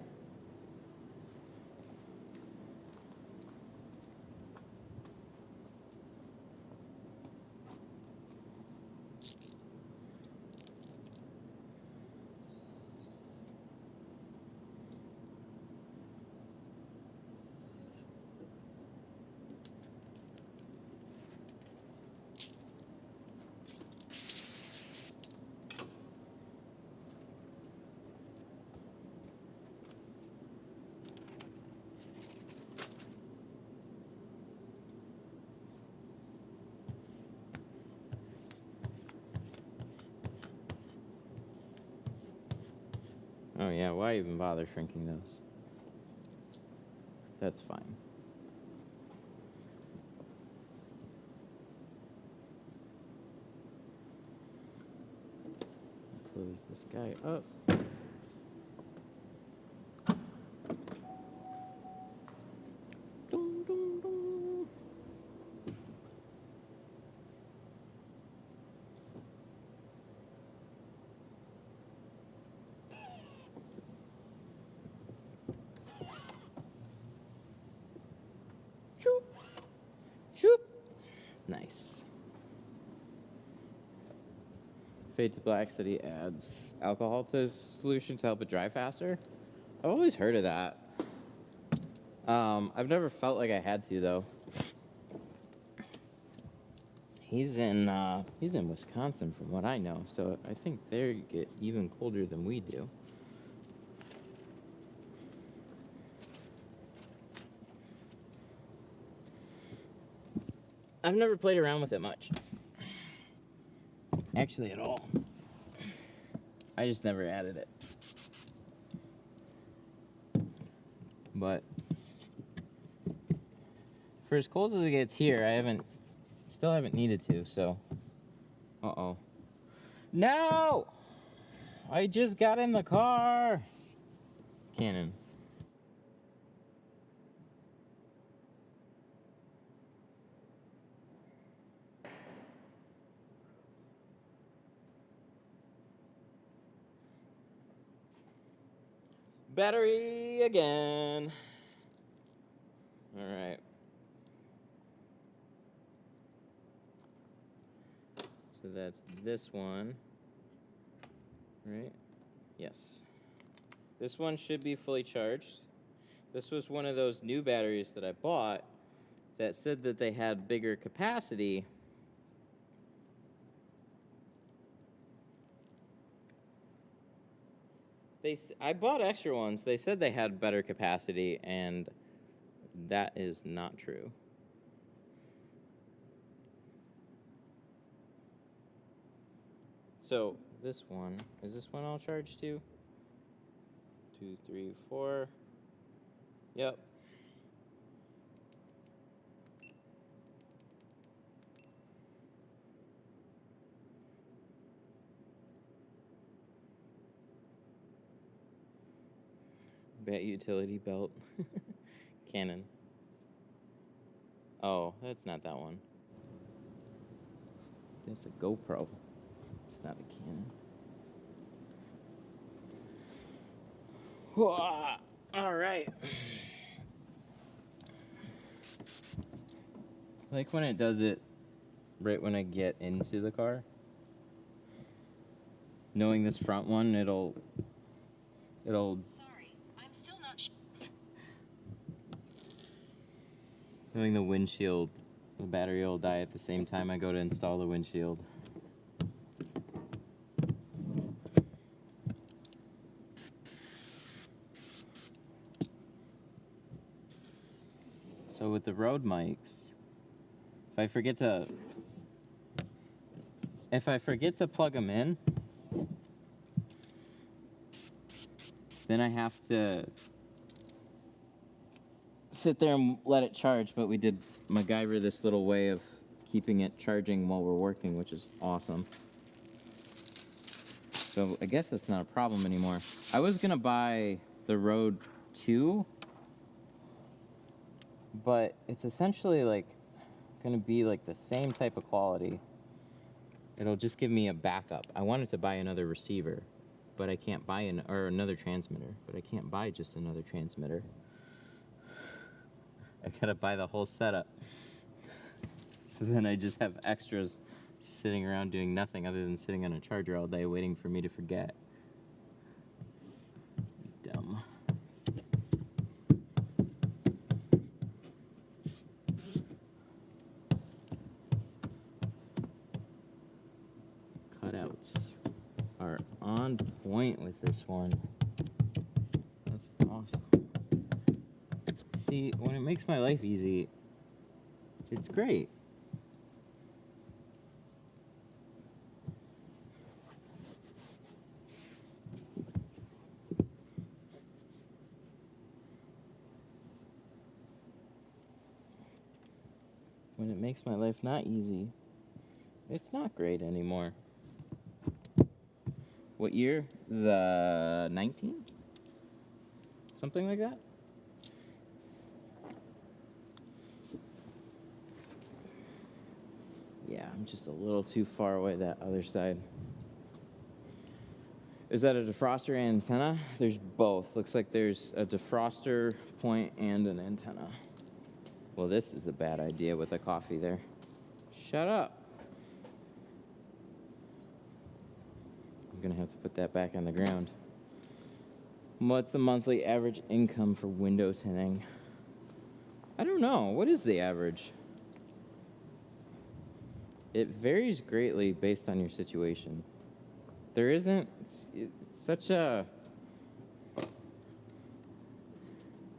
Oh yeah, why even bother shrinking those? That's fine. Close this guy up. Dun, dun, dun. Shoop. Shoop. Nice. Fade to Black said he adds alcohol to his solution to help it dry faster. I've always heard of that. I've never felt like I had to though. He's in Wisconsin from what I know, so I think they get even colder than we do. I've never played around with it much. Actually, at all. I just never added it. But for as cold as it gets here, still haven't needed to, so. Uh-oh. No! I just got in the car! Cannon. Battery again. All right. So that's this one, right? Yes. This one should be fully charged. This was one of those new batteries that I bought that said that they had bigger capacity. I bought extra ones. They said they had better capacity, and that is not true. So this one, is this one all charged too? 2, 3, 4. Yep. Bat utility belt. Canon. Oh, that's not that one. That's a GoPro. It's not a Canon. All right. Like when it does it right when I get into the car. Knowing this front one, it'll Sorry, I'm still not knowing the windshield, the battery will die at the same time I go to install the windshield. So with the Rode mics, if I forget to plug them in, then I have to sit there and let it charge, but we did MacGyver this little way of keeping it charging while we're working, which is awesome. So I guess that's not a problem anymore. I was gonna buy the Rode 2, but it's essentially like gonna be like the same type of quality, It'll just give me a backup. I wanted to buy another receiver, but I can't buy or another transmitter, but I can't buy just another transmitter. I gotta buy the whole setup. So then I just have extras sitting around doing nothing other than sitting on a charger all day waiting for me to forget. Dumb. Cutouts are on point with this one. That's awesome. See, when it makes my life easy, it's great. When it makes my life not easy, it's not great anymore. What year? Is 19? Something like that? Yeah, I'm just a little too far away that other side. Is that a defroster and antenna? There's both. Looks like there's a defroster point and an antenna. Well, this is a bad idea with the coffee there. Shut up. I'm gonna have to put that back on the ground. What's the monthly average income for window tinting? I don't know. What is the average? It varies greatly based on your situation. There isn't, it's such a,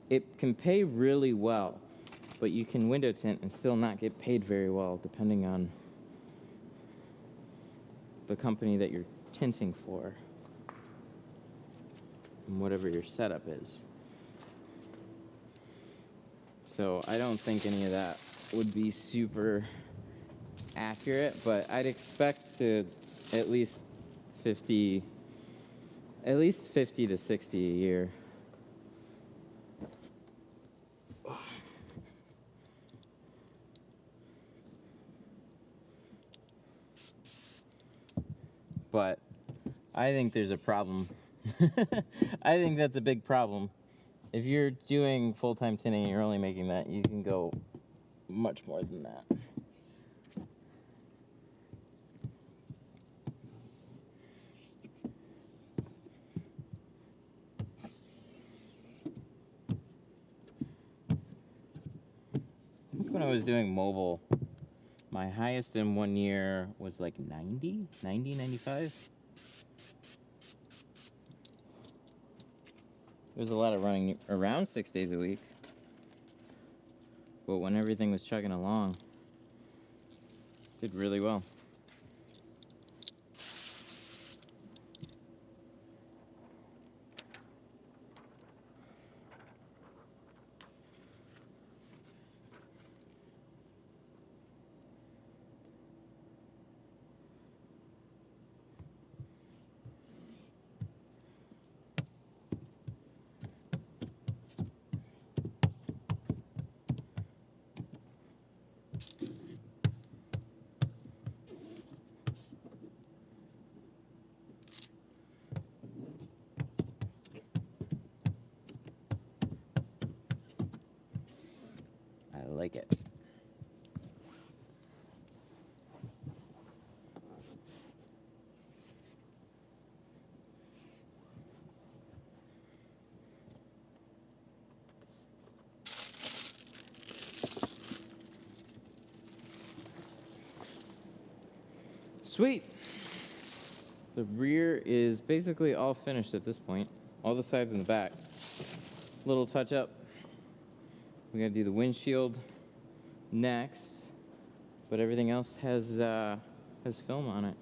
it can pay really well, but you can window tint and still not get paid very well depending on the company that you're tinting for and whatever your setup is. So I don't think any of that would be super accurate, but I'd expect to at least 50 to 60 a year. But I think there's a problem. I think that's a big problem. If you're doing full-time tinting and you're only making that, you can go much more than that. I think when I was doing mobile, my highest in 1 year was like 90, 95. There was a lot of running around 6 days a week. But when everything was chugging along, did really well. I like it. Sweet. The rear is basically all finished at this point. All the sides and the back. Little touch up. We gotta do the windshield next, but everything else has film on it.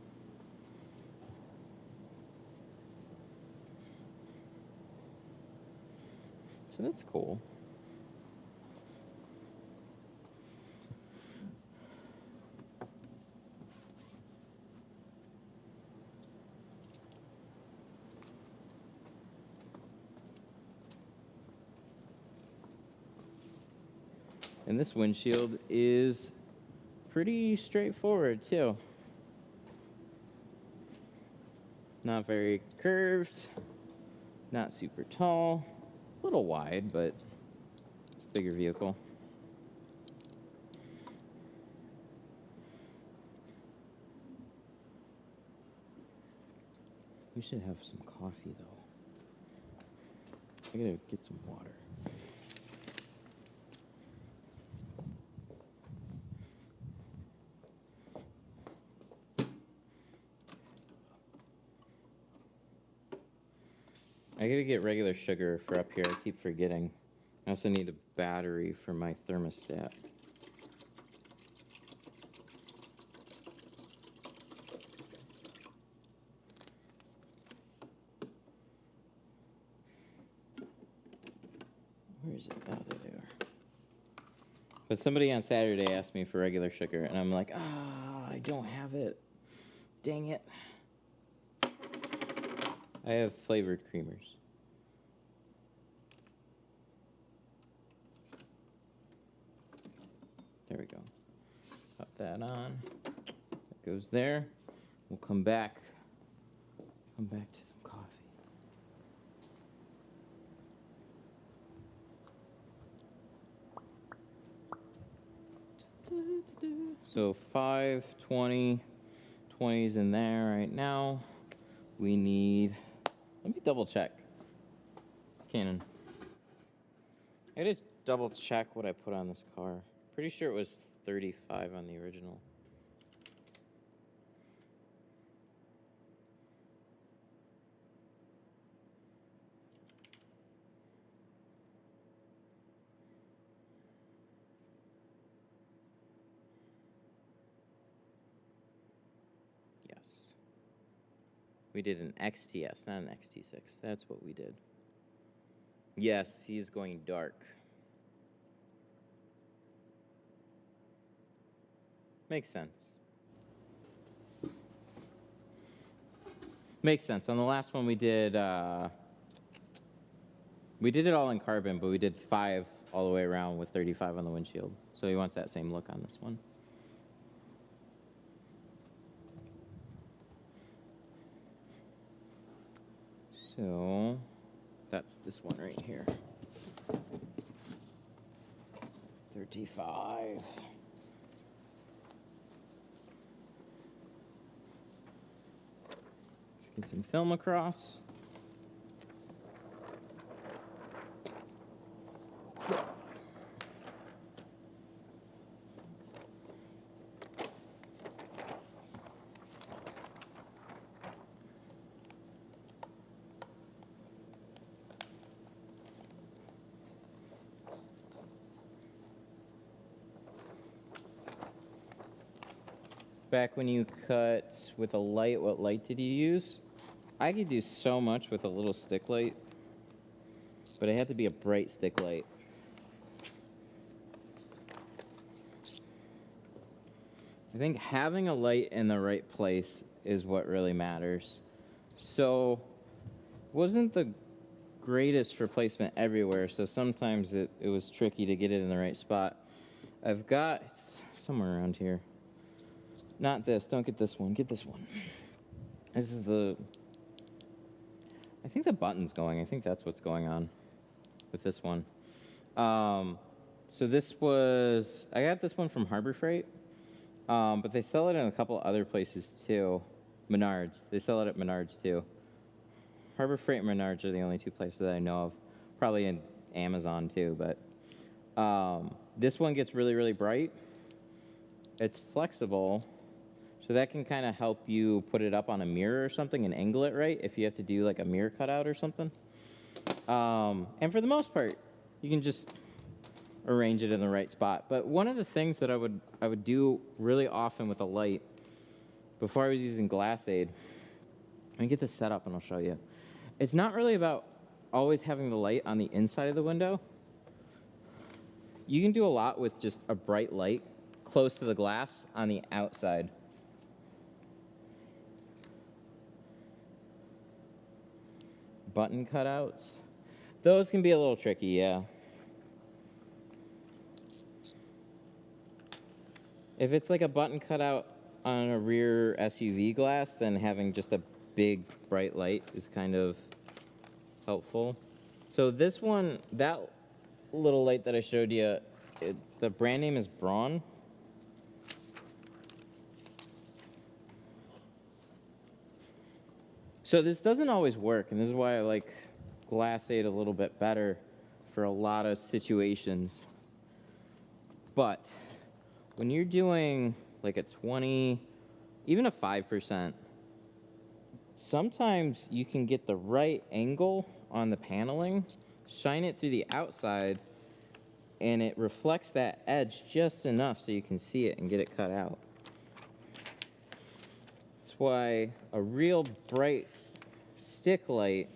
So that's cool. And this windshield is pretty straightforward too. Not very curved. Not super tall. A little wide, but it's a bigger vehicle. We should have some coffee, though. I gotta get some water. I gotta get regular sugar for up here. I keep forgetting. I also need a battery for my thermostat. Where is it? Oh, there they are. But somebody on Saturday asked me for regular sugar, and I'm like, I don't have it. Dang it. I have flavored creamers. There we go. Pop that on. That goes there. We'll come back. Come back to some coffee. So 5, 20, 20's in there right now. We need, let me double check. Canon. I gotta double check what I put on this car. Pretty sure it was 35 on the original. Yes. We did an XTS, not an XT6. That's what we did. Yes, he's going dark. Makes sense. Makes sense. On the last one we did it all in carbon, but we did 5 all the way around with 35 on the windshield. So he wants that same look on this one. So that's this one right here. 35. Let's get some film across. Back when you cut with a light, what light did you use? I could do so much with a little stick light, but it had to be a bright stick light. I think having a light in the right place is what really matters. So, wasn't the greatest for placement everywhere, so sometimes it was tricky to get it in the right spot. I've got, it's somewhere around here. Not this, don't get this one, get this one. This is the, I think the button's going, I think that's what's going on with this one. So this was, I got this one from Harbor Freight, but they sell it in a couple other places too. Menards, they sell it at Menards too. Harbor Freight and Menards are the only 2 places that I know of. Probably in Amazon too, but this one gets really, really bright. It's flexible, so that can kind of help you put it up on a mirror or something and angle it right if you have to do like a mirror cutout or something. And for the most part, you can just arrange it in the right spot. But one of the things that I would do really often with a light, before I was using glass aid, let me get this set up and I'll show you. It's not really about always having the light on the inside of the window. You can do a lot with just a bright light close to the glass on the outside. Button cutouts. Those can be a little tricky, yeah. If it's like a button cutout on a rear SUV glass, then having just a big bright light is kind of helpful. So this one, that little light that I showed you, the brand name is Braun. So this doesn't always work, and this is why I like Glass 8 a little bit better for a lot of situations. But when you're doing like a 20, even a 5%, sometimes you can get the right angle on the paneling, shine it through the outside, and it reflects that edge just enough so you can see it and get it cut out. That's why a real bright stick light,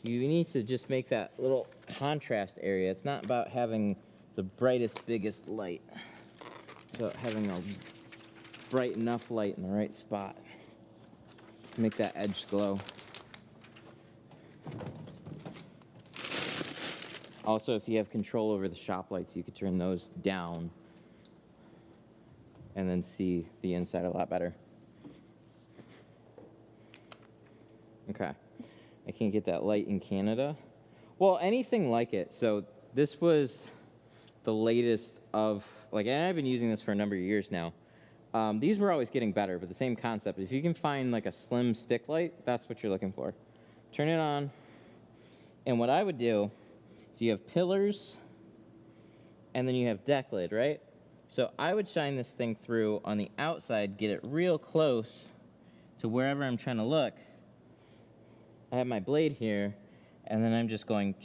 you need to just make that little contrast area. It's not about having the brightest, biggest light. It's about having a bright enough light in the right spot. Just make that edge glow. Also, if you have control over the shop lights, you could turn those down and then see the inside a lot better. Okay. I can't get that light in Canada. Well, anything like it. So this was the latest of, like, and I've been using this for a number of years now. These were always getting better, but the same concept. If you can find like a slim stick light, that's what you're looking for. Turn it on. And what I would do, so you have pillars, and then you have deck lid, right? So I would shine this thing through on the outside, get it real close to wherever I'm trying to look. I have my blade here, and then I'm just going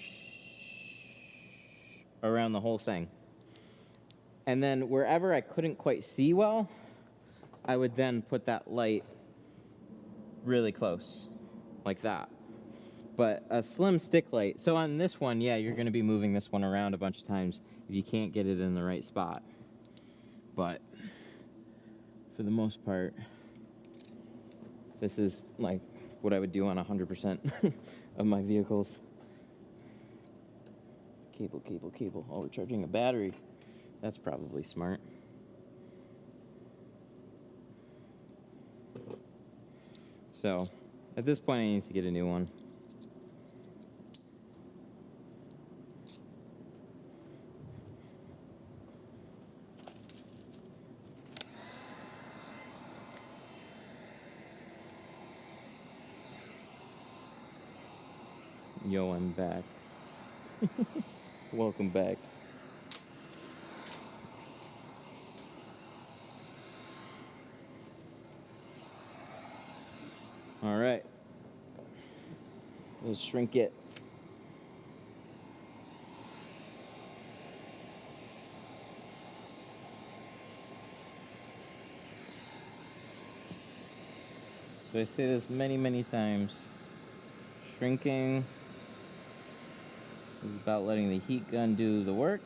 around the whole thing. And then wherever I couldn't quite see well, I would then put that light really close, like that. But a slim stick light, so on this one, yeah, you're gonna be moving this one around a bunch of times if you can't get it in the right spot. But for the most part, this is like what I would do on 100% of my vehicles. Cable, cable, cable. Oh, we're charging a battery. That's probably smart. So, at this point, I need to get a new one. Yo, I'm back. Welcome back. All right. We'll shrink it. So I say this many, many times. Shrinking is about letting the heat gun do the work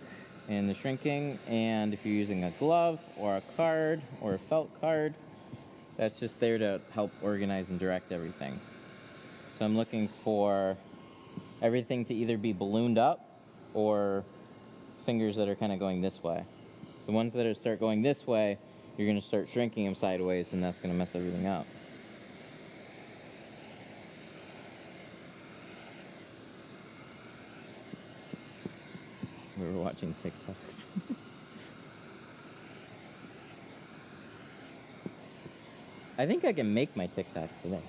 and the shrinking. And if you're using a glove or a card or a felt card, that's just there to help organize and direct everything. So I'm looking for everything to either be ballooned up or fingers that are kind of going this way. The ones that start going this way, you're going to start shrinking them sideways, and that's going to mess everything up. We were watching TikToks. I think I can make my TikTok today.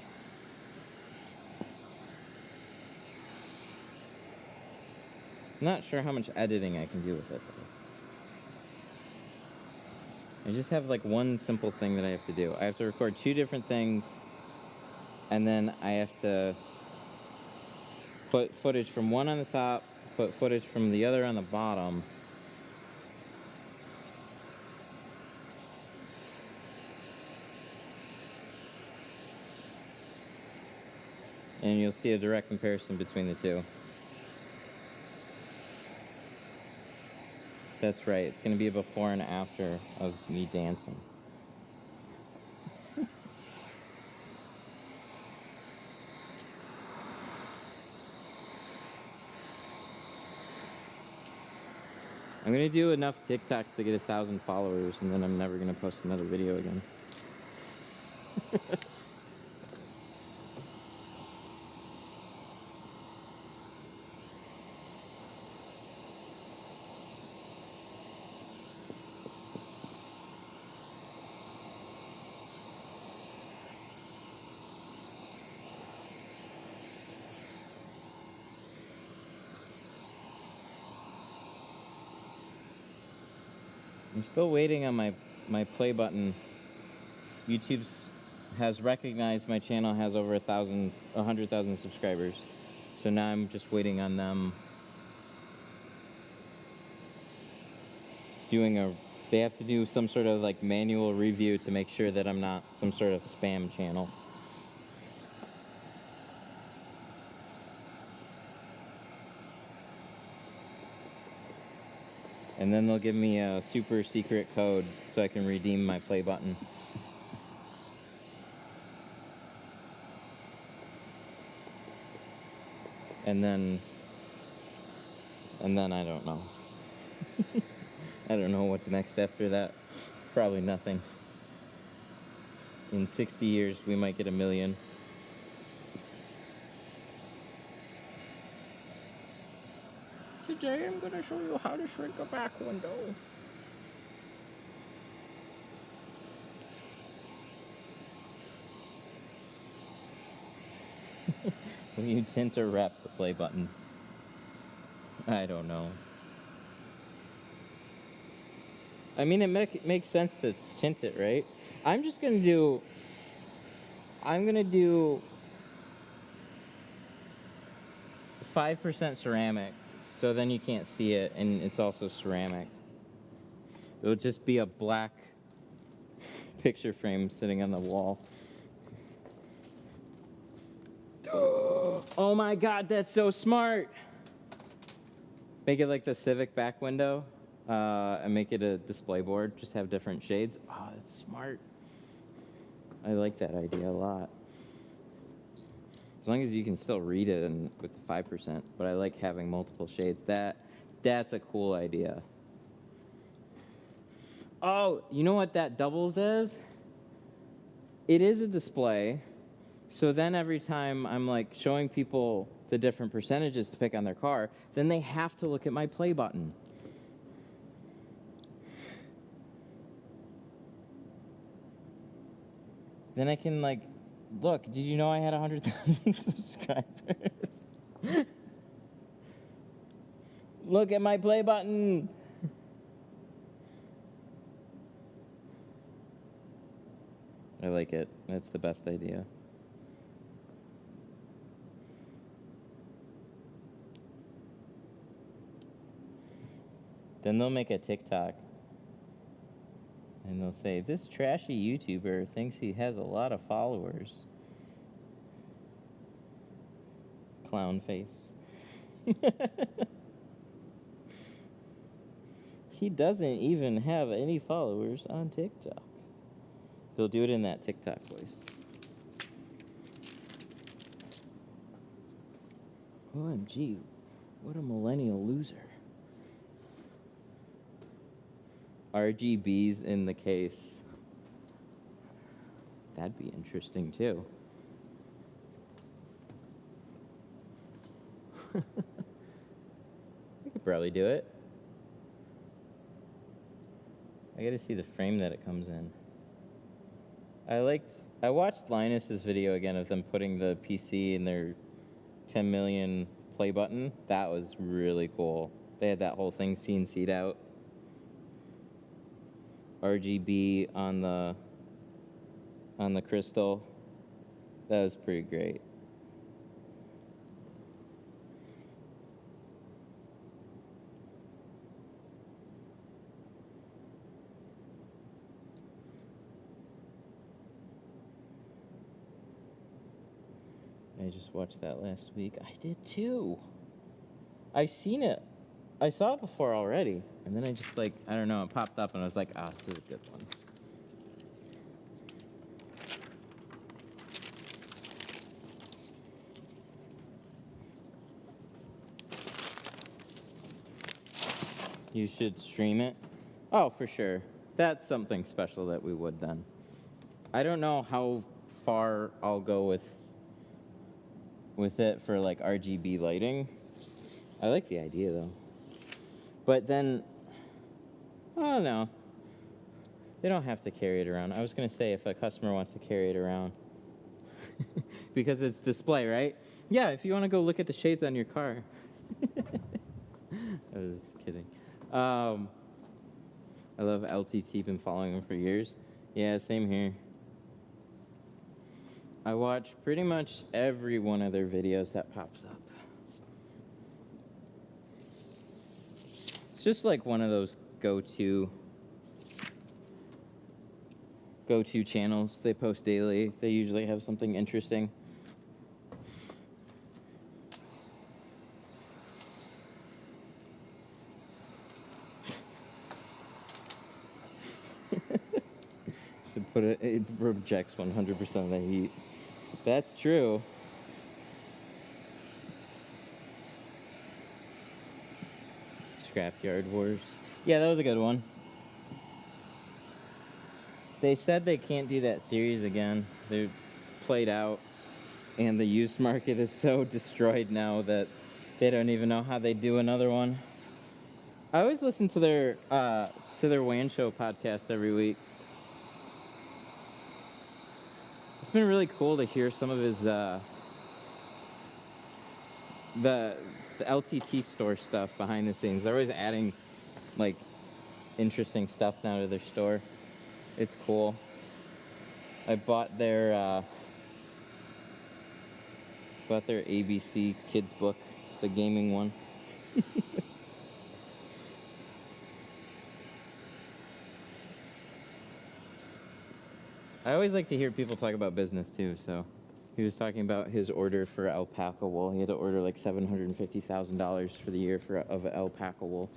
I'm not sure how much editing I can do with it, though. I just have like one simple thing that I have to do. I have to record 2 different things, and then I have to put footage from one on the top, put footage from the other on the bottom. And you'll see a direct comparison between the two. That's right, it's going to be a before and after of me dancing. I'm going to do enough TikToks to get 1,000 followers, and then I'm never going to post another video again. I'm still waiting on my play button. YouTube's has recognized my channel has over 100,000 subscribers. So now I'm just waiting on them they have to do some sort of like manual review to make sure that I'm not some sort of spam channel. And then they'll give me a super secret code so I can redeem my play button. And then I don't know. I don't know what's next after that. Probably nothing. In 60 years, we might get 1 million. Today, I'm going to show you how to shrink a back window. Will you tint or wrap the play button? I don't know. I mean, it makes sense to tint it, right? I'm going to do 5% ceramic, so then you can't see it, and it's also ceramic. It'll just be a black picture frame sitting on the wall. Oh my God, that's so smart! Make it like the Civic back window, and make it a display board. Just have different shades. Oh, that's smart. I like that idea a lot. As long as you can still read it with the 5%, but I like having multiple shades. That's a cool idea. Oh, you know what that doubles as? It is a display. So then every time I'm like showing people the different percentages to pick on their car, then they have to look at my play button. Then I can like, look, did you know I had 100,000 subscribers? Look at my play button. I like it. That's the best idea. Then they'll make a TikTok. And they'll say, this trashy YouTuber thinks he has a lot of followers. Clown face. He doesn't even have any followers on TikTok. They'll do it in that TikTok voice. OMG, what a millennial loser. RGBs in the case. That'd be interesting too. I could probably do it. I gotta see the frame that it comes in. I watched Linus's video again of them putting the PC in their 10 million play button. That was really cool. They had that whole thing CNC'd out. RGB on the crystal. That was pretty great. I just watched that last week. I did too. I've seen it. I saw it before already. And then I just like, I don't know, it popped up and I was like, ah, this is a good one. You should stream it. Oh, for sure. That's something special that we would then. I don't know how far I'll go with it for like RGB lighting. I like the idea though. But then, I don't know. They don't have to carry it around. I was going to say if a customer wants to carry it around. Because it's display, right? Yeah, if you want to go look at the shades on your car. I was kidding. I love LTT, been following him for years. Yeah, same here. I watch pretty much every one of their videos that pops up. It's just like one of those go-to channels. They post daily. They usually have something interesting. So it rejects 100% of the heat. That's true. Scrapyard Wars. Yeah, that was a good one. They said they can't do that series again. They're played out, and the used market is so destroyed now that they don't even know how they do another one. I always listen to their Wan Show podcast every week. It's been really cool to hear some of his the LTT store stuff behind the scenes. They're always adding like interesting stuff now to their store. It's cool. I bought their ABC kids book, the gaming one. I always like to hear people talk about business too, so he was talking about his order for alpaca wool. He had to order like $750,000 for the year of alpaca wool.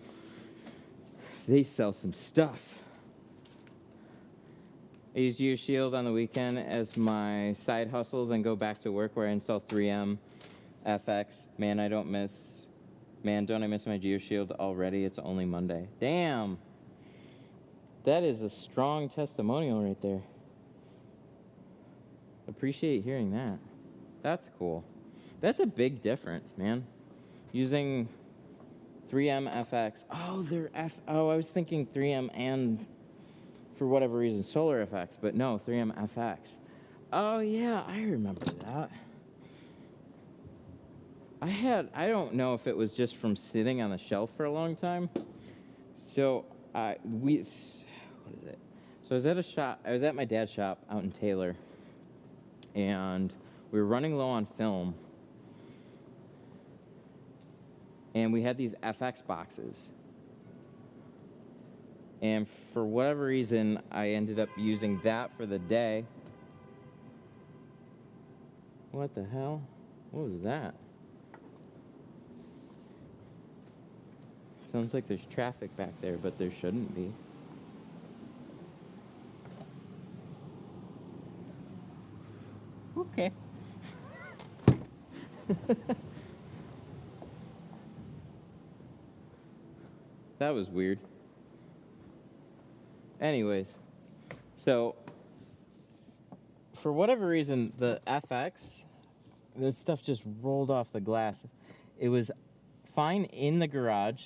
They sell some stuff. I use GeoShield on the weekend as my side hustle, then go back to work where I install 3M FX. Man, don't I miss my GeoShield already? It's only Monday. Damn. That is a strong testimonial right there. Appreciate hearing that. That's cool. That's a big difference, man. Using 3M FX. Oh, I was thinking 3M and for whatever reason Solar FX, but no, 3M FX. Oh yeah, I remember that. I don't know if it was just from sitting on the shelf for a long time. So what is it? So I was at my dad's shop out in Taylor, and we were running low on film, and we had these FX boxes. And for whatever reason, I ended up using that for the day. What the hell? What was that? Sounds like there's traffic back there, but there shouldn't be. Okay. That was weird. Anyways, so for whatever reason, the FX, this stuff just rolled off the glass. It was fine in the garage.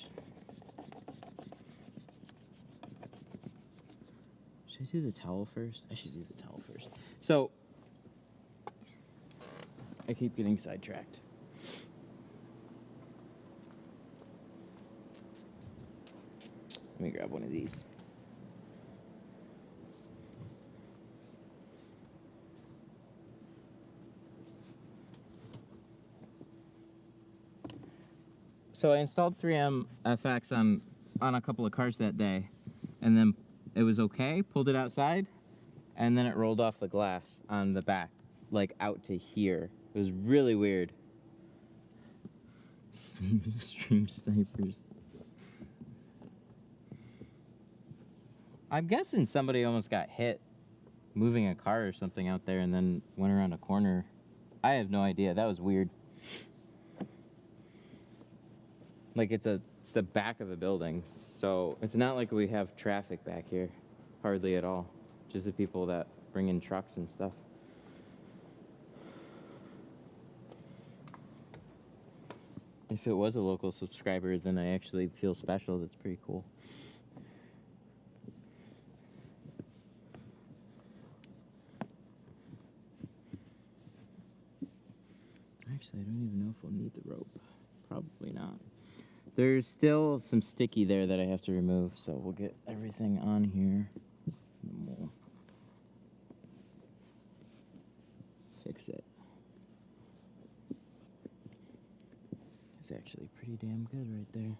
Should I do the towel first? I should do the towel first. So, I keep getting sidetracked. Let me grab one of these. So I installed 3M FX on a couple of cars that day, and then it was okay, pulled it outside, and then it rolled off the glass on the back, like out to here. It was really weird. Stream snipers. I'm guessing somebody almost got hit moving a car or something out there and then went around a corner. I have no idea. That was weird. Like it's the back of a building, so it's not like we have traffic back here, hardly at all. Just the people that bring in trucks and stuff. If it was a local subscriber, then I actually feel special. That's pretty cool. Actually, I don't even know if we'll need the rope. Probably not. There's still some sticky there that I have to remove, so we'll get everything on here. And we'll fix it. It's actually pretty damn good right there.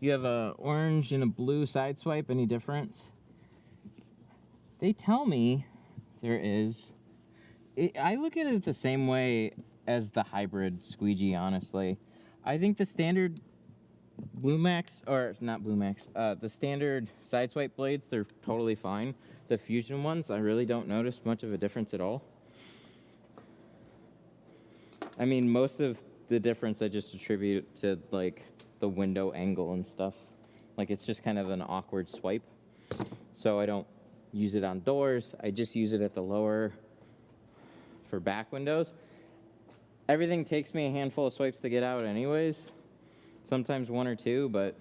You have a orange and a blue side swipe, any difference? They tell me there is. I look at it the same way as the hybrid Squeegee, honestly. I think the standard Blue Max, or not Blue Max, the standard side swipe blades, they're totally fine. The Fusion ones, I really don't notice much of a difference at all. I mean, most of the difference I just attribute to, like, the window angle and stuff. Like, it's just kind of an awkward swipe. So I don't use it on doors. I just use it at the lower for back windows. Everything takes me a handful of swipes to get out anyways. Sometimes one or two, but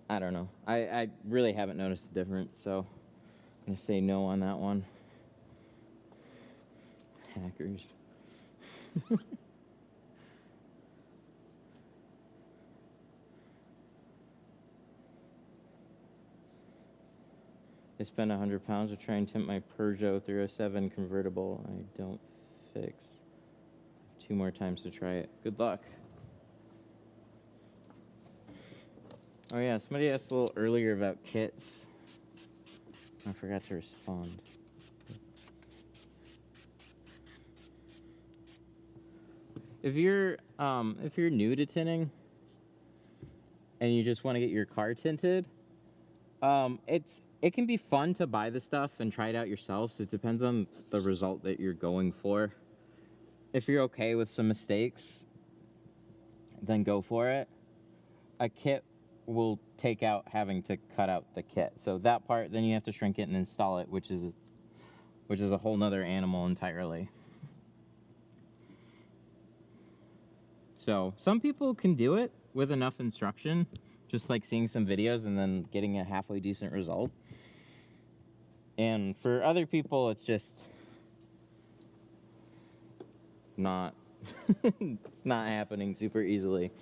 I don't know. I really haven't noticed a difference, so I'm gonna say no on that one. Hackers. I spent £100 to try and tint my Peugeot 307 convertible. I don't fix. 2 more times to try it. Good luck. Oh yeah, somebody asked a little earlier about kits. I forgot to respond. If you're new to tinting and you just want to get your car tinted, it can be fun to buy the stuff and try it out yourselves. It depends on the result that you're going for. If you're okay with some mistakes, then go for it. A kit will take out having to cut out the kit. So that part, then you have to shrink it and install it, which is a whole nother animal entirely. So some people can do it with enough instruction, just like seeing some videos and then getting a halfway decent result. And for other people, it's just not, it's not happening super easily.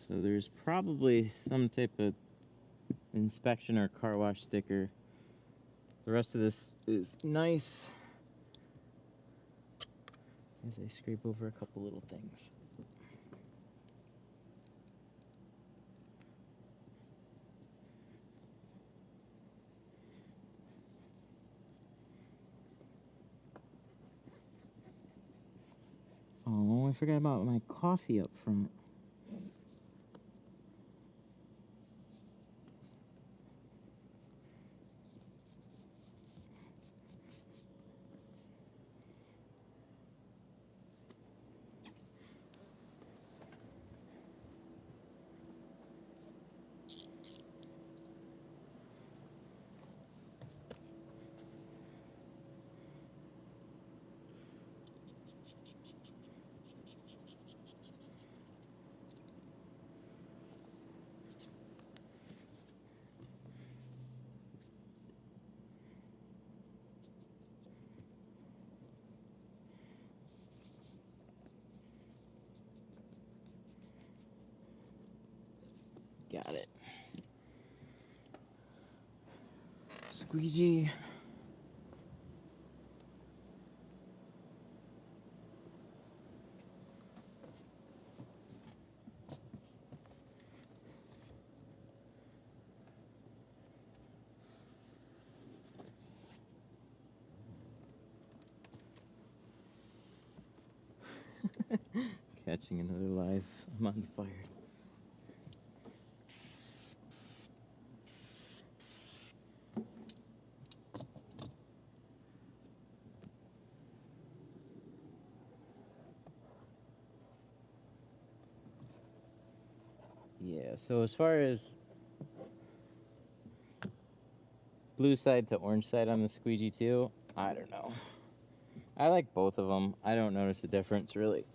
So there's probably some type of inspection or car wash sticker. The rest of this is nice. As I scrape over a couple little things. Oh, I forgot about my coffee up front. Got it. Squeegee. Catching another live. I'm on fire. Yeah, so as far as blue side to orange side on the Squeegee too, I don't know. I like both of them. I don't notice a difference really.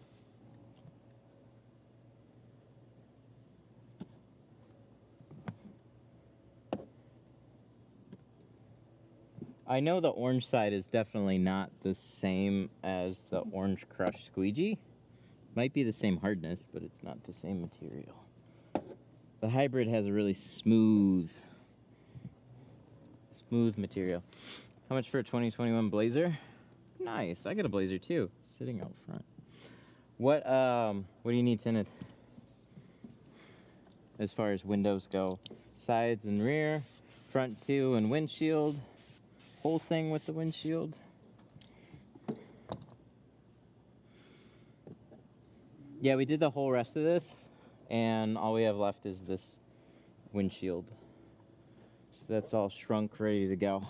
I know the orange side is definitely not the same as the orange crush Squeegee. Might be the same hardness, but it's not the same material. The hybrid has a really smooth material. How much for a 2021 Blazer? Nice. I got a Blazer too, sitting out front. What do you need tinted? As far as windows go, sides and rear, front too, and windshield. Whole thing with the windshield. Yeah, we did the whole rest of this, and all we have left is this windshield. So that's all shrunk, ready to go.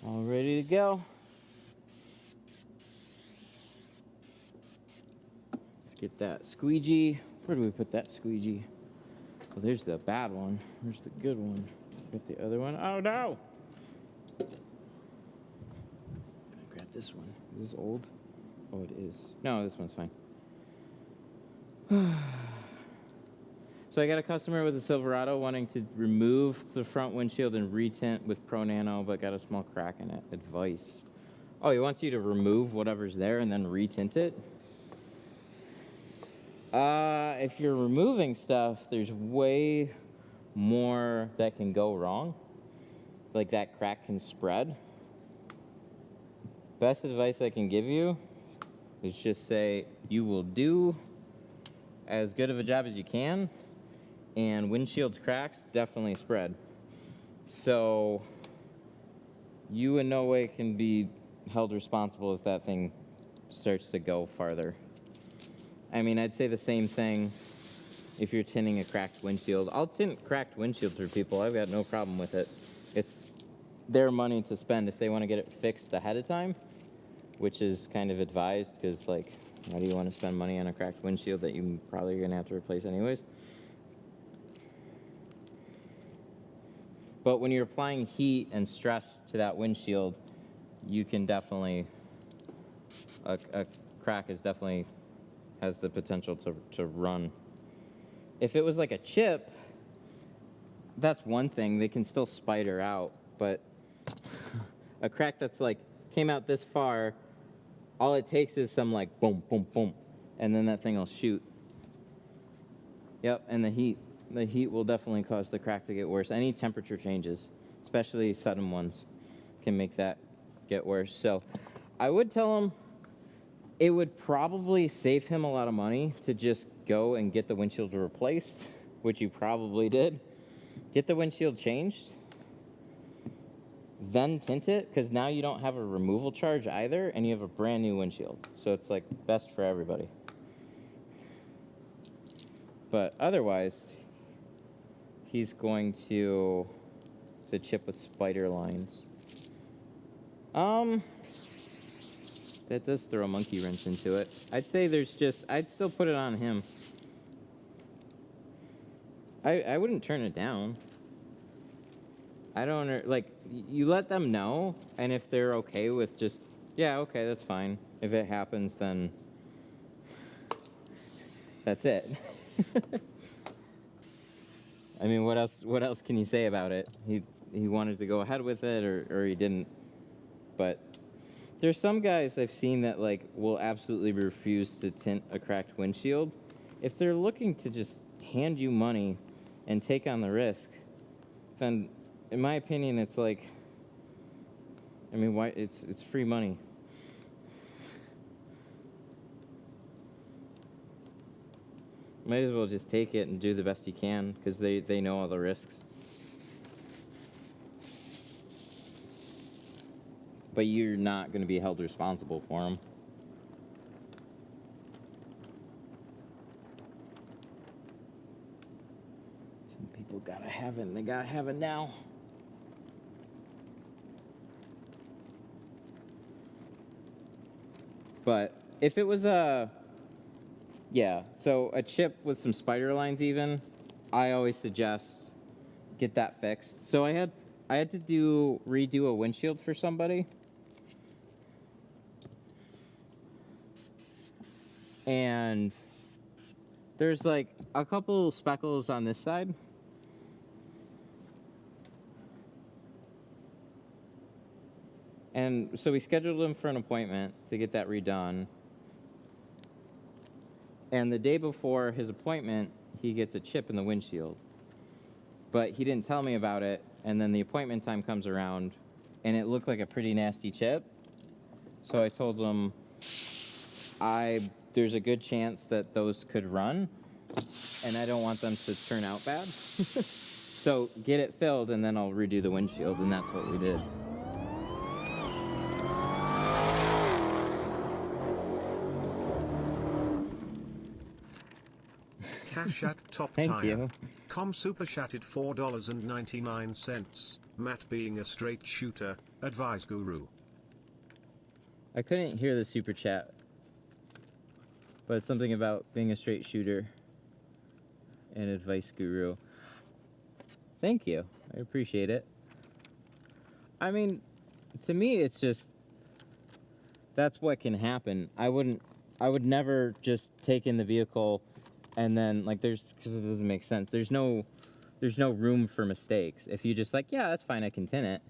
All ready to go. Let's get that Squeegee. Where do we put that Squeegee? Well, there's the bad one. Where's the good one? Got the other one. Oh no! Grab this one. Is this old? Oh, it is. No, this one's fine. So I got a customer with a Silverado wanting to remove the front windshield and retint with Pro Nano, but got a small crack in it. Advice. Oh, he wants you to remove whatever's there and then retint it? If you're removing stuff, there's way more that can go wrong. Like that crack can spread. Best advice I can give you is just say you will do as good of a job as you can, and windshield cracks definitely spread. So you in no way can be held responsible if that thing starts to go farther. I mean, I'd say the same thing if you're tinting a cracked windshield. I'll tint cracked windshield for people. I've got no problem with it. It's their money to spend if they want to get it fixed ahead of time, which is kind of advised because, like, why do you want to spend money on a cracked windshield that you probably are going to have to replace anyways? But when you're applying heat and stress to that windshield, you can definitely, a crack is definitely has the potential to run. If it was like a chip, that's one thing. They can still spider out. But a crack that's like came out this far, all it takes is some like boom, boom, boom, and then that thing will shoot. Yep, and the heat will definitely cause the crack to get worse. Any temperature changes, especially sudden ones, can make that get worse. So I would tell him it would probably save him a lot of money to just go and get the windshield replaced, which you probably did. Get the windshield changed, then tint it, because now you don't have a removal charge either, and you have a brand new windshield. So it's like best for everybody. But otherwise, he's going to, it's a chip with spider lines. That does throw a monkey wrench into it. I'd say I'd still put it on him. I wouldn't turn it down. I don't, like, you let them know, and if they're okay with just, yeah, okay, that's fine. If it happens, then that's it. I mean, what else can you say about it? He wanted to go ahead with it, or he didn't. But There's some guys I've seen that like will absolutely refuse to tint a cracked windshield. If they're looking to just hand you money and take on the risk, then in my opinion it's like, I mean, why it's free money. Might as well just take it and do the best you can because they know all the risks. But you're not going to be held responsible for them. Some people gotta have it, and they gotta have it now. But if it was so a chip with some spider lines even, I always suggest get that fixed. So I had to redo a windshield for somebody. And there's like a couple speckles on this side. And so we scheduled him for an appointment to get that redone. And the day before his appointment, he gets a chip in the windshield. But he didn't tell me about it, and then the appointment time comes around, and it looked like a pretty nasty chip. So I told him, there's a good chance that those could run, and I don't want them to turn out bad. So get it filled, and then I'll redo the windshield, and that's what we did. Cash at Top Thank Tire. you. Com super chatted $4.99. Matt being a straight shooter, advise guru. I couldn't hear the super chat, but it's something about being a straight shooter and advice guru. Thank you. I appreciate it. I mean, to me, it's just, that's what can happen. I would never just take in the vehicle and then, like, because it doesn't make sense. There's no room for mistakes. If you just like, yeah, that's fine, I can tint it,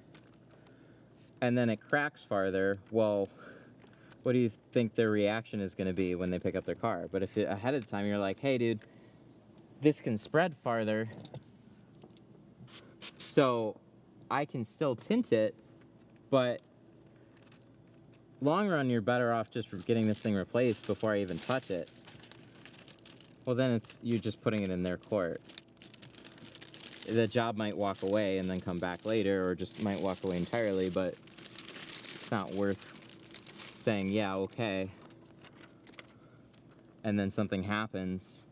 and then it cracks farther, well, what do you think their reaction is going to be when they pick up their car? But if ahead of time you're like, hey, dude, this can spread farther, so I can still tint it, but long run, you're better off just getting this thing replaced before I even touch it. Well, then you're just putting it in their court. The job might walk away and then come back later, or just might walk away entirely, but it's not worth saying, yeah, okay, and then something happens,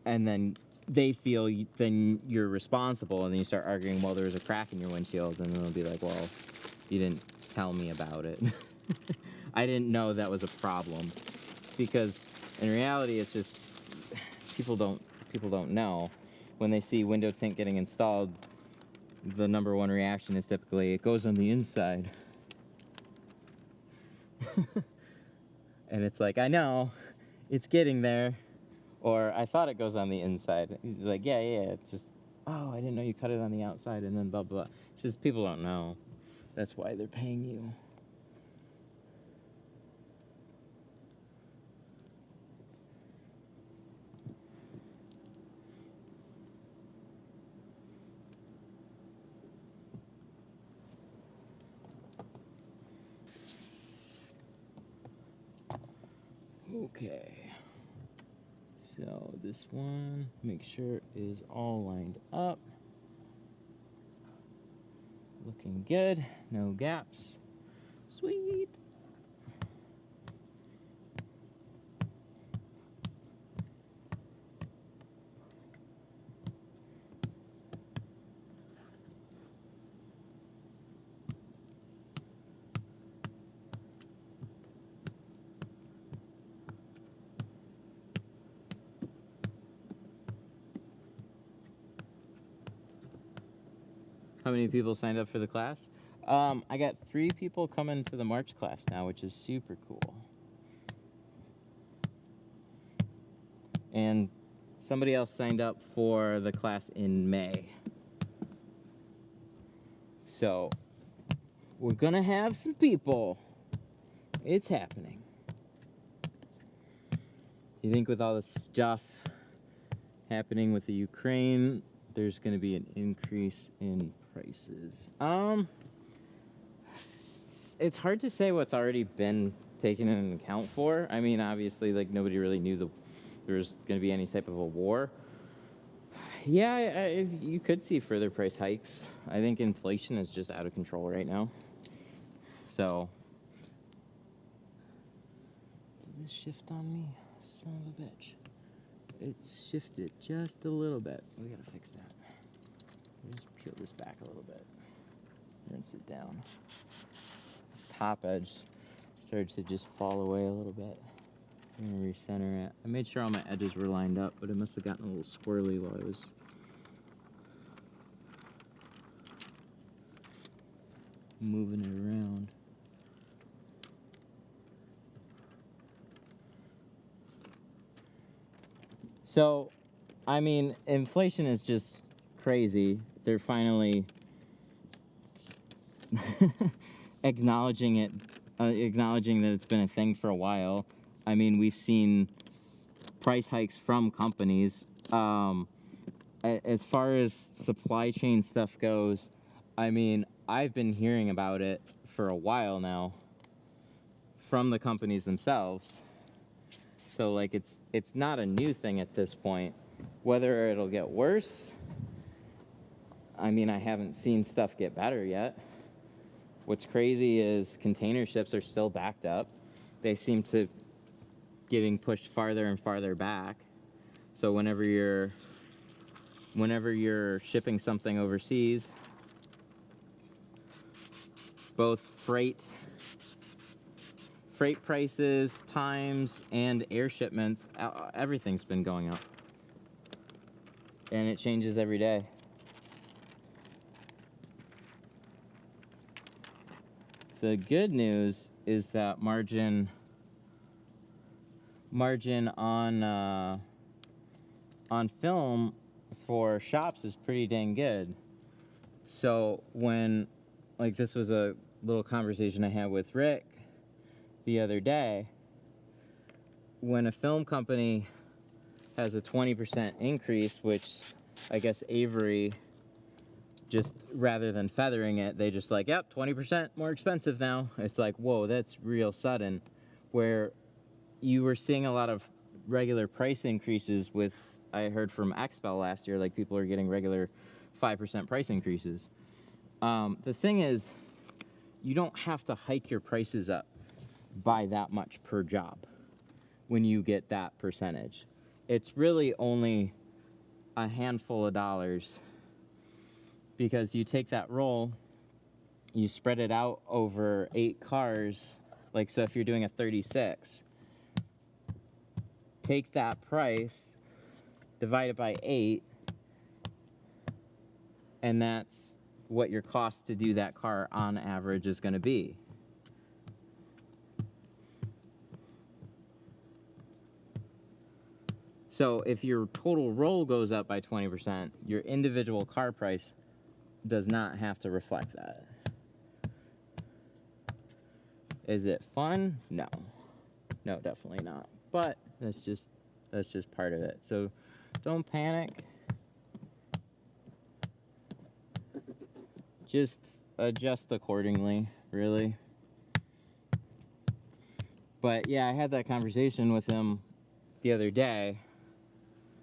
and then they feel then you're responsible, and then you start arguing, well, there was a crack in your windshield, and then they'll be like, well, you didn't tell me about it. I didn't know that was a problem, because in reality, it's just people don't know. When they see window tint getting installed, the number one reaction is typically, it goes on the inside. And it's like, I know, it's getting there. Or I thought it goes on the inside. Like, yeah, it's just, oh, I didn't know you cut it on the outside, and then blah, blah. It's just people don't know. That's why they're paying you. Okay, so this one, make sure is all lined up. Looking good, no gaps. Sweet. How many people signed up for the class? I got 3 people coming to the March class now, which is super cool. And somebody else signed up for the class in May. So, we're gonna have some people. It's happening. You think with all the stuff happening with the Ukraine, there's going to be an increase in prices? It's hard to say what's already been taken into account for. I mean, obviously, like, nobody really knew there was going to be any type of a war. Yeah, you could see further price hikes. I think inflation is just out of control right now. So, did this shift on me? Son of a bitch. It's shifted just a little bit. We gotta fix that. Just peel this back a little bit. Rinse it down. This top edge started to just fall away a little bit. I'm gonna recenter it. I made sure all my edges were lined up, but it must have gotten a little squirrely while I was moving it around. So, I mean, inflation is just crazy. They're finally acknowledging it, acknowledging that it's been a thing for a while. I mean, we've seen price hikes from companies. As far as supply chain stuff goes, I mean, I've been hearing about it for a while now from the companies themselves. So, like, it's not a new thing at this point. Whether it'll get worse, I mean, I haven't seen stuff get better yet. What's crazy is container ships are still backed up. They seem to getting pushed farther and farther back. So whenever you're shipping something overseas, both freight prices, times, and air shipments, everything's been going up. And it changes every day. The good news is that margin on film for shops is pretty dang good. So when, like, this was a little conversation I had with Rick the other day, when a film company has a 20% increase, which I guess Avery, just rather than feathering it, they just like, yep, 20% more expensive now. It's like, whoa, that's real sudden. Where you were seeing a lot of regular price increases with, I heard from Expel last year, like people are getting regular 5% price increases. The thing is, you don't have to hike your prices up by that much per job when you get that percentage. It's really only a handful of dollars, because you take that roll, you spread it out over 8 cars. Like, so if you're doing a 36, take that price, divide it by 8, and that's what your cost to do that car on average is going to be. So if your total roll goes up by 20%, your individual car price does not have to reflect that. Is it fun? No. No, definitely not. But that's just part of it. So don't panic. Just adjust accordingly, really. But yeah, I had that conversation with him the other day,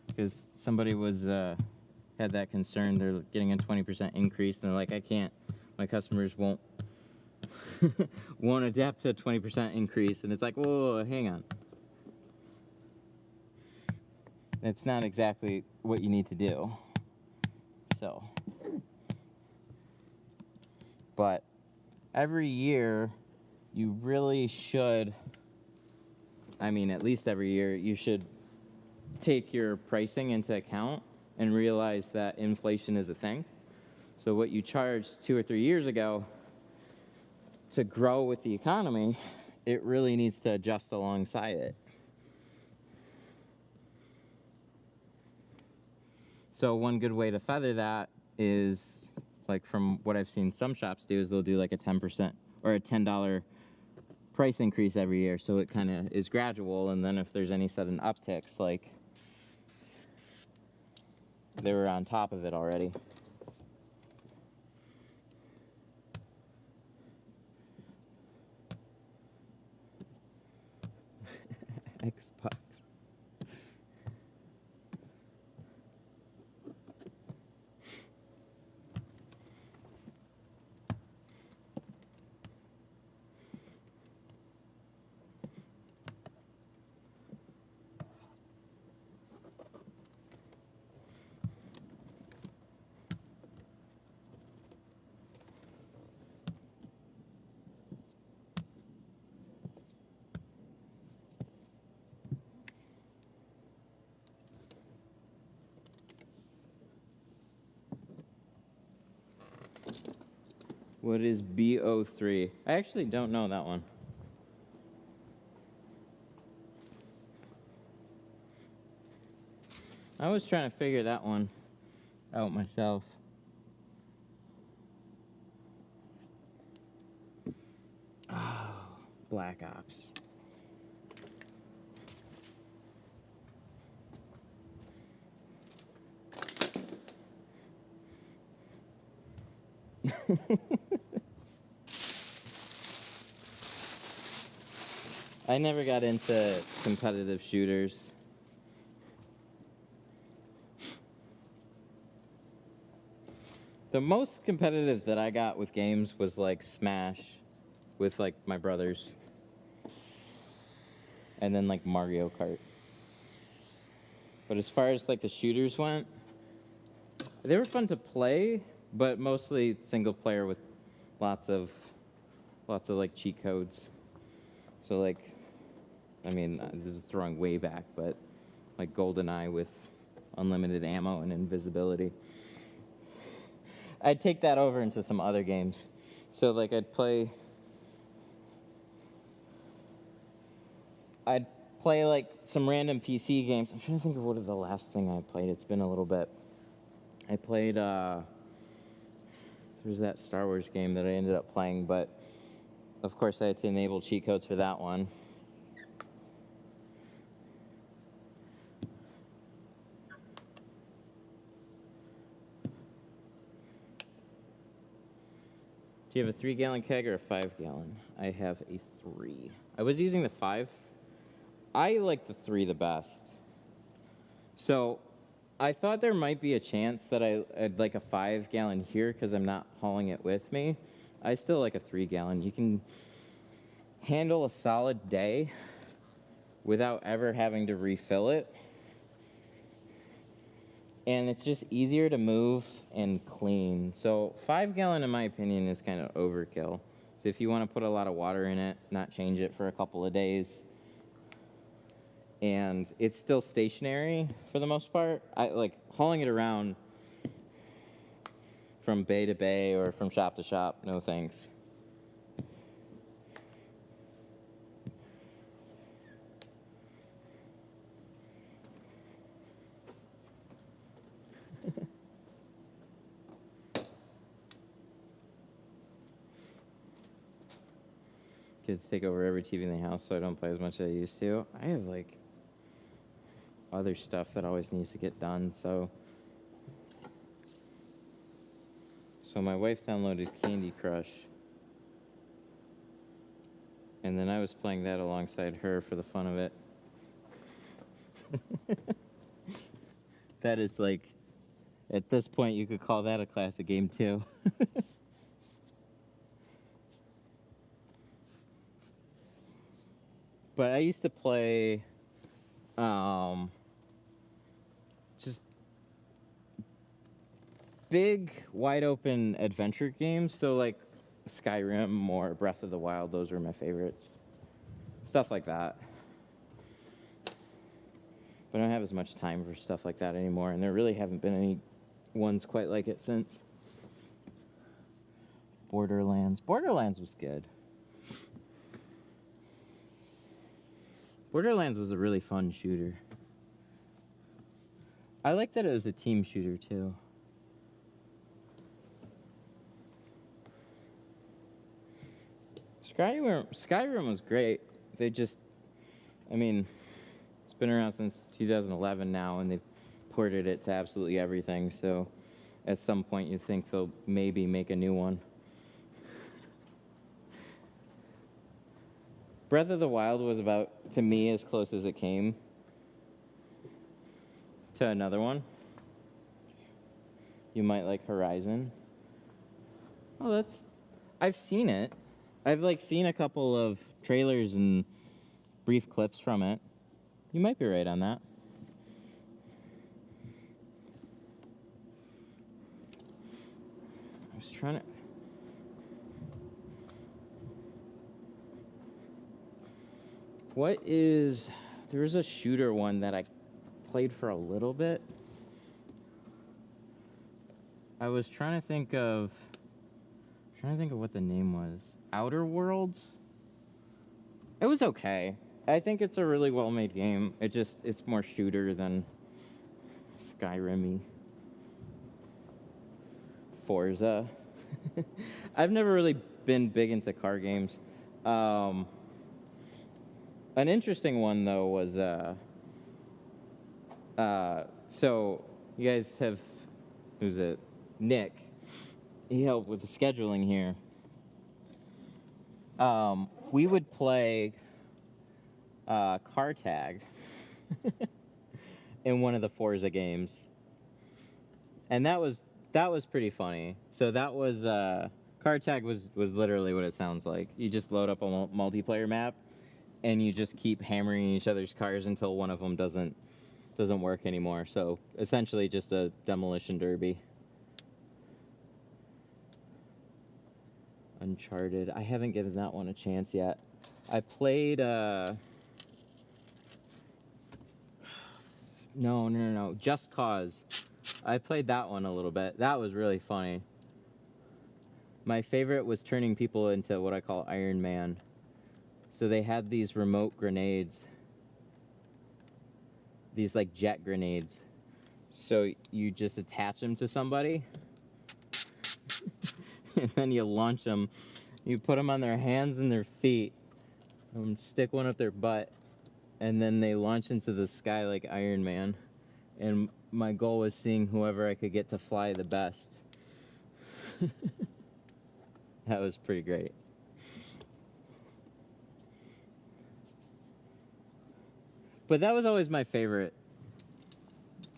because somebody was had that concern. They're getting a 20% increase, and they're like, I can't, my customers won't adapt to a 20% increase. And it's like, whoa, hang on. That's not exactly what you need to do. So, but every year you really should, I mean, at least every year you should take your pricing into account and realize that inflation is a thing. So what you charged 2 or 3 years ago to grow with the economy, it really needs to adjust alongside it. So one good way to feather that is, like, from what I've seen some shops do, is they'll do like a 10% or a $10 price increase every year, so it kind of is gradual, and then if there's any sudden upticks, like, they were on top of it already. Xbox. What is BO3? I actually don't know that one. I was trying to figure that one out myself. Oh, Black Ops. I never got into competitive shooters. The most competitive that I got with games was like Smash with like my brothers. And then like Mario Kart. But as far as like the shooters went, they were fun to play, but mostly single player with lots of like cheat codes. So like, I mean, this is throwing way back, but like GoldenEye with unlimited ammo and invisibility. I'd take that over into some other games. So like I'd play like some random PC games. I'm trying to think of what the last thing I played. It's been a little bit. I played, there's that Star Wars game that I ended up playing, but of course I had to enable cheat codes for that one. Do you have a 3-gallon keg or a 5-gallon? I have a 3. I was using the 5. I like the 3 the best. So I thought there might be a chance that I'd like a 5-gallon here because I'm not hauling it with me. I still like a 3-gallon. You can handle a solid day without ever having to refill it. And it's just easier to move and clean. So 5-gallon, in my opinion, is kind of overkill. So if you want to put a lot of water in it, not change it for a couple of days, and it's still stationary for the most part. I like hauling it around from bay to bay or from shop to shop. No thanks. Kids take over every TV in the house, so I don't play as much as I used to. I have like other stuff that always needs to get done, so my wife downloaded Candy Crush, and then I was playing that alongside her for the fun of it. That is like, at this point you could call that a classic game too. But I used to play just big, wide open adventure games. So like Skyrim or Breath of the Wild, those were my favorites. Stuff like that. But I don't have as much time for stuff like that anymore, and there really haven't been any ones quite like it since. Borderlands. Borderlands was good. Borderlands was a really fun shooter. I like that it was a team shooter, too. Skyrim was great. They just, I mean, it's been around since 2011 now, and they've ported it to absolutely everything. So at some point you think they'll maybe make a new one. Breath of the Wild was about, to me, as close as it came to another one. You might like Horizon. Oh, I've seen it. I've like seen a couple of trailers and brief clips from it. You might be right on that. I was trying to... There was a shooter one that I played for a little bit. I was trying to think of what the name was. Outer Worlds? It was okay. I think it's a really well-made game. It's more shooter than Skyrim-y. Forza. I've never really been big into car games. An interesting one, though, was... so, you guys have... Who's it? Nick. He helped with the scheduling here. We would play car tag in one of the Forza games. And that was pretty funny. So that was... car tag was literally what it sounds like. You just load up a multiplayer map, and you just keep hammering each other's cars until one of them doesn't work anymore. So essentially just a demolition derby. Uncharted. I haven't given that one a chance yet. I played No. Just Cause. I played that one a little bit. That was really funny. My favorite was turning people into what I call Iron Man. So they had these remote grenades. These like jet grenades. So you just attach them to somebody. And then you launch them. You put them on their hands and their feet. Stick one up their butt. And then they launch into the sky like Iron Man. And my goal was seeing whoever I could get to fly the best. That was pretty great. But that was always my favorite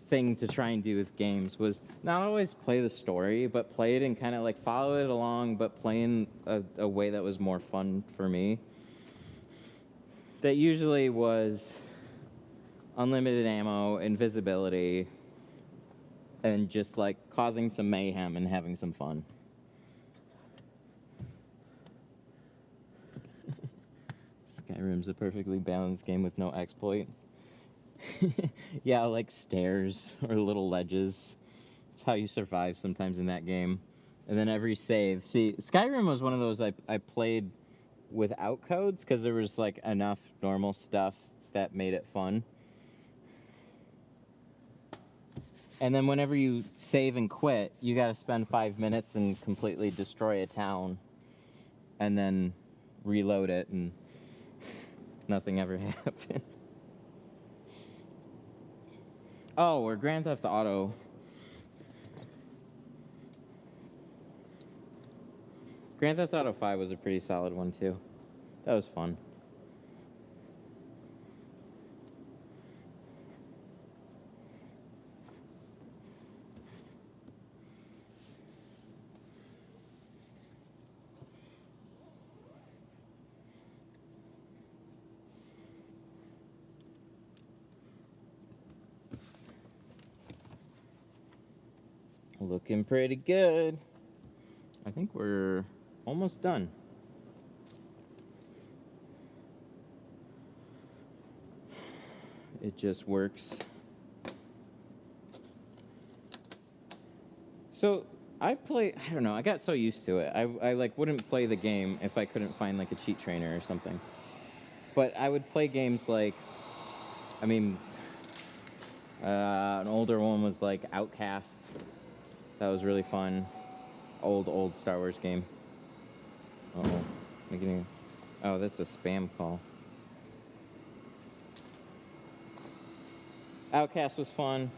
thing to try and do with games, was not always play the story, but play it and kind of like follow it along, but play in a way that was more fun for me. That usually was unlimited ammo, invisibility, and just like causing some mayhem and having some fun. Skyrim's a perfectly balanced game with no exploits. Yeah, like stairs or little ledges. It's how you survive sometimes in that game. And then every save. See, Skyrim was one of those I played without codes because there was like enough normal stuff that made it fun. And then whenever you save and quit, you got to spend 5 minutes and completely destroy a town and then reload it, and nothing ever happened. Oh, or Grand Theft Auto. Grand Theft Auto 5 was a pretty solid one, too. That was fun. Looking pretty good. I think we're almost done. It just works. So I don't know, I got so used to it. I like wouldn't play the game if I couldn't find like a cheat trainer or something. But I would play games like, an older one was like Outcast. That was really fun. Old Star Wars game. Uh-oh. Oh, that's a spam call. Outcast was fun.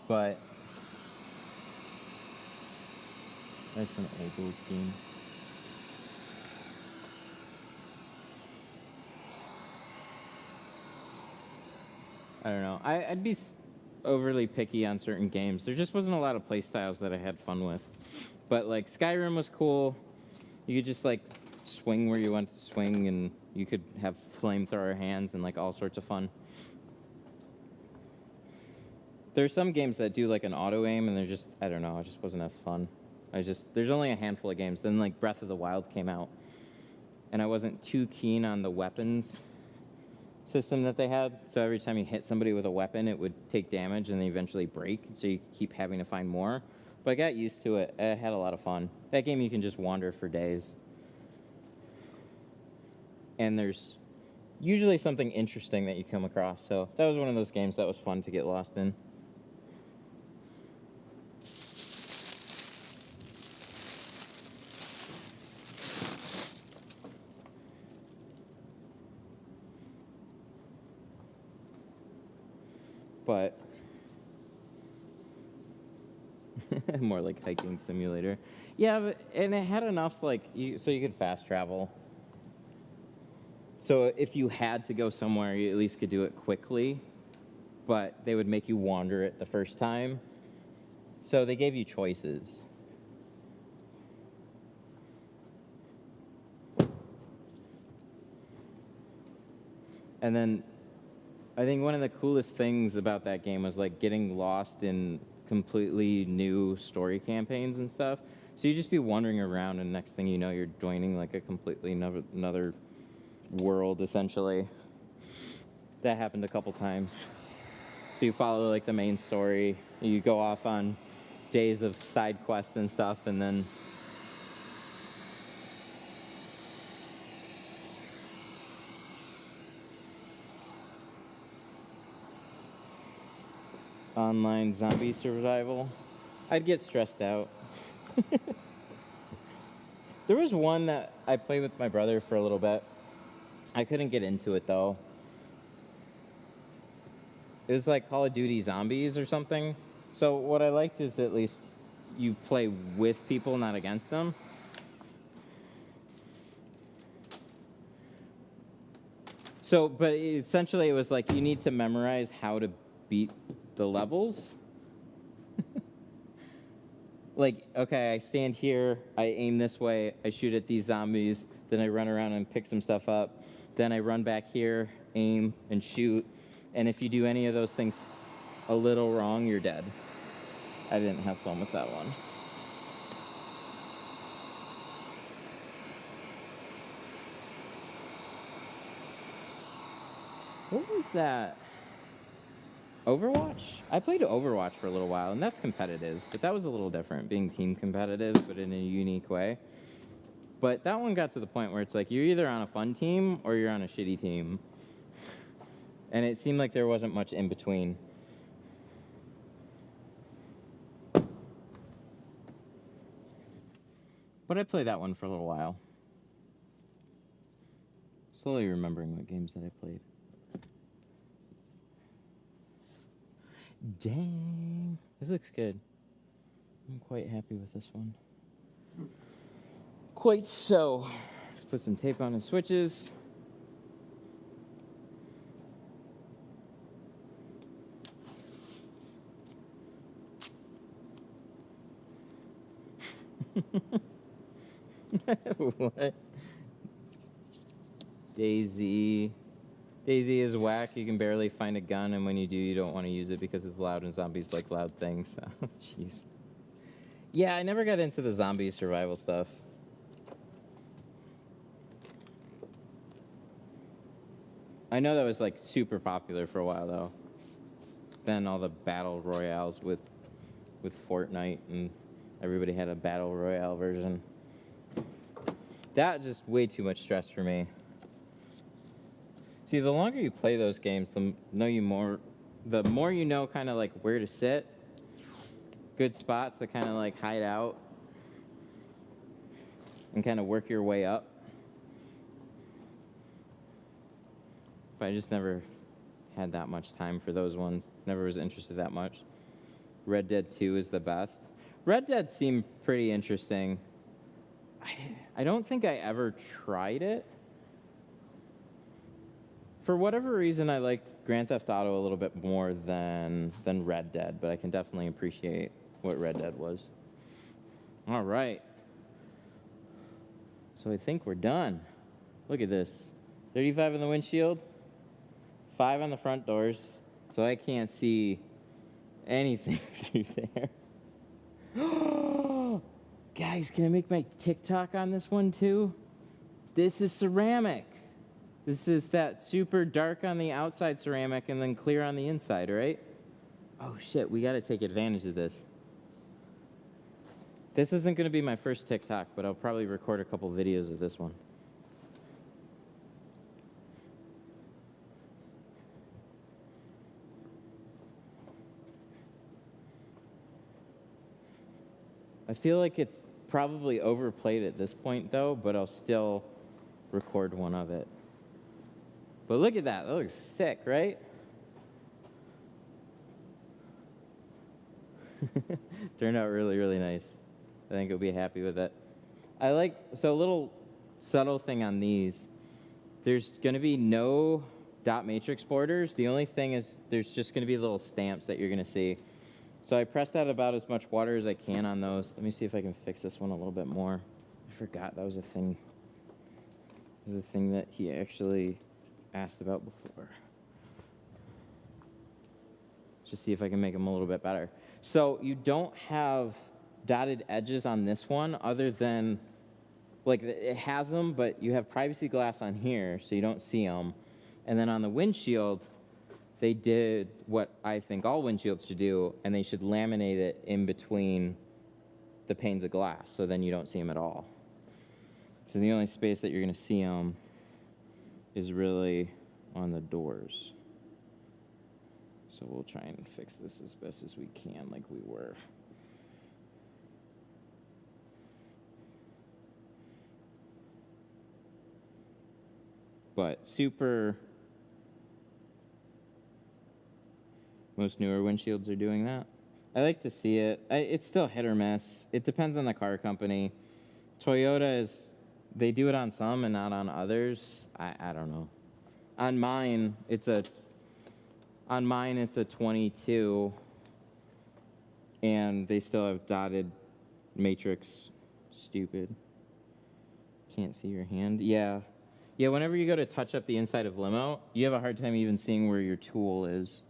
But that's an old game. I don't know. I'd be overly picky on certain games. There just wasn't a lot of play styles that I had fun with. But like Skyrim was cool. You could just like swing where you want to swing, and you could have flamethrower hands and like all sorts of fun. There's some games that do like an auto aim, and they're just, I don't know, it just wasn't enough fun. There's only a handful of games. Then like Breath of the Wild came out, and I wasn't too keen on the weapons system that they had. So every time you hit somebody with a weapon, it would take damage and then eventually break. So you keep having to find more. But I got used to it. I had a lot of fun. That game you can just wander for days. And there's usually something interesting that you come across. So that was one of those games that was fun to get lost in. But more like hiking simulator. Yeah, and it had enough so you could fast travel. So if you had to go somewhere, you at least could do it quickly, but they would make you wander it the first time. So they gave you choices. And then I think one of the coolest things about that game was like getting lost in completely new story campaigns and stuff. So you just be wandering around, and next thing you know, you're joining like a completely another world, essentially. That happened a couple times. So you follow like the main story, you go off on days of side quests and stuff, and then online zombie survival. I'd get stressed out. There was one that I played with my brother for a little bit. I couldn't get into it though. It was like Call of Duty Zombies or something. So what I liked is at least you play with people, not against them. So, but essentially it was like you need to memorize how to beat the levels. Like, okay, I stand here, I aim this way, I shoot at these zombies, then I run around and pick some stuff up, then I run back here, aim, and shoot, and if you do any of those things a little wrong, you're dead. I didn't have fun with that one. What was that? Overwatch? I played Overwatch for a little while, and that's competitive, but that was a little different, being team competitive, but in a unique way. But that one got to the point where it's like, you're either on a fun team or you're on a shitty team. And it seemed like there wasn't much in between. But I played that one for a little while. Slowly remembering what games that I played. Dang. This looks good. I'm quite happy with this one. Quite so. Let's put some tape on the switches. What? Daisy. Daisy is whack. You can barely find a gun, and when you do, you don't want to use it because it's loud, and zombies like loud things. So, jeez. Yeah, I never got into the zombie survival stuff. I know that was like super popular for a while though. Then all the battle royales with Fortnite, and everybody had a battle royale version. That just way too much stress for me. See, the longer you play those games, the more you know kind of like where to sit. good spots to kind of like hide out and kind of work your way up. But I just never had that much time for those ones. Never was interested that much. Red Dead 2 is the best. Red Dead seemed pretty interesting. I don't think I ever tried it. For whatever reason, I liked Grand Theft Auto a little bit more than Red Dead, but I can definitely appreciate what Red Dead was. All right. So I think we're done. Look at this. 35 in the windshield, 5 on the front doors, so I can't see anything through there. Guys, can I make my TikTok on this one too? This is ceramic. This is that super dark on the outside ceramic and then clear on the inside, right? Oh shit, we gotta take advantage of this. This isn't gonna be my first TikTok, but I'll probably record a couple videos of this one. I feel like it's probably overplayed at this point though, but I'll still record one of it. But look at that, that looks sick, right? Turned out really, really nice. I think you'll be happy with it. So a little subtle thing on these. There's gonna be no dot matrix borders. The only thing is there's just gonna be little stamps that you're gonna see. So I pressed out about as much water as I can on those. Let me see if I can fix this one a little bit more. I forgot that was a thing. It was a thing that he actually asked about before. Just see if I can make them a little bit better. So you don't have dotted edges on this one other than, like it has them, but you have privacy glass on here so you don't see them. And then on the windshield, they did what I think all windshields should do, and they should laminate it in between the panes of glass so then you don't see them at all. So the only space that you're gonna see them is really on the doors. So we'll try and fix this as best as we can like we were. But most newer windshields are doing that. I like to see it. It's still hit or miss. It depends on the car company. Toyota they do it on some and not on others. I don't know. On mine, it's a 22, and they still have dotted matrix. Stupid. Can't see your hand. Yeah. Yeah, whenever you go to touch up the inside of limo, you have a hard time even seeing where your tool is.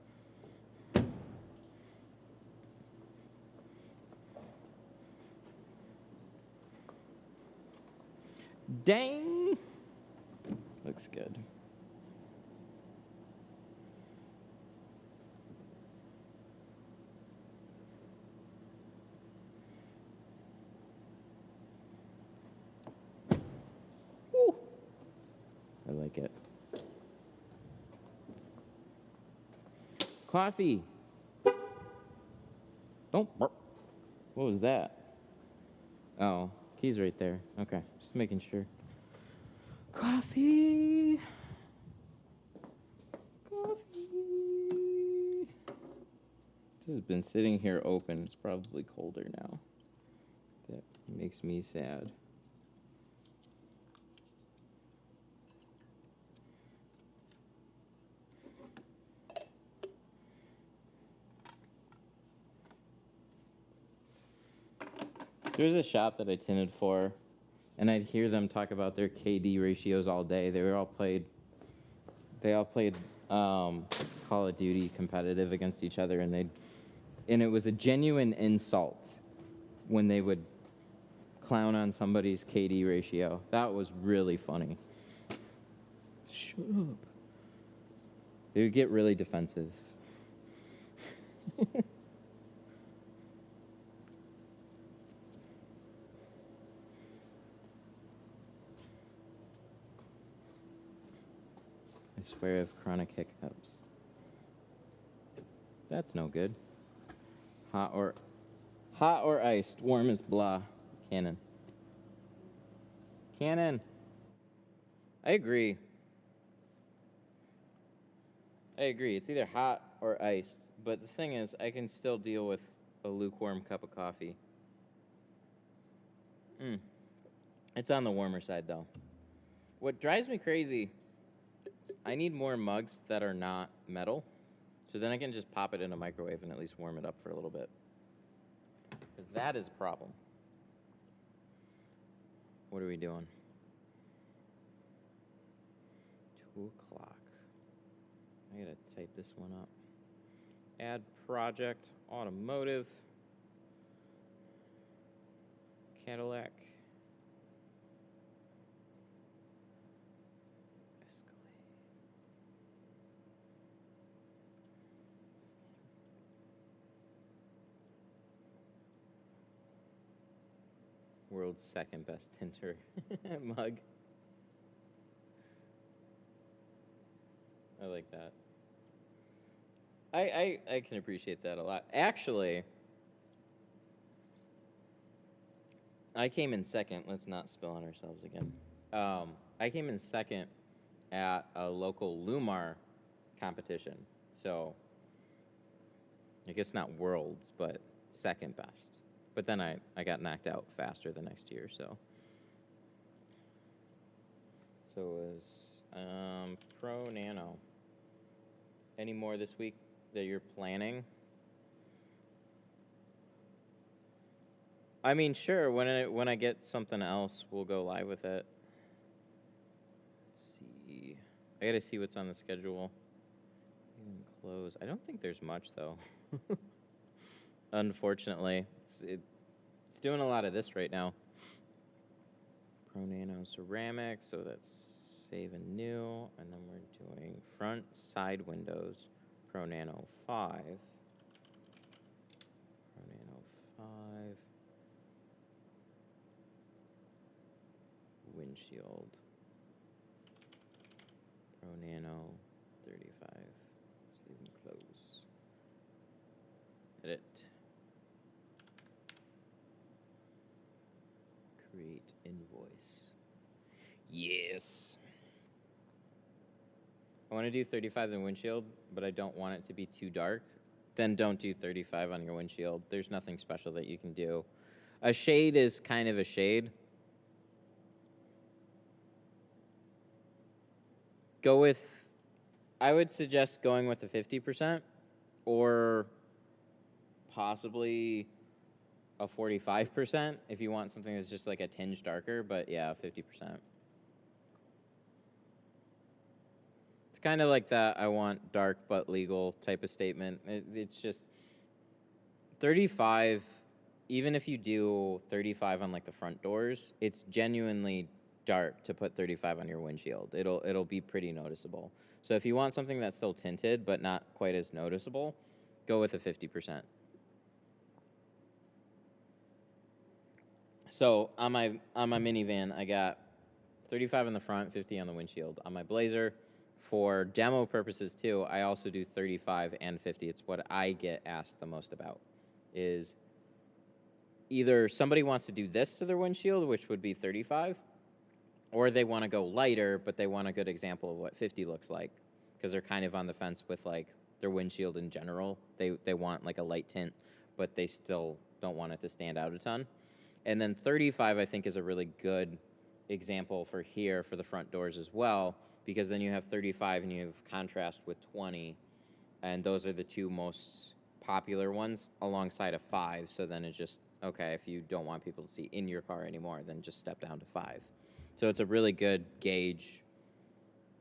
Dang! Looks good. Woo! I like it. Coffee. Don't burp. What was that? Oh, key's right there. Okay, just making sure. Coffee. Coffee. This has been sitting here open. It's probably colder now. That makes me sad. There's a shop that I tinted for, and I'd hear them talk about their KD ratios all day. They all played Call of Duty competitive against each other, and it was a genuine insult when they would clown on somebody's KD ratio. That was really funny. Shut up. They would get really defensive. I swear I have chronic hiccups. That's no good. Hot or iced? Warm as blah. Cannon. Cannon. I agree. It's either hot or iced. But the thing is, I can still deal with a lukewarm cup of coffee. It's on the warmer side, though. What drives me crazy is I need more mugs that are not metal. So then I can just pop it in a microwave and at least warm it up for a little bit. Because that is a problem. What are we doing? 2 o'clock. I gotta type this one up. Add project, automotive, Cadillac, Escalade. World's second best tinter mug. I like that. I can appreciate that a lot. Actually, I came in second. Let's not spill on ourselves again. I came in second at a local Lumar competition. So, I guess not worlds, but second best. But then I got knocked out faster the next year, so. So it was Pro Nano. Any more this week that you're planning? I mean, sure, when I get something else, we'll go live with it. Let's see. I gotta see what's on the schedule. Even close. I don't think there's much, though. Unfortunately. It's doing a lot of this right now. Pro Nano ceramic, so that's save and new. And then we're doing front side windows. Pro Nano 5. Pro Nano 5. Windshield. Pro Nano 35. Save and close. Edit. Create invoice. Yes. I want to do 35 in windshield, but I don't want it to be too dark. Then don't do 35 on your windshield. There's nothing special that you can do. A shade is kind of a shade. I would suggest going with a 50% or possibly a 45% if you want something that's just like a tinge darker, but yeah, 50%. It's kind of like that I want dark but legal type of statement. It's just 35, even if you do 35 on like the front doors, it's genuinely dark to put 35 on your windshield. It'll be pretty noticeable. So if you want something that's still tinted but not quite as noticeable, go with a 50%. So on my minivan, I got 35 on the front, 50 on the windshield. On my Blazer, for demo purposes too, I also do 35 and 50. It's what I get asked the most about. Is either somebody wants to do this to their windshield, which would be 35, or they want to go lighter, but they want a good example of what 50 looks like, because they're kind of on the fence with like their windshield in general. They want like a light tint, but they still don't want it to stand out a ton. And then 35, I think, is a really good example for here for the front doors as well, because then you have 35 and you have contrast with 20, and those are the two most popular ones alongside of 5. So then it's just, okay, if you don't want people to see in your car anymore, then just step down to 5. So it's a really good gauge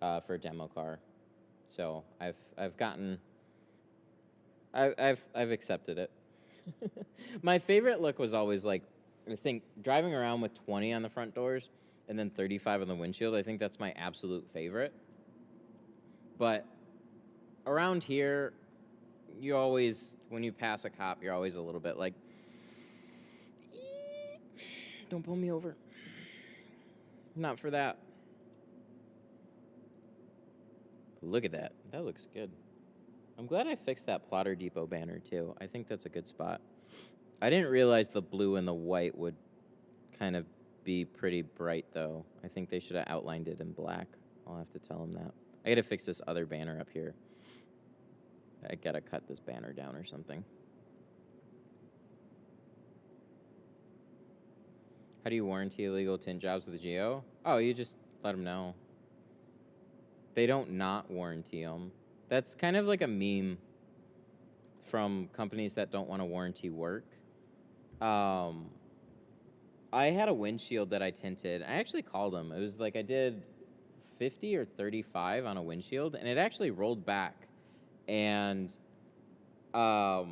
for a demo car. So I've accepted it. My favorite look was always like, I think driving around with 20 on the front doors and then 35 on the windshield. I think that's my absolute favorite. But around here, you always, when you pass a cop, you're always a little bit like, don't pull me over. Not for that. Look at that. That looks good. I'm glad I fixed that Plotter Depot banner, too. I think that's a good spot. I didn't realize the blue and the white would kind of be pretty bright, though. I think they should have outlined it in black. I'll have to tell them that. I gotta fix this other banner up here. I gotta cut this banner down or something. How do you warranty illegal tint jobs with a Geo? Oh, you just let them know. They don't not warranty them. That's kind of like a meme from companies that don't want to warranty work. I had a windshield that I tinted. I actually called them. It was like I did 50 or 35 on a windshield, and it actually rolled back. And I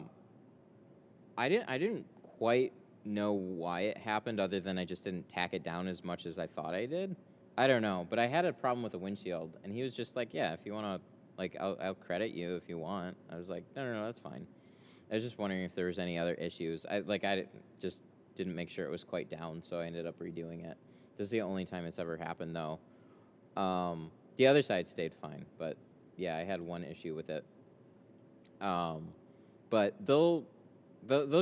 didn't quite know why it happened, other than I just didn't tack it down as much as I thought I did. I don't know, but I had a problem with the windshield, and he was just like, "Yeah, if you want to, like, I'll credit you if you want." I was like, "No, that's fine." I was just wondering if there was any other issues. I just didn't make sure it was quite down, so I ended up redoing it. This is the only time it's ever happened, though. The other side stayed fine, but yeah, I had one issue with it. But they'll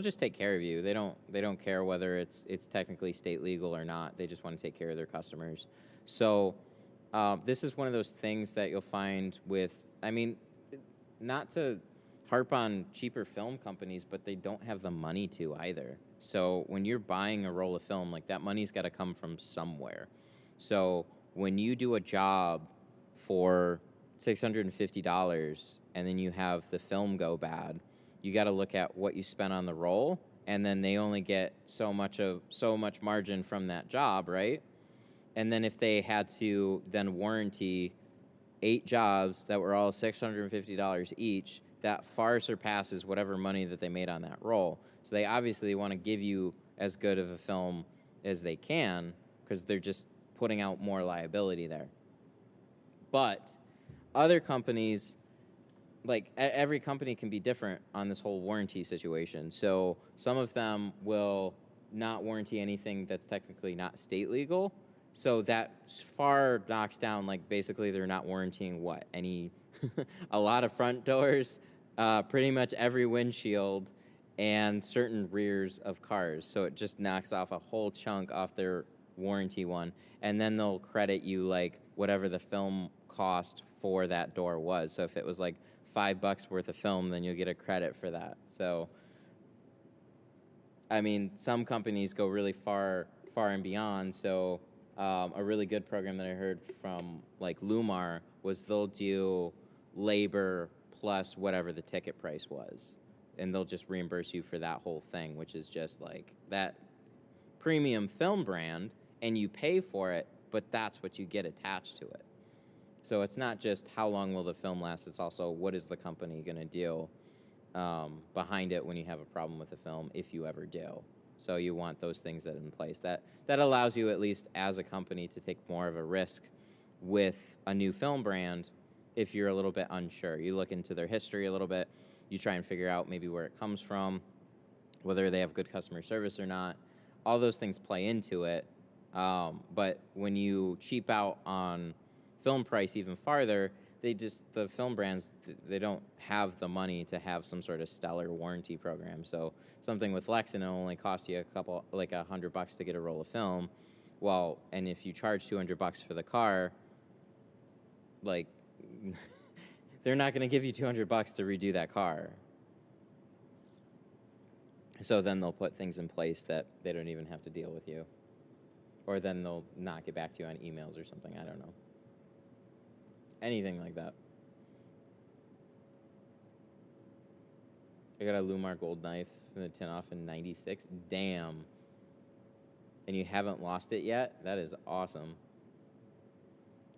just take care of you. They don't care whether it's technically state legal or not. They just want to take care of their customers. So this is one of those things that you'll find with, I mean, not to harp on cheaper film companies, but they don't have the money to either. So when you're buying a roll of film, like, that money's got to come from somewhere. So when you do a job for $650 and then you have the film go bad, you got to look at what you spent on the roll, and then they only get so much margin from that job, right? And then if they had to then warranty 8 jobs that were all $650 each, that far surpasses whatever money that they made on that roll. So they obviously want to give you as good of a film as they can, because they're just putting out more liability there. But other companies, like, every company can be different on this whole warranty situation. So some of them will not warranty anything that's technically not state legal. So that far knocks down, like, basically they're not warrantying what? A lot of front doors, pretty much every windshield, and certain rears of cars. So it just knocks off a whole chunk off their warranty one. And then they'll credit you, like, whatever the film cost for that door was. So if it was like $5 worth of film, then you'll get a credit for that. So, I mean, some companies go really far and beyond. So a really good program that I heard from, like, Lumar was they'll do labor plus whatever the ticket price was, and they'll just reimburse you for that whole thing, which is just like that premium film brand, and you pay for it, but that's what you get attached to it. So it's not just how long will the film last, it's also what is the company going to do behind it when you have a problem with the film, if you ever do. So you want those things that are in place. That allows you, at least as a company, to take more of a risk with a new film brand if you're a little bit unsure. You look into their history a little bit. You try and figure out maybe where it comes from, whether they have good customer service or not. All those things play into it. But when you cheap out on film price even farther, the film brands, they don't have the money to have some sort of stellar warranty program. So something with Lexan will only cost you like $100 to get a roll of film. Well, and if you charge $200 for the car, like, they're not going to give you $200 to redo that car. So then they'll put things in place that they don't even have to deal with you. Or then they'll not get back to you on emails or something. I don't know. Anything like that. I got a Lumar gold knife from the tin off in '96. Damn. And you haven't lost it yet? That is awesome.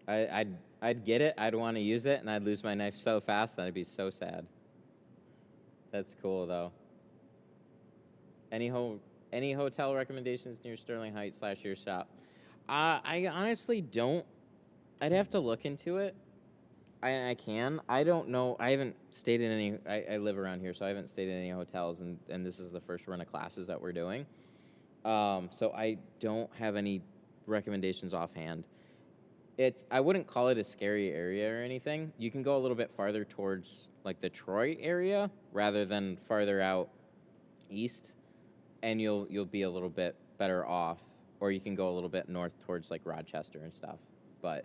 I'd get it, I'd want to use it, and I'd lose my knife so fast that I'd be so sad. That's cool, though. Any hotel recommendations near Sterling Heights / your shop? I honestly don't. I'd have to look into it. I can. I don't know. I haven't stayed in any. I live around here, so I haven't stayed in any hotels, and this is the first run of classes that we're doing. So I don't have any recommendations offhand. I wouldn't call it a scary area or anything. You can go a little bit farther towards, like, the Troy area rather than farther out east. and you'll be a little bit better off, or you can go a little bit north towards like Rochester and stuff. But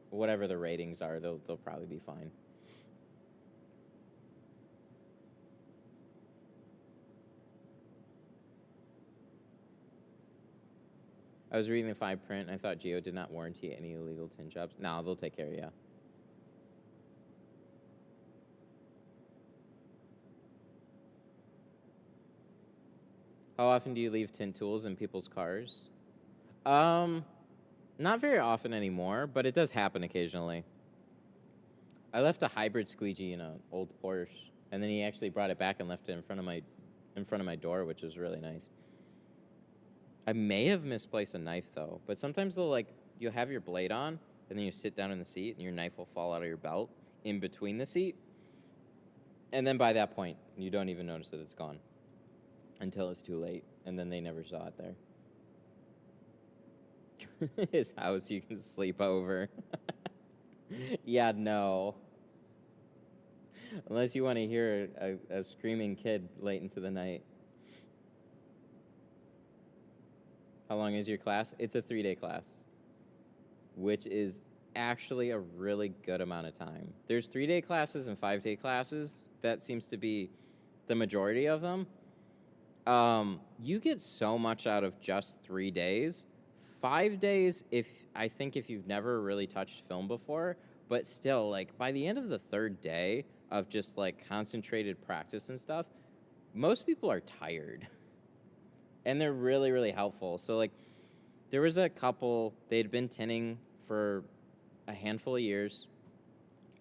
whatever the ratings are, they'll probably be fine. I was reading the fine print, and I thought Geo did not warranty any illegal tint jobs. No, they'll take care of you. How often do you leave tint tools in people's cars? Not very often anymore, but it does happen occasionally. I left a hybrid squeegee in an old Porsche, and then he actually brought it back and left it in front of my door, which was really nice. I may have misplaced a knife though, but sometimes you'll have your blade on, and then you sit down in the seat, and your knife will fall out of your belt in between the seat, and then by that point, you don't even notice that it's gone until it's too late, and then they never saw it there. His house you can sleep over. Yeah, no. Unless you want to hear a screaming kid late into the night. How long is your class? It's a 3-day class, which is actually a really good amount of time. There's 3-day classes and 5-day classes. That seems to be the majority of them. You get so much out of just 3 days. 5 days, I think if you've never really touched film before, but still, like, by the end of the 3rd day of just, like, concentrated practice and stuff, most people are tired. And they're really, really helpful. So, like, there was a couple, they'd been tinting for a handful of years.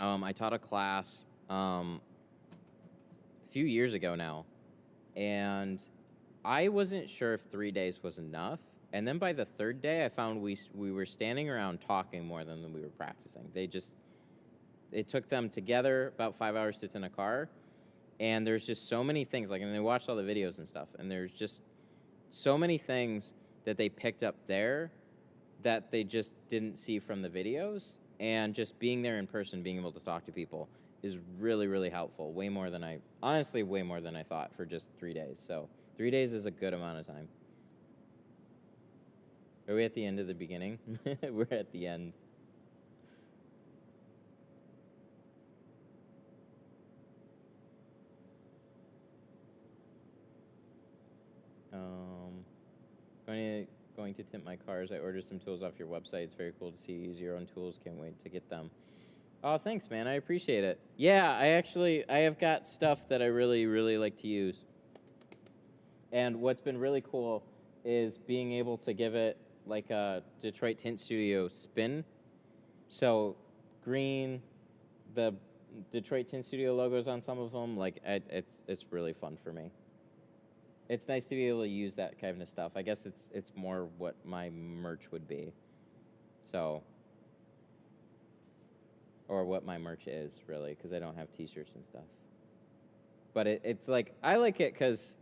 I taught a class a few years ago now, and I wasn't sure if 3 days was enough. And then by the 3rd day, I found we were standing around talking more than we were practicing. It took them together about 5 hours to tint a car. And there's just so many things, like, and they watched all the videos and stuff, and there's just so many things that they picked up there that they just didn't see from the videos. And just being there in person, being able to talk to people is really, really helpful. Way more than I thought for just 3 days. So 3 days is a good amount of time. Are we at the end of the beginning? We're at the end. Going to tint my cars. I ordered some tools off your website. It's very cool to see you use your own tools. Can't wait to get them. Oh, thanks, man. I appreciate it. Yeah, I have got stuff that I really, really like to use. And what's been really cool is being able to give it like a Detroit Tint Studio spin. So green, the Detroit Tint Studio logos on some of them, like it's really fun for me. It's nice to be able to use that kind of stuff. I guess it's more what my merch would be. So, or what my merch is, really, because I don't have t-shirts and stuff. But it's like, I like it because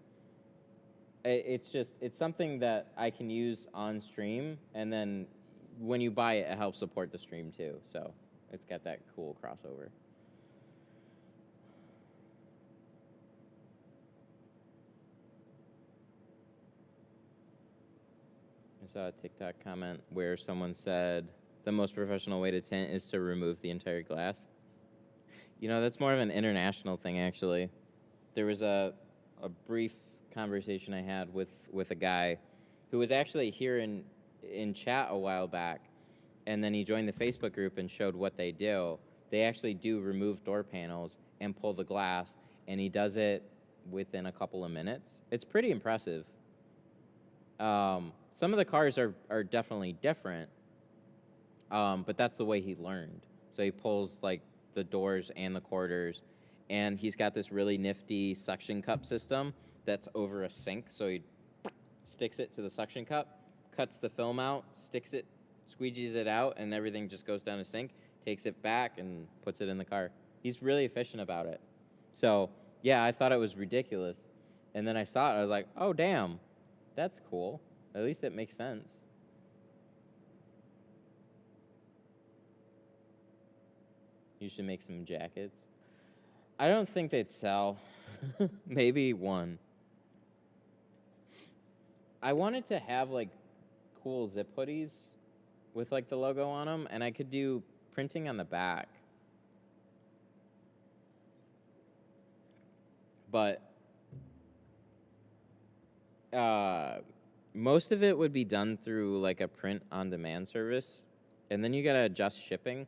it's something that I can use on stream, and then when you buy it, it helps support the stream too. So it's got that cool crossover. I saw a TikTok comment where someone said the most professional way to tint is to remove the entire glass. You know, that's more of an international thing, actually. There was a brief conversation I had with a guy who was actually here in chat a while back, and then he joined the Facebook group and showed what they do. They actually do remove door panels and pull the glass, and he does it within a couple of minutes. It's pretty impressive. Some of the cars are definitely different, but that's the way he learned. So he pulls like the doors and the quarters, and he's got this really nifty suction cup system that's over a sink. So he sticks it to the suction cup, cuts the film out, sticks it, squeegees it out, and everything just goes down a sink, takes it back, and puts it in the car. He's really efficient about it. So, yeah, I thought it was ridiculous. And then I saw it, I was like, oh, damn, that's cool. At least it makes sense. You should make some jackets. I don't think they'd sell. Maybe one. I wanted to have like cool zip hoodies with like the logo on them, and I could do printing on the back. But most of it would be done through like a print on demand service, and then you gotta adjust shipping.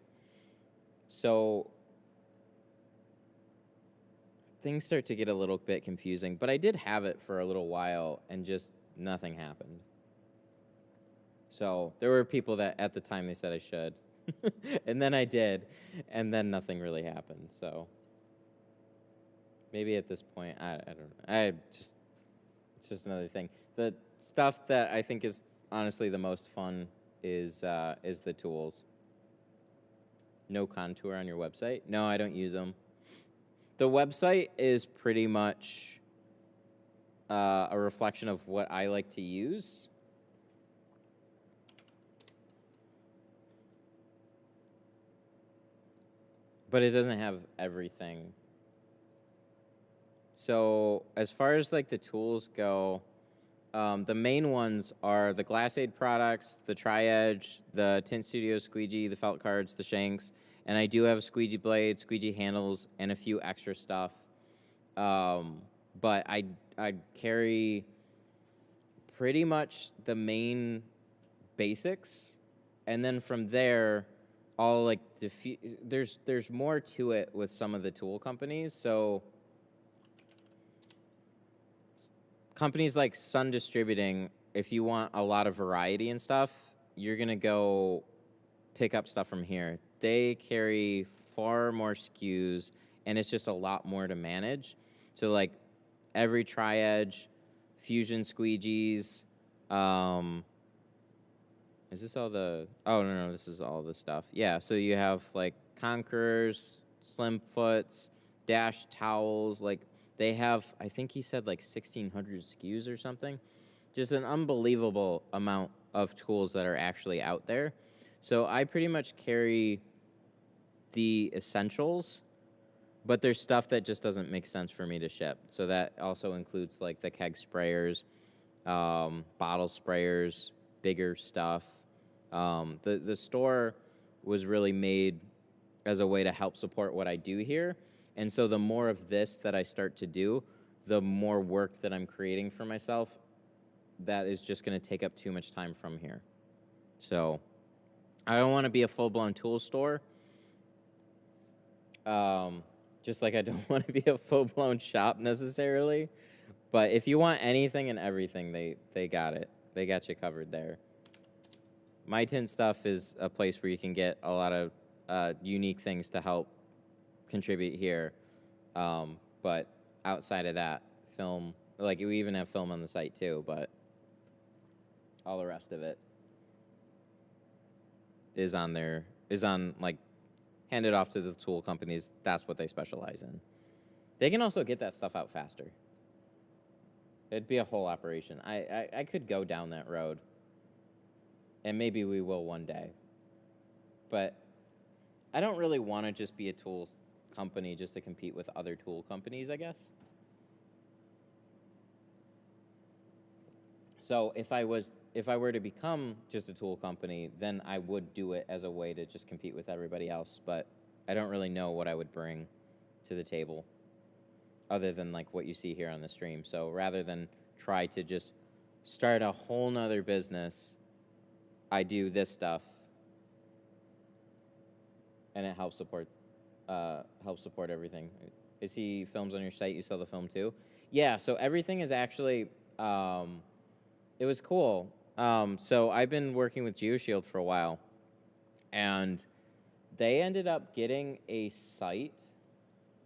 So things start to get a little bit confusing, but I did have it for a little while and just nothing happened. So there were people that at the time they said I should, and then I did, and then nothing really happened. So maybe at this point, I don't know. It's just another thing. The stuff that I think is honestly the most fun is the tools. No contour on your website? No, I don't use them. The website is pretty much a reflection of what I like to use. But it doesn't have everything. So as far as like the tools go, the main ones are the Glass Aid products, the Tri-Edge, the Tint Studio Squeegee, the felt cards, the shanks, and I do have a squeegee blade, squeegee handles, and a few extra stuff. But I carry pretty much the main basics, and then from there, all like there's more to it with some of the tool companies. So companies like Sun Distributing, if you want a lot of variety and stuff, you're gonna go pick up stuff from here. They carry far more SKUs, and it's just a lot more to manage. So like every Tri-Edge, Fusion Squeegees, is this all the, oh no, this is all the stuff. Yeah, so you have like Conquerors, Slim Foots, Dash Towels, like they have, I think he said like 1,600 SKUs or something. Just an unbelievable amount of tools that are actually out there. So I pretty much carry the essentials, but there's stuff that just doesn't make sense for me to ship. So that also includes like the keg sprayers, bottle sprayers, bigger stuff. The store was really made as a way to help support what I do here. And so the more of this that I start to do, the more work that I'm creating for myself, that is just going to take up too much time from here. So I don't want to be a full-blown tool store. Just like I don't want to be a full-blown shop necessarily. But if you want anything and everything, they got it. They got you covered there. My Tint stuff is a place where you can get a lot of unique things to help contribute here. But outside of that, film, like we even have film on the site too, but all the rest of it is on there, like handed off to the tool companies. That's what they specialize in. They can also get that stuff out faster. It'd be a whole operation. I could go down that road, and maybe we will one day. But I don't really want to just be a tool company just to compete with other tool companies, I guess. So if I were to become just a tool company, then I would do it as a way to just compete with everybody else. But I don't really know what I would bring to the table other than like what you see here on the stream. So rather than try to just start a whole nother business, I do this stuff, and it helps support everything. I see films on your site. You sell the film too? Yeah. So everything is actually. It was cool. So I've been working with GeoShield for a while, and they ended up getting a site.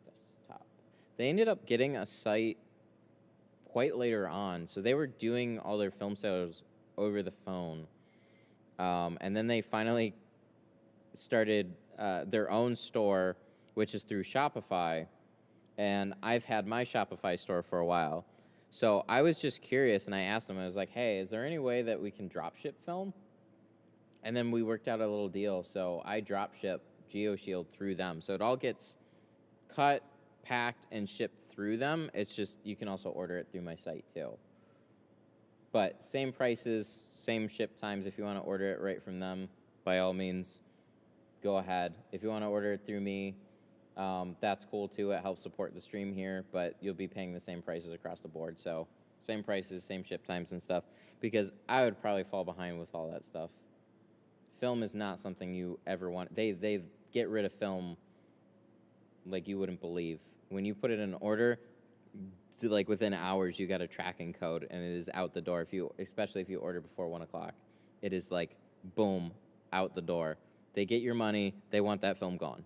Desktop. They ended up getting a site quite later on. So they were doing all their film sales over the phone, and then they finally started their own store, which is through Shopify. And I've had my Shopify store for a while. So I was just curious, and I asked them, I was like, hey, is there any way that we can drop ship film? And then we worked out a little deal. So I drop ship GeoShield through them. So it all gets cut, packed, and shipped through them. It's just you can also order it through my site too. But same prices, same ship times. If you want to order it right from them, by all means, go ahead. If you want to order it through me, that's cool too. It helps support the stream here, but you'll be paying the same prices across the board. So same prices, same ship times and stuff, because I would probably fall behind with all that stuff. Film is not something you ever want. They get rid of film like you wouldn't believe. When you put it in order, like within hours, you got a tracking code and it is out the door. Especially if you order before 1 o'clock, it is like boom, out the door. They get your money. They want that film gone.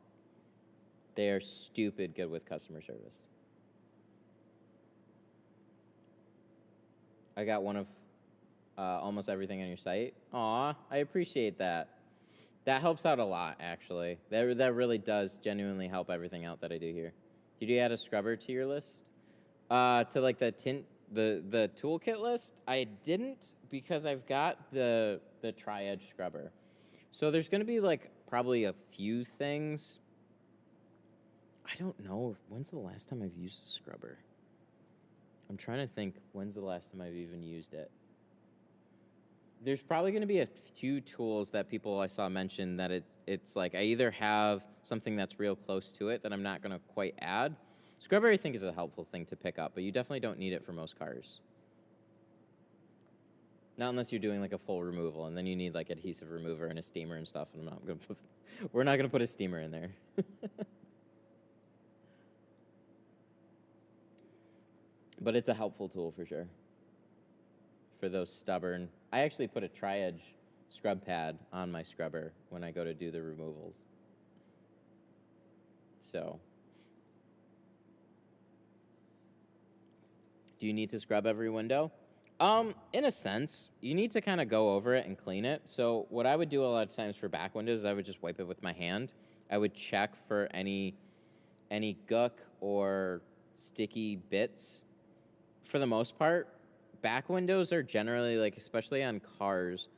They are stupid good with customer service. I got one of almost everything on your site. Aw, I appreciate that. That helps out a lot, actually. That really does genuinely help everything out that I do here. Did you add a scrubber to your list? To like the tint, the toolkit list? I didn't, because I've got the tri-edge scrubber. So there's going to be like probably a few things. I don't know. When's the last time I've used a scrubber? I'm trying to think when's the last time I've even used it. There's probably going to be a few tools that people I saw mention that it's like I either have something that's real close to it that I'm not going to quite add. Scrubber, I think, is a helpful thing to pick up, but you definitely don't need it for most cars. Not unless you're doing like a full removal, and then you need like adhesive remover and a steamer and stuff, and we're not going to put a steamer in there. But it's a helpful tool for sure. For those stubborn. I actually put a tri-edge scrub pad on my scrubber when I go to do the removals. So. Do you need to scrub every window? In a sense, you need to kind of go over it and clean it. So what I would do a lot of times for back windows is I would just wipe it with my hand. I would check for any gook or sticky bits. For the most part, back windows are generally, like, especially on cars,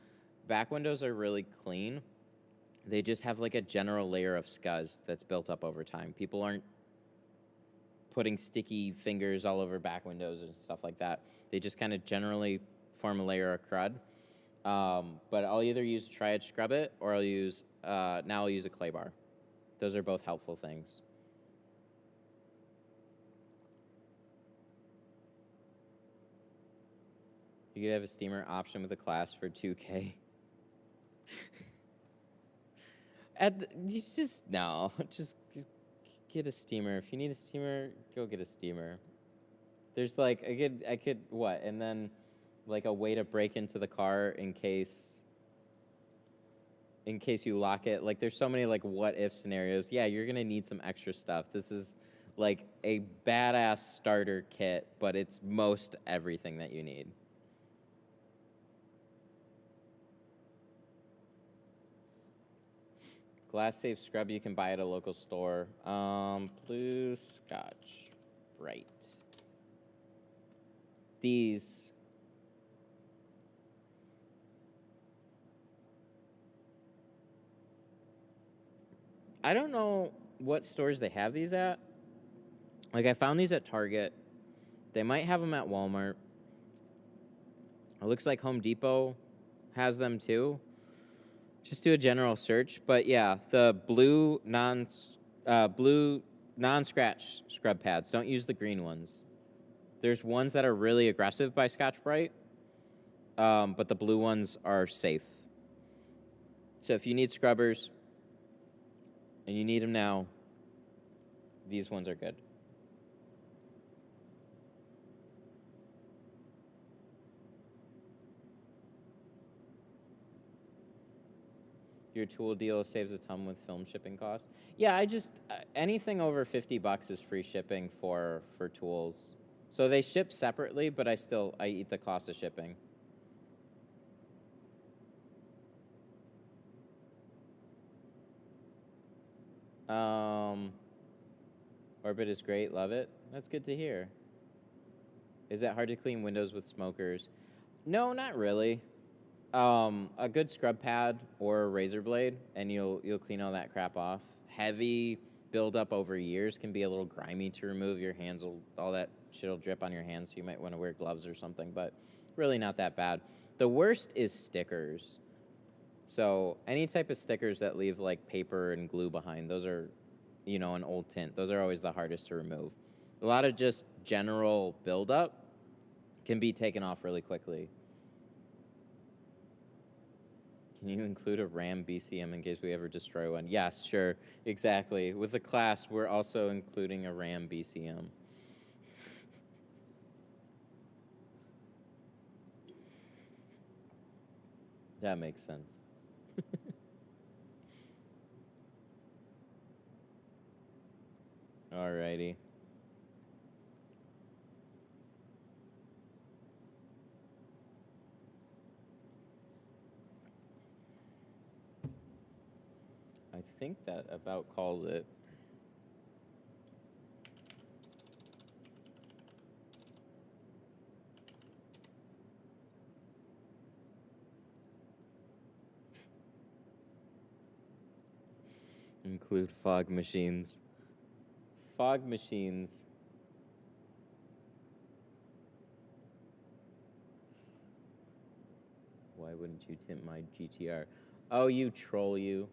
back windows are really clean. They just have like a general layer of scuzz that's built up over time. People aren't putting sticky fingers all over back windows and stuff like that. They just kind of generally form a layer of crud. But I'll either use tri-edge scrub it, or I'll use a clay bar. Those are both helpful things. You could have a steamer option with a class for $2K. Just get a steamer. If you need a steamer, go get a steamer. There's like I could what, and then like a way to break into the car in case you lock it. Like there's so many like what if scenarios. Yeah, you're gonna need some extra stuff. This is like a badass starter kit, but it's most everything that you need. Glass safe scrub you can buy at a local store. Blue Scotch Bright. These. I don't know what stores they have these at. Like I found these at Target. They might have them at Walmart. It looks like Home Depot has them too. Just do a general search, but yeah, the blue non-scratch scrub pads. Don't use the green ones. There's ones that are really aggressive by Scotch-Brite, but the blue ones are safe. So if you need scrubbers and you need them now, these ones are good. Your tool deal saves a ton with film shipping costs. Yeah, I just anything over $50 is free shipping for tools. So they ship separately, but I eat the cost of shipping. Orbit is great, love it. That's good to hear. Is it hard to clean windows with smokers? No, not really. A good scrub pad or a razor blade, and you'll clean all that crap off. Heavy buildup over years can be a little grimy to remove. Your hands all that shit will drip on your hands, so you might want to wear gloves or something. But really not that bad. The worst is stickers. So any type of stickers that leave like paper and glue behind, those are, you know, an old tint. Those are always the hardest to remove. A lot of just general buildup can be taken off really quickly. Can you include a RAM BCM in case we ever destroy one? Yes, sure, exactly. With the class, we're also including a RAM BCM. That makes sense. Alrighty. I think that about calls it. Include fog machines. Fog machines. Why wouldn't you tint my GTR? Oh, you troll, you.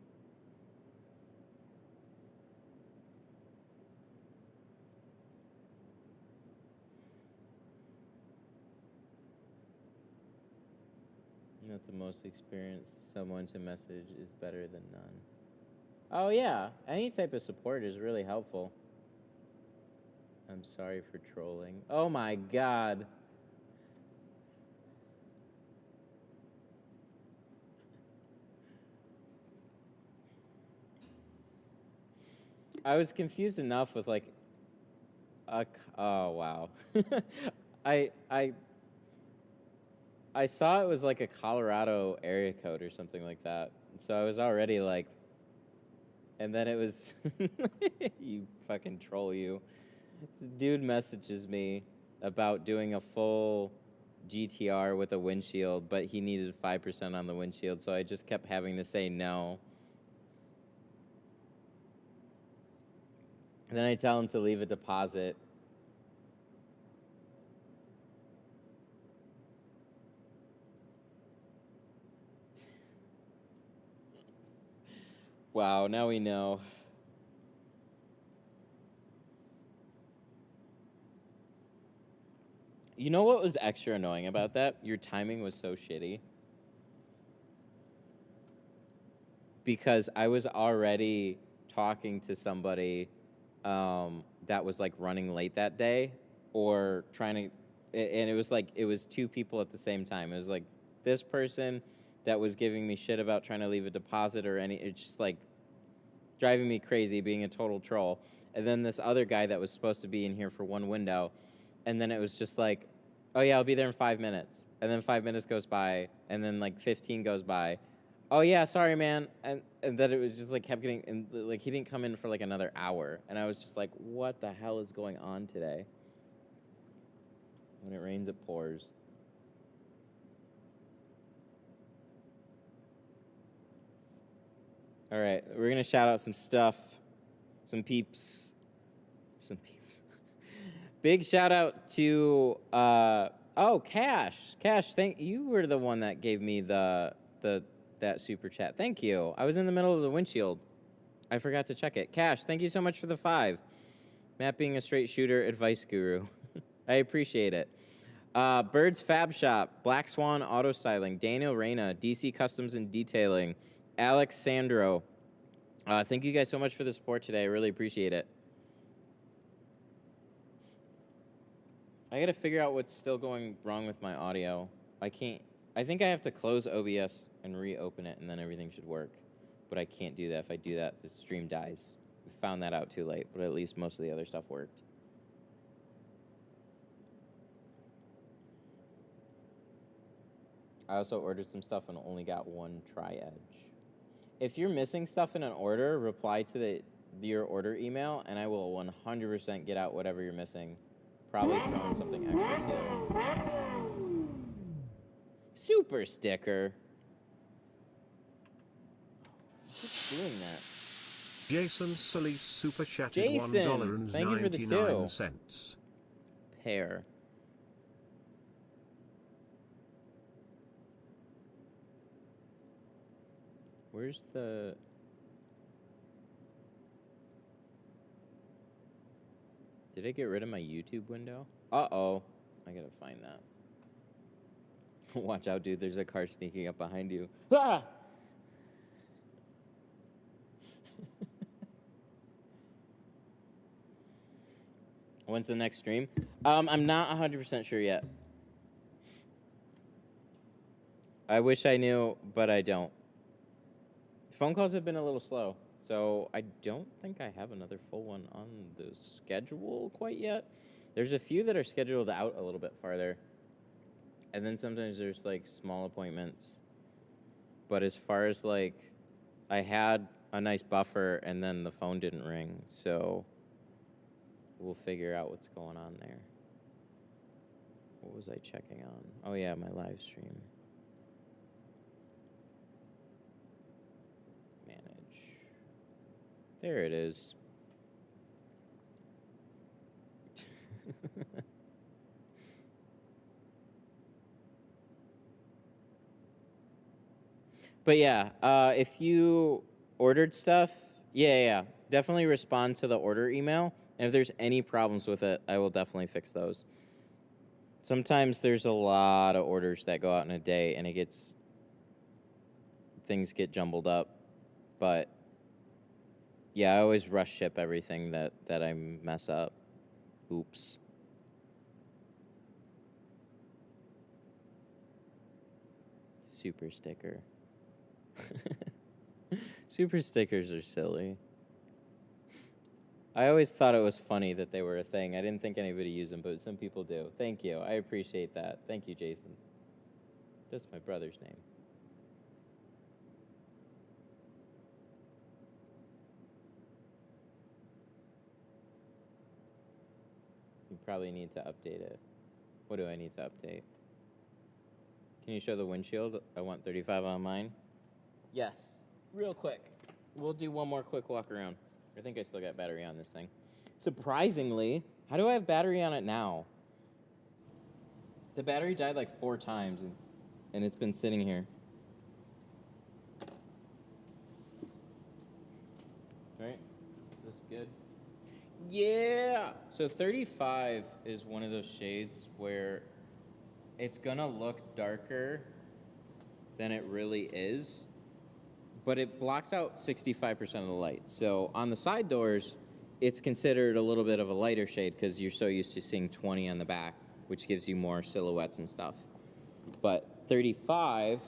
Not the most experienced. Someone to message is better than none. Oh, yeah. Any type of support is really helpful. I'm sorry for trolling. Oh, my God. I was confused enough with, like, oh, wow. I saw it was, like, a Colorado area code or something like that. So I was already, like... And then it was... You fucking troll, you. This dude messages me about doing a full GTR with a windshield, but he needed 5% on the windshield, so I just kept having to say no. And then I tell him to leave a deposit. Wow, now we know. You know what was extra annoying about that? Your timing was so shitty. Because I was already talking to somebody that was like running late that day, or trying to, and it was like, it was two people at the same time. It was like this person that was giving me shit about trying to leave a deposit or any, it's just like driving me crazy, being a total troll. And then this other guy that was supposed to be in here for one window, and then it was just like, oh yeah, I'll be there in 5 minutes. And then 5 minutes goes by, and then like 15 goes by. Oh yeah, sorry, man. And then it was just like kept getting, and like he didn't come in for like another hour. And I was just like, what the hell is going on today? When it rains, it pours. All right, we're gonna shout out some stuff, some peeps. Big shout out to Cash. Cash, you were the one that gave me that super chat. Thank you. I was in the middle of the windshield. I forgot to check it. Cash, thank you so much for the 5. Matt being a straight shooter advice guru. I appreciate it. Bird's Fab Shop, Black Swan Auto Styling, Daniel Reyna, DC Customs and Detailing, Alex Sandro. Thank you guys so much for the support today. I really appreciate it. I gotta figure out what's still going wrong with my audio. I think I have to close OBS and reopen it, and then everything should work. But I can't do that. If I do that, the stream dies. We found that out too late, but at least most of the other stuff worked. I also ordered some stuff and only got one tri-edge. If you're missing stuff in an order, reply to your order email, and I will 100% get out whatever you're missing. Probably throw in something extra too. Super sticker. What's doing that? Jason Solis super chatted Jason, $1.99. thank you for the 2. Pair. Where's the... Did I get rid of my YouTube window? Uh-oh. I gotta find that. Watch out, dude. There's a car sneaking up behind you. Ah! When's the next stream? I'm not 100% sure yet. I wish I knew, but I don't. Phone calls have been a little slow, so I don't think I have another full one on the schedule quite yet. There's a few that are scheduled out a little bit farther. And then sometimes there's, like, small appointments. But as far as, like, I had a nice buffer, and then the phone didn't ring, so we'll figure out what's going on there. What was I checking on? Oh, yeah, my live stream. Manage. There it is. But yeah, if you ordered stuff, yeah, definitely respond to the order email. And if there's any problems with it, I will definitely fix those. Sometimes there's a lot of orders that go out in a day, and things get jumbled up. But yeah, I always rush ship everything that I mess up. Oops. Super sticker. Super stickers are silly. I always thought it was funny that they were a thing. I didn't think anybody used them, but some people do. Thank you. I appreciate that. Thank you, Jason. That's my brother's name. You probably need to update it. What do I need to update? Can you show the windshield? I want 35 on mine. Yes. Real quick. We'll do one more quick walk around. I think I still got battery on this thing. Surprisingly, how do I have battery on it now? The battery died like 4 times, and it's been sitting here. Right? This is good? Yeah! So 35 is one of those shades where it's gonna look darker than it really is, but it blocks out 65% of the light. So on the side doors, it's considered a little bit of a lighter shade because you're so used to seeing 20 on the back, which gives you more silhouettes and stuff. But 35,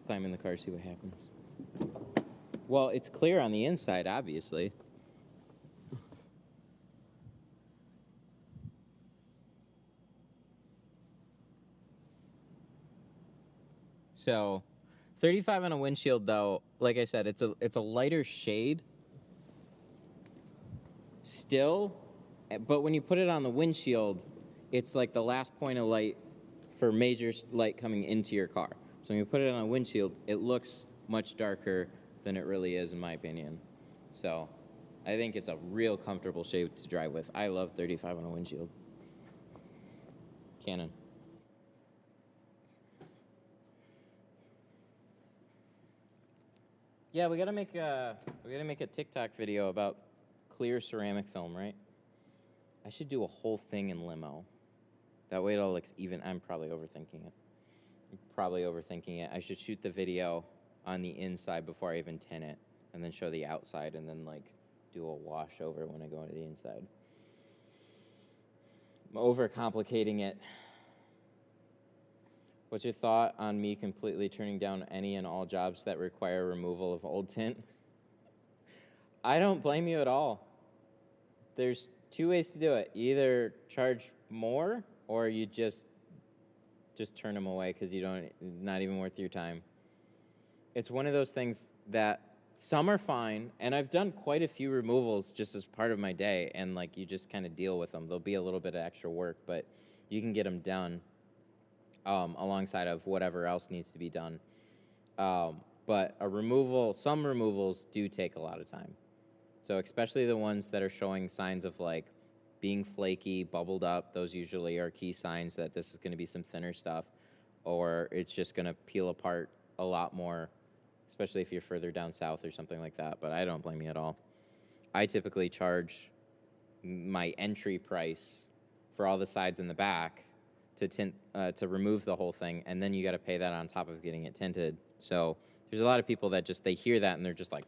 climb in the car, see what happens. Well, it's clear on the inside, obviously. So 35 on a windshield, though, like I said, it's a lighter shade still, but when you put it on the windshield, it's like the last point of light for major light coming into your car. So when you put it on a windshield, it looks much darker than it really is, in my opinion. So I think it's a real comfortable shade to drive with. I love 35 on a windshield. Canon. Yeah, we gotta make a TikTok video about clear ceramic film, right? I should do a whole thing in limo. That way it all looks even. I'm probably overthinking it. I should shoot the video on the inside before I even tint it, and then show the outside, and then like do a wash over when I go into the inside. I'm overcomplicating it. What's your thought on me completely turning down any and all jobs that require removal of old tint? I don't blame you at all. There's 2 ways to do it. You either charge more, or you just turn them away because not even worth your time. It's one of those things that some are fine, and I've done quite a few removals just as part of my day, and like you just kind of deal with them. There'll be a little bit of extra work, but you can get them done alongside of whatever else needs to be done. But some removals do take a lot of time. So especially the ones that are showing signs of like being flaky, bubbled up. Those usually are key signs that this is going to be some thinner stuff, or it's just going to peel apart a lot more, especially if you're further down south or something like that. But I don't blame you at all. I typically charge my entry price for all the sides and the back to tint, to remove the whole thing, and then you got to pay that on top of getting it tinted. So there's a lot of people that just, they hear that and they're just like,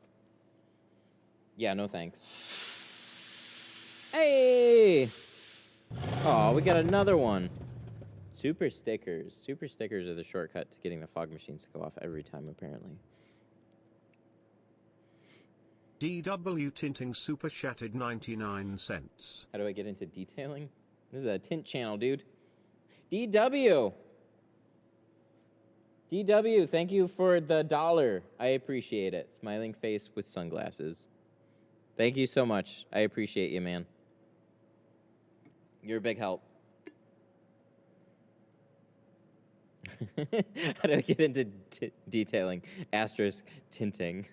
yeah, no thanks. Hey! Oh, we got another one. Super stickers. Super stickers are the shortcut to getting the fog machines to go off every time, apparently. DW tinting super shattered 99 cents. How do I get into detailing? This is a tint channel, dude. DW. DW, thank you for the $1. I appreciate it. Smiling face with sunglasses. Thank you so much. I appreciate you, man. You're a big help. How do I get into detailing? Asterisk tinting.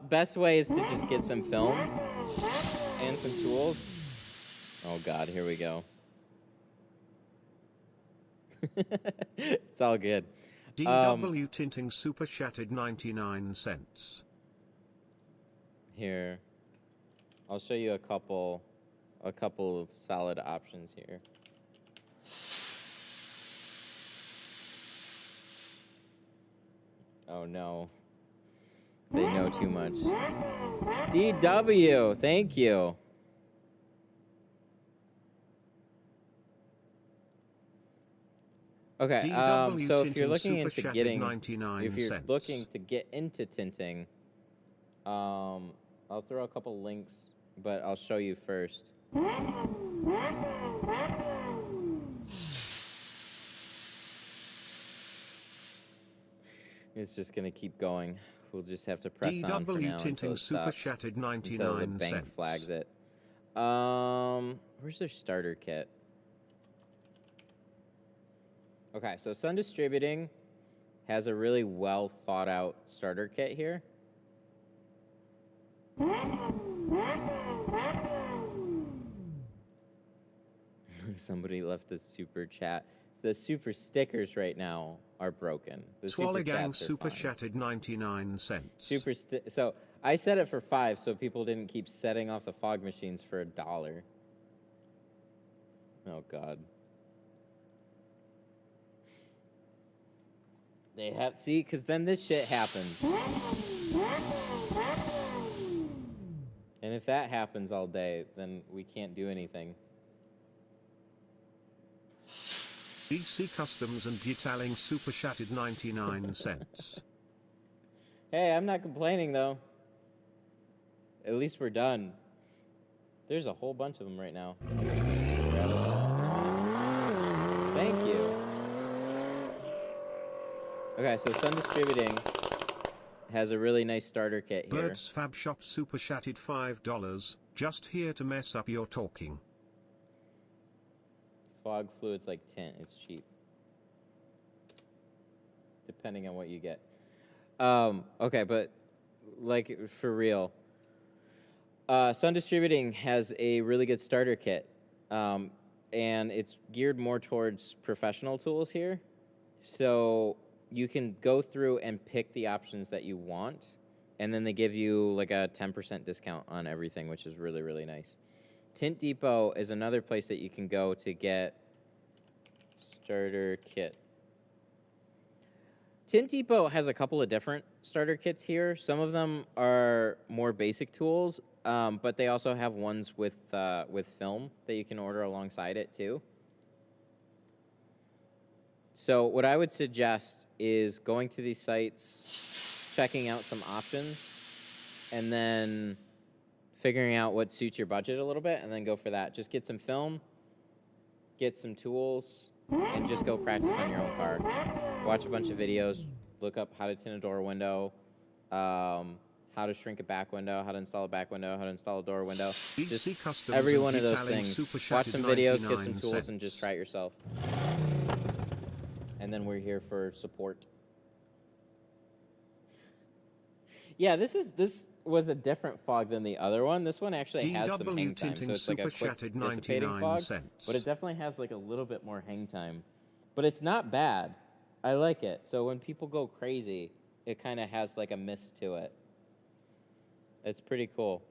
Best way is to just get some film and some tools. Oh God, here we go. It's all good. DW tinting super shattered 99 cents. Here, I'll show you a couple of solid options here. Oh no. They know too much. DW, thank you. Okay, so if you're looking into getting, if you're looking to get into tinting, I'll throw a couple links, but I'll show you first. It's just gonna keep going. We'll just have to press on for now until it stops, until the bank flags it. Where's their starter kit? Okay, so Sun Distributing has a really well thought out starter kit here. Somebody left a super chat. The super stickers right now are broken. The super chats are super fine. shattered 99 cents. So I set it for $5 so people didn't keep setting off the fog machines for $1. Oh God. They have, see, because then this shit happens. And if that happens all day, then we can't do anything. BC Customs and Detailing super shattered 99 cents. Hey, I'm not complaining though. At least we're done. There's a whole bunch of them right now. Thank you. Okay, so Sun Distributing has a really nice starter kit here. Birds Fab Shop super shattered $5. Just here to mess up your talking. Fog fluids like Tint. It's cheap. Depending on what you get. Okay, but like for real. Sun Distributing has a really good starter kit. And it's geared more towards professional tools here. So you can go through and pick the options that you want. And then they give you like a 10% discount on everything, which is really, really nice. Tint Depot is another place that you can go to get starter kit. Tint Depot has a couple of different starter kits here. Some of them are more basic tools, but they also have ones with film that you can order alongside it too. So what I would suggest is going to these sites, checking out some options, and then figuring out what suits your budget a little bit, and then go for that. Just get some film, get some tools, and just go practice on your own car. Watch a bunch of videos, look up how to tint a door window, how to shrink a back window, how to install a back window, how to install a door window. Just every one of those things. Watch some videos, get some tools, and just try it yourself. And then we're here for support. Yeah, this was a different fog than the other one. This one actually has some DW hang time, so tinting it's like a super quick shattered dissipating 99 fog, but it cents. definitely has like a little bit more hang time. But it's not bad. I like it. So when people go crazy, it kind of has like a mist to it. It's pretty cool.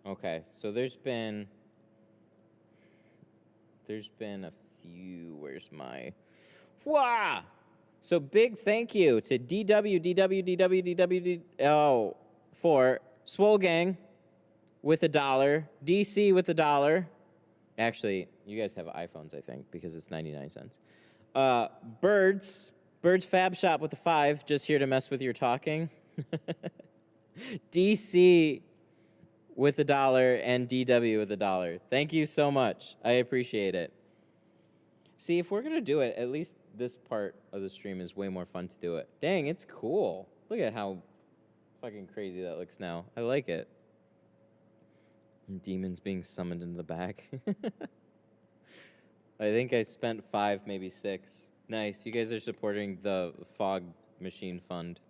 Okay, so there's been a few. Where's my? Wah! So big thank you to DW for Swole Gang with $1, DC with $1. Actually, you guys have iPhones, I think, because it's 99 cents. Birds Fab Shop with $5, just here to mess with your talking. DC with $1 and DW with $1. Thank you so much. I appreciate it. See, if we're gonna do it, at least this part of the stream is way more fun to do it. Dang, it's cool. Look at how fucking crazy that looks now. I like it. Demons being summoned into the back. I think I spent 5, maybe 6. Nice. You guys are supporting the fog machine fund.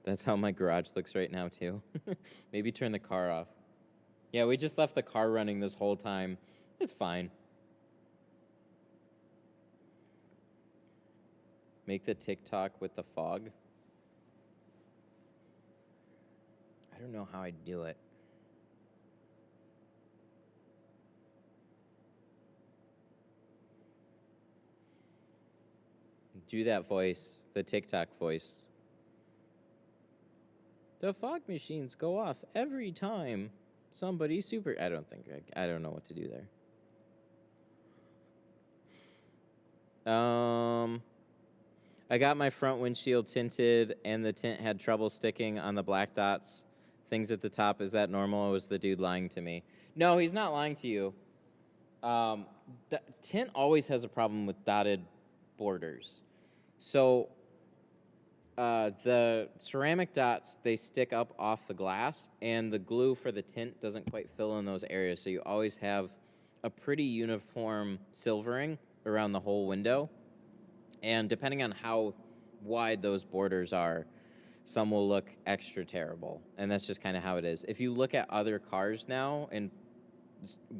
That's how my garage looks right now, too. Maybe turn the car off. Yeah, we just left the car running this whole time. It's fine. Make the TikTok with the fog. I don't know how I'd do it. Do that voice, the TikTok voice. The fog machines go off every time somebody super... I don't know what to do there. I got my front windshield tinted, and the tint had trouble sticking on the black dots. Things at the top, is that normal, or was the dude lying to me? No, he's not lying to you. Tint always has a problem with dotted borders. So the ceramic dots, they stick up off the glass, and the glue for the tint doesn't quite fill in those areas, so you always have a pretty uniform silvering around the whole window. And depending on how wide those borders are, some will look extra terrible. And that's just kind of how it is. If you look at other cars now in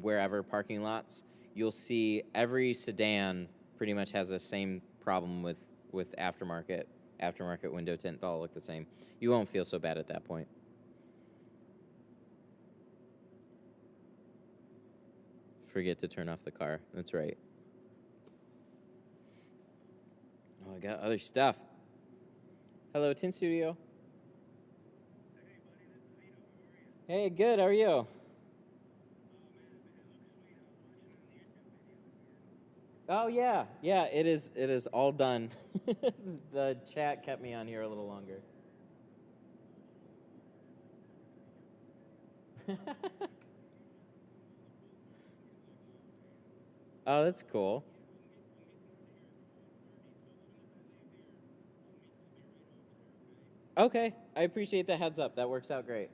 wherever parking lots, you'll see every sedan pretty much has the same problem with aftermarket window tint. They'll all look the same. You won't feel so bad at that point. Forget to turn off the car. That's right. Oh, I got other stuff. Hello, Tint Studio. Hey, good. How are you? Oh yeah, yeah. It is all done. The chat kept me on here a little longer. Oh, that's cool. Okay, I appreciate the heads up. That works out great.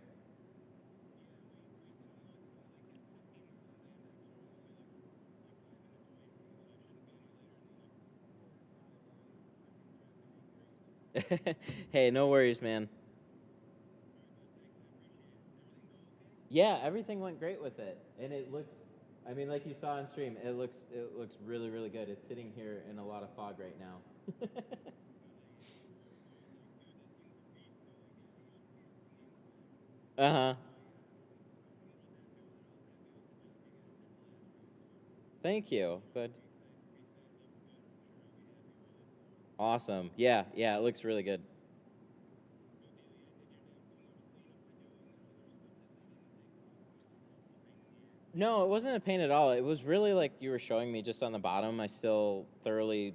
Hey, no worries, man. Yeah, everything went great with it, and it looks. I mean, like you saw on stream, it looks really really good. It's sitting here in a lot of fog right now. Uh-huh. Thank you. Good. Awesome. Yeah, yeah, it looks really good. No, it wasn't a pain at all. It was really like you were showing me just on the bottom. I still thoroughly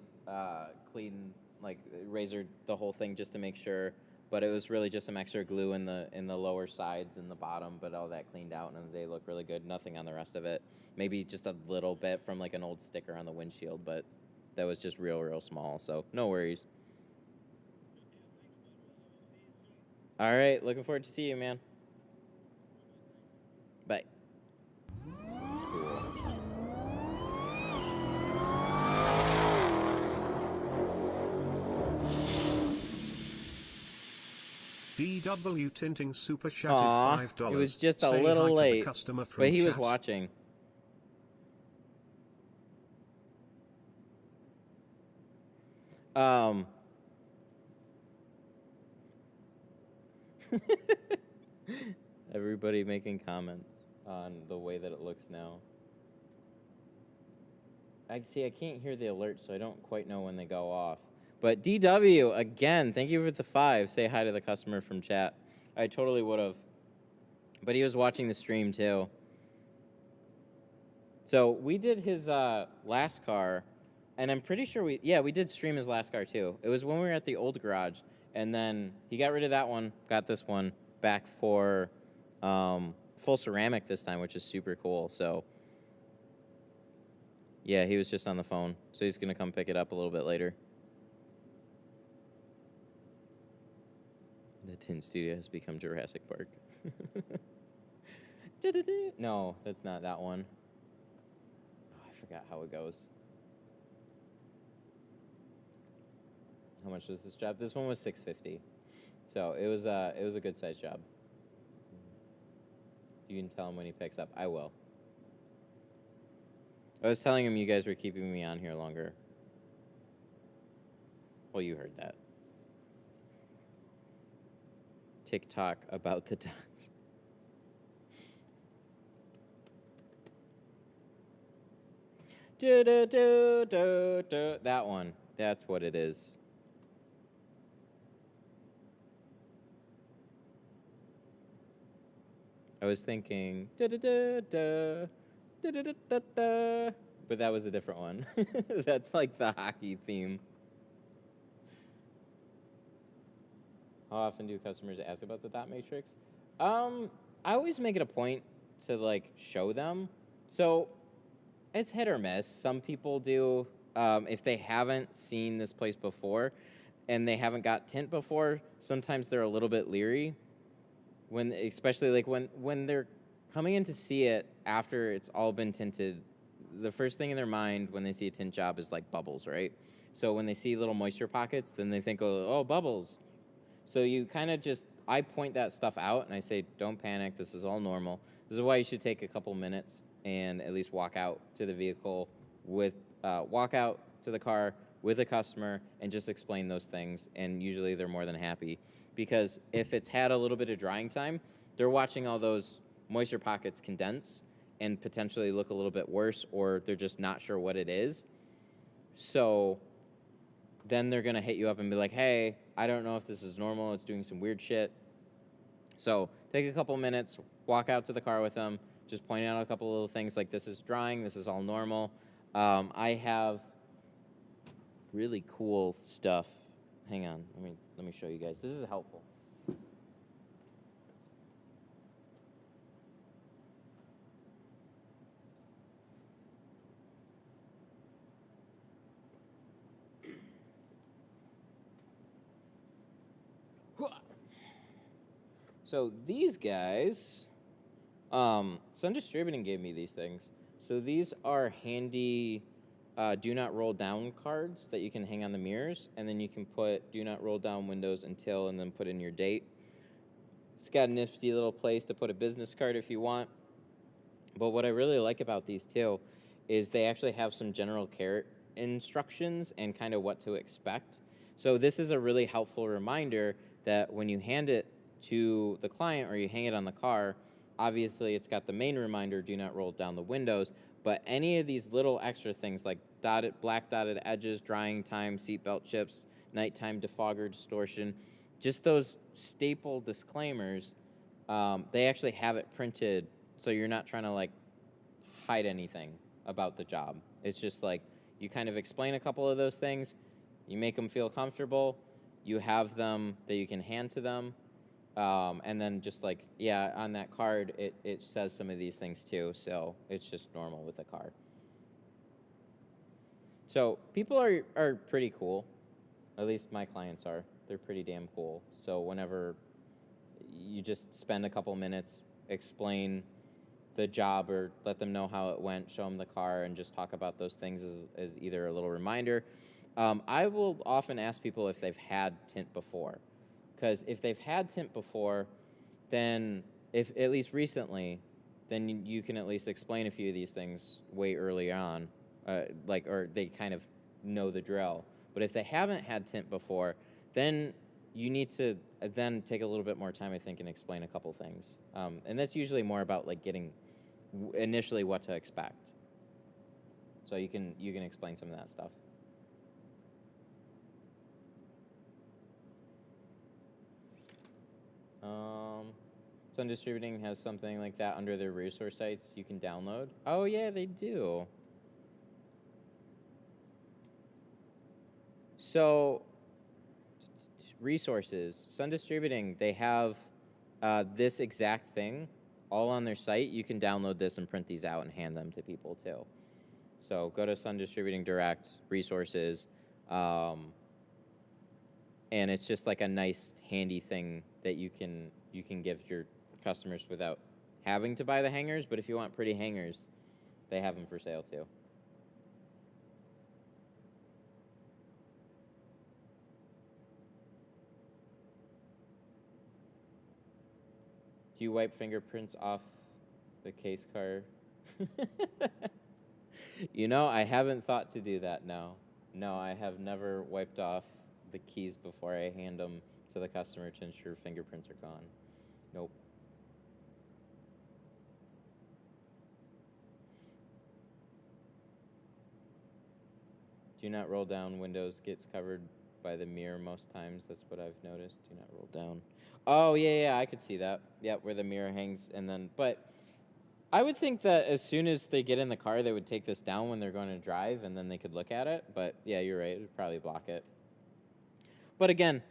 cleaned, like razored the whole thing just to make sure. But it was really just some extra glue in the lower sides and the bottom, but all that cleaned out and they look really good. Nothing on the rest of it. Maybe just a little bit from like an old sticker on the windshield, but that was just real small. So no worries. All right, looking forward to see you, man. Bye. DW tinting super chatted Aw, $5. it was just a Say little hi to the late, customer from but he was chat. watching. Everybody making comments on the way that it looks now. I can't hear the alert, so I don't quite know when they go off. But DW, again, thank you for the 5. Say hi to the customer from chat. I totally would have. But he was watching the stream, too. So we did his last car, and I'm pretty sure we did stream his last car, too. It was when we were at the old garage, and then he got rid of that one, got this one back for full ceramic this time, which is super cool. So, yeah, he was just on the phone, so he's going to come pick it up a little bit later. The Tint Studio has become Jurassic Park. No, that's not that one. Oh, I forgot how it goes. How much was this job? This one was $650. So it was a good sized job. You can tell him when he picks up. I will. I was telling him you guys were keeping me on here longer. Well, you heard that. TikTok about the dots. That one. That's what it is. I was thinking, but that was a different one. That's like the hockey theme. How often do customers ask about the dot matrix? I always make it a point to like show them. So it's hit or miss. Some people do, if they haven't seen this place before and they haven't got tint before, sometimes they're a little bit leery. Especially like when they're coming in to see it after it's all been tinted, the first thing in their mind when they see a tint job is like bubbles, right? So when they see little moisture pockets, then they think, oh, bubbles. So you kind of I point that stuff out and I say, don't panic, this is all normal. This is why you should take a couple minutes and at least walk out to the vehicle walk out to the car with a customer and just explain those things. And usually they're more than happy. Because if it's had a little bit of drying time, they're watching all those moisture pockets condense and potentially look a little bit worse, or they're just not sure what it is. So then they're going to hit you up and be like, hey, I don't know if this is normal. It's doing some weird shit. So take a couple minutes, walk out to the car with them, just point out a couple little things like this is drying, this is all normal. I have really cool stuff. Hang on, let me show you guys. This is helpful. So these guys, Sun Distributing gave me these things. So these are handy do not roll down cards that you can hang on the mirrors, and then you can put do not roll down windows until, and then put in your date. It's got a nifty little place to put a business card if you want. But what I really like about these too is they actually have some general care instructions and kind of what to expect. So this is a really helpful reminder that when you hand it to the client or you hang it on the car, obviously it's got the main reminder, do not roll down the windows, but any of these little extra things like black dotted edges, drying time, seatbelt chips, nighttime defogger distortion, just those staple disclaimers, they actually have it printed so you're not trying to like hide anything about the job. It's just like you kind of explain a couple of those things, you make them feel comfortable, you have them that you can hand to them, and then just like, yeah, on that card, it says some of these things too, so it's just normal with a car. So people are pretty cool. At least my clients are. They're pretty damn cool. So whenever you just spend a couple minutes, explain the job or let them know how it went, show them the car, and just talk about those things as either a little reminder. I will often ask people if they've had tint before, because if they've had tint before, then if at least recently, then you can at least explain a few of these things way early on, or they kind of know the drill. But if they haven't had tint before, then you need to then take a little bit more time, I think, and explain a couple things. And that's usually more about like getting initially what to expect. So you can explain some of that stuff. Sun Distributing has something like that under their resource sites you can download. Oh yeah, they do. So resources, Sun Distributing, they have this exact thing all on their site. You can download this and print these out and hand them to people too. So go to Sun Distributing Direct, resources, and it's just like a nice handy thing that you can give your customers without having to buy the hangers. But if you want pretty hangers, they have them for sale too. Do you wipe fingerprints off the case car? You know, I haven't thought to do that now. No, I have never wiped off the keys before I hand them to the customer to ensure fingerprints are gone. Nope. Do not roll down. Windows gets covered by the mirror most times. That's what I've noticed. Do not roll down. Oh, yeah, I could see that. Yeah, where the mirror hangs and then, but I would think that as soon as they get in the car, they would take this down when they're going to drive, and then they could look at it. But yeah, you're right. It would probably block it. But again,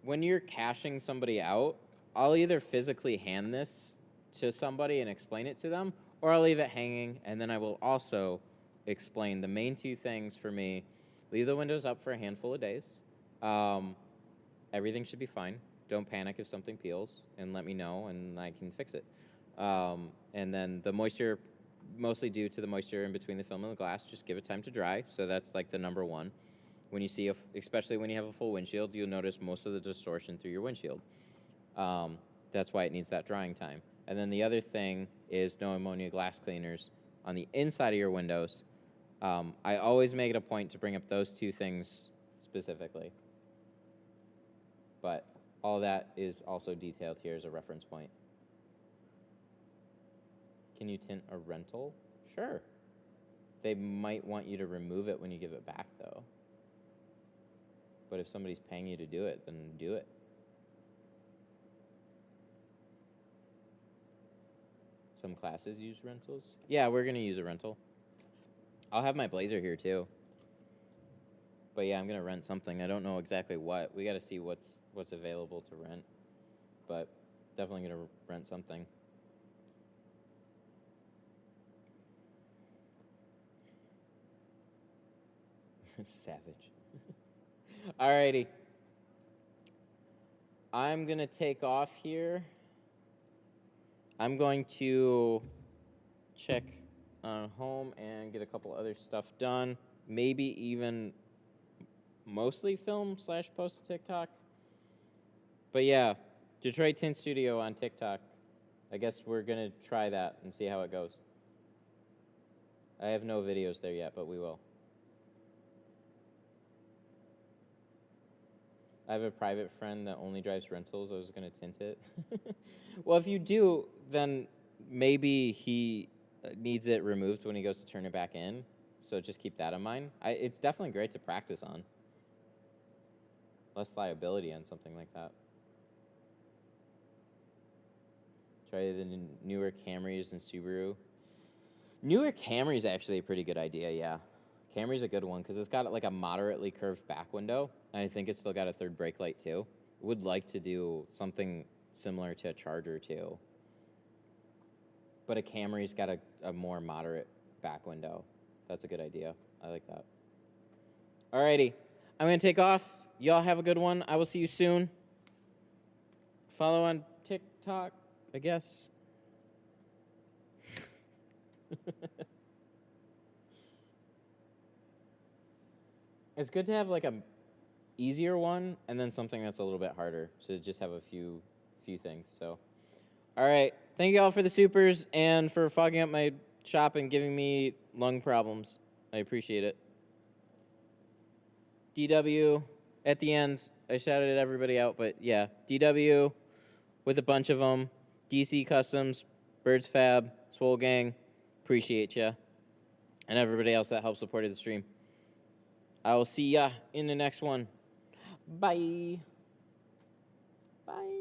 when you're cashing somebody out, I'll either physically hand this to somebody and explain it to them, or I'll leave it hanging, and then I will also explain the main two things for me. Leave the windows up for a handful of days. Everything should be fine. Don't panic if something peels, and let me know, and I can fix it. And then the moisture, mostly due to the moisture in between the film and the glass, just give it time to dry. So that's like the number one. When you see, especially when you have a full windshield, you'll notice most of the distortion through your windshield. That's why it needs that drying time. And then the other thing is no ammonia glass cleaners on the inside of your windows. I always make it a point to bring up those two things specifically. But all that is also detailed here as a reference point. Can you tint a rental? Sure. They might want you to remove it when you give it back, though. But if somebody's paying you to do it, then do it. Some classes use rentals. Yeah, we're going to use a rental. I'll have my Blazer here, too. But yeah, I'm going to rent something. I don't know exactly what. We got to see what's available to rent. But definitely going to rent something. Savage. Alrighty. I'm going to take off here. I'm going to check on home and get a couple other stuff done. Maybe even mostly film / post to TikTok. But yeah, Detroit Tint Studio on TikTok. I guess we're going to try that and see how it goes. I have no videos there yet, but we will. I have a private friend that only drives rentals. I was going to tint it. Well, if you do, then maybe he needs it removed when he goes to turn it back in. So just keep that in mind. It's definitely great to practice on. Less liability on something like that. Try the newer Camrys and Subaru. Newer Camry is actually a pretty good idea, yeah. Camry's a good one because it's got like a moderately curved back window, and I think it's still got a third brake light too. Would like to do something similar to a Charger too. But a Camry's got a more moderate back window. That's a good idea. I like that. Alrighty, I'm going to take off. Y'all have a good one. I will see you soon. Follow on TikTok, I guess. It's good to have like a easier one, and then something that's a little bit harder. So just have a few things. So, all right. Thank you all for the supers and for fogging up my shop and giving me lung problems. I appreciate it. DW at the end. I shouted everybody out, but yeah, DW with a bunch of them. DC Customs, Birds Fab, Swole Gang, appreciate ya, and everybody else that helped support the stream. I will see ya in the next one. Bye. Bye.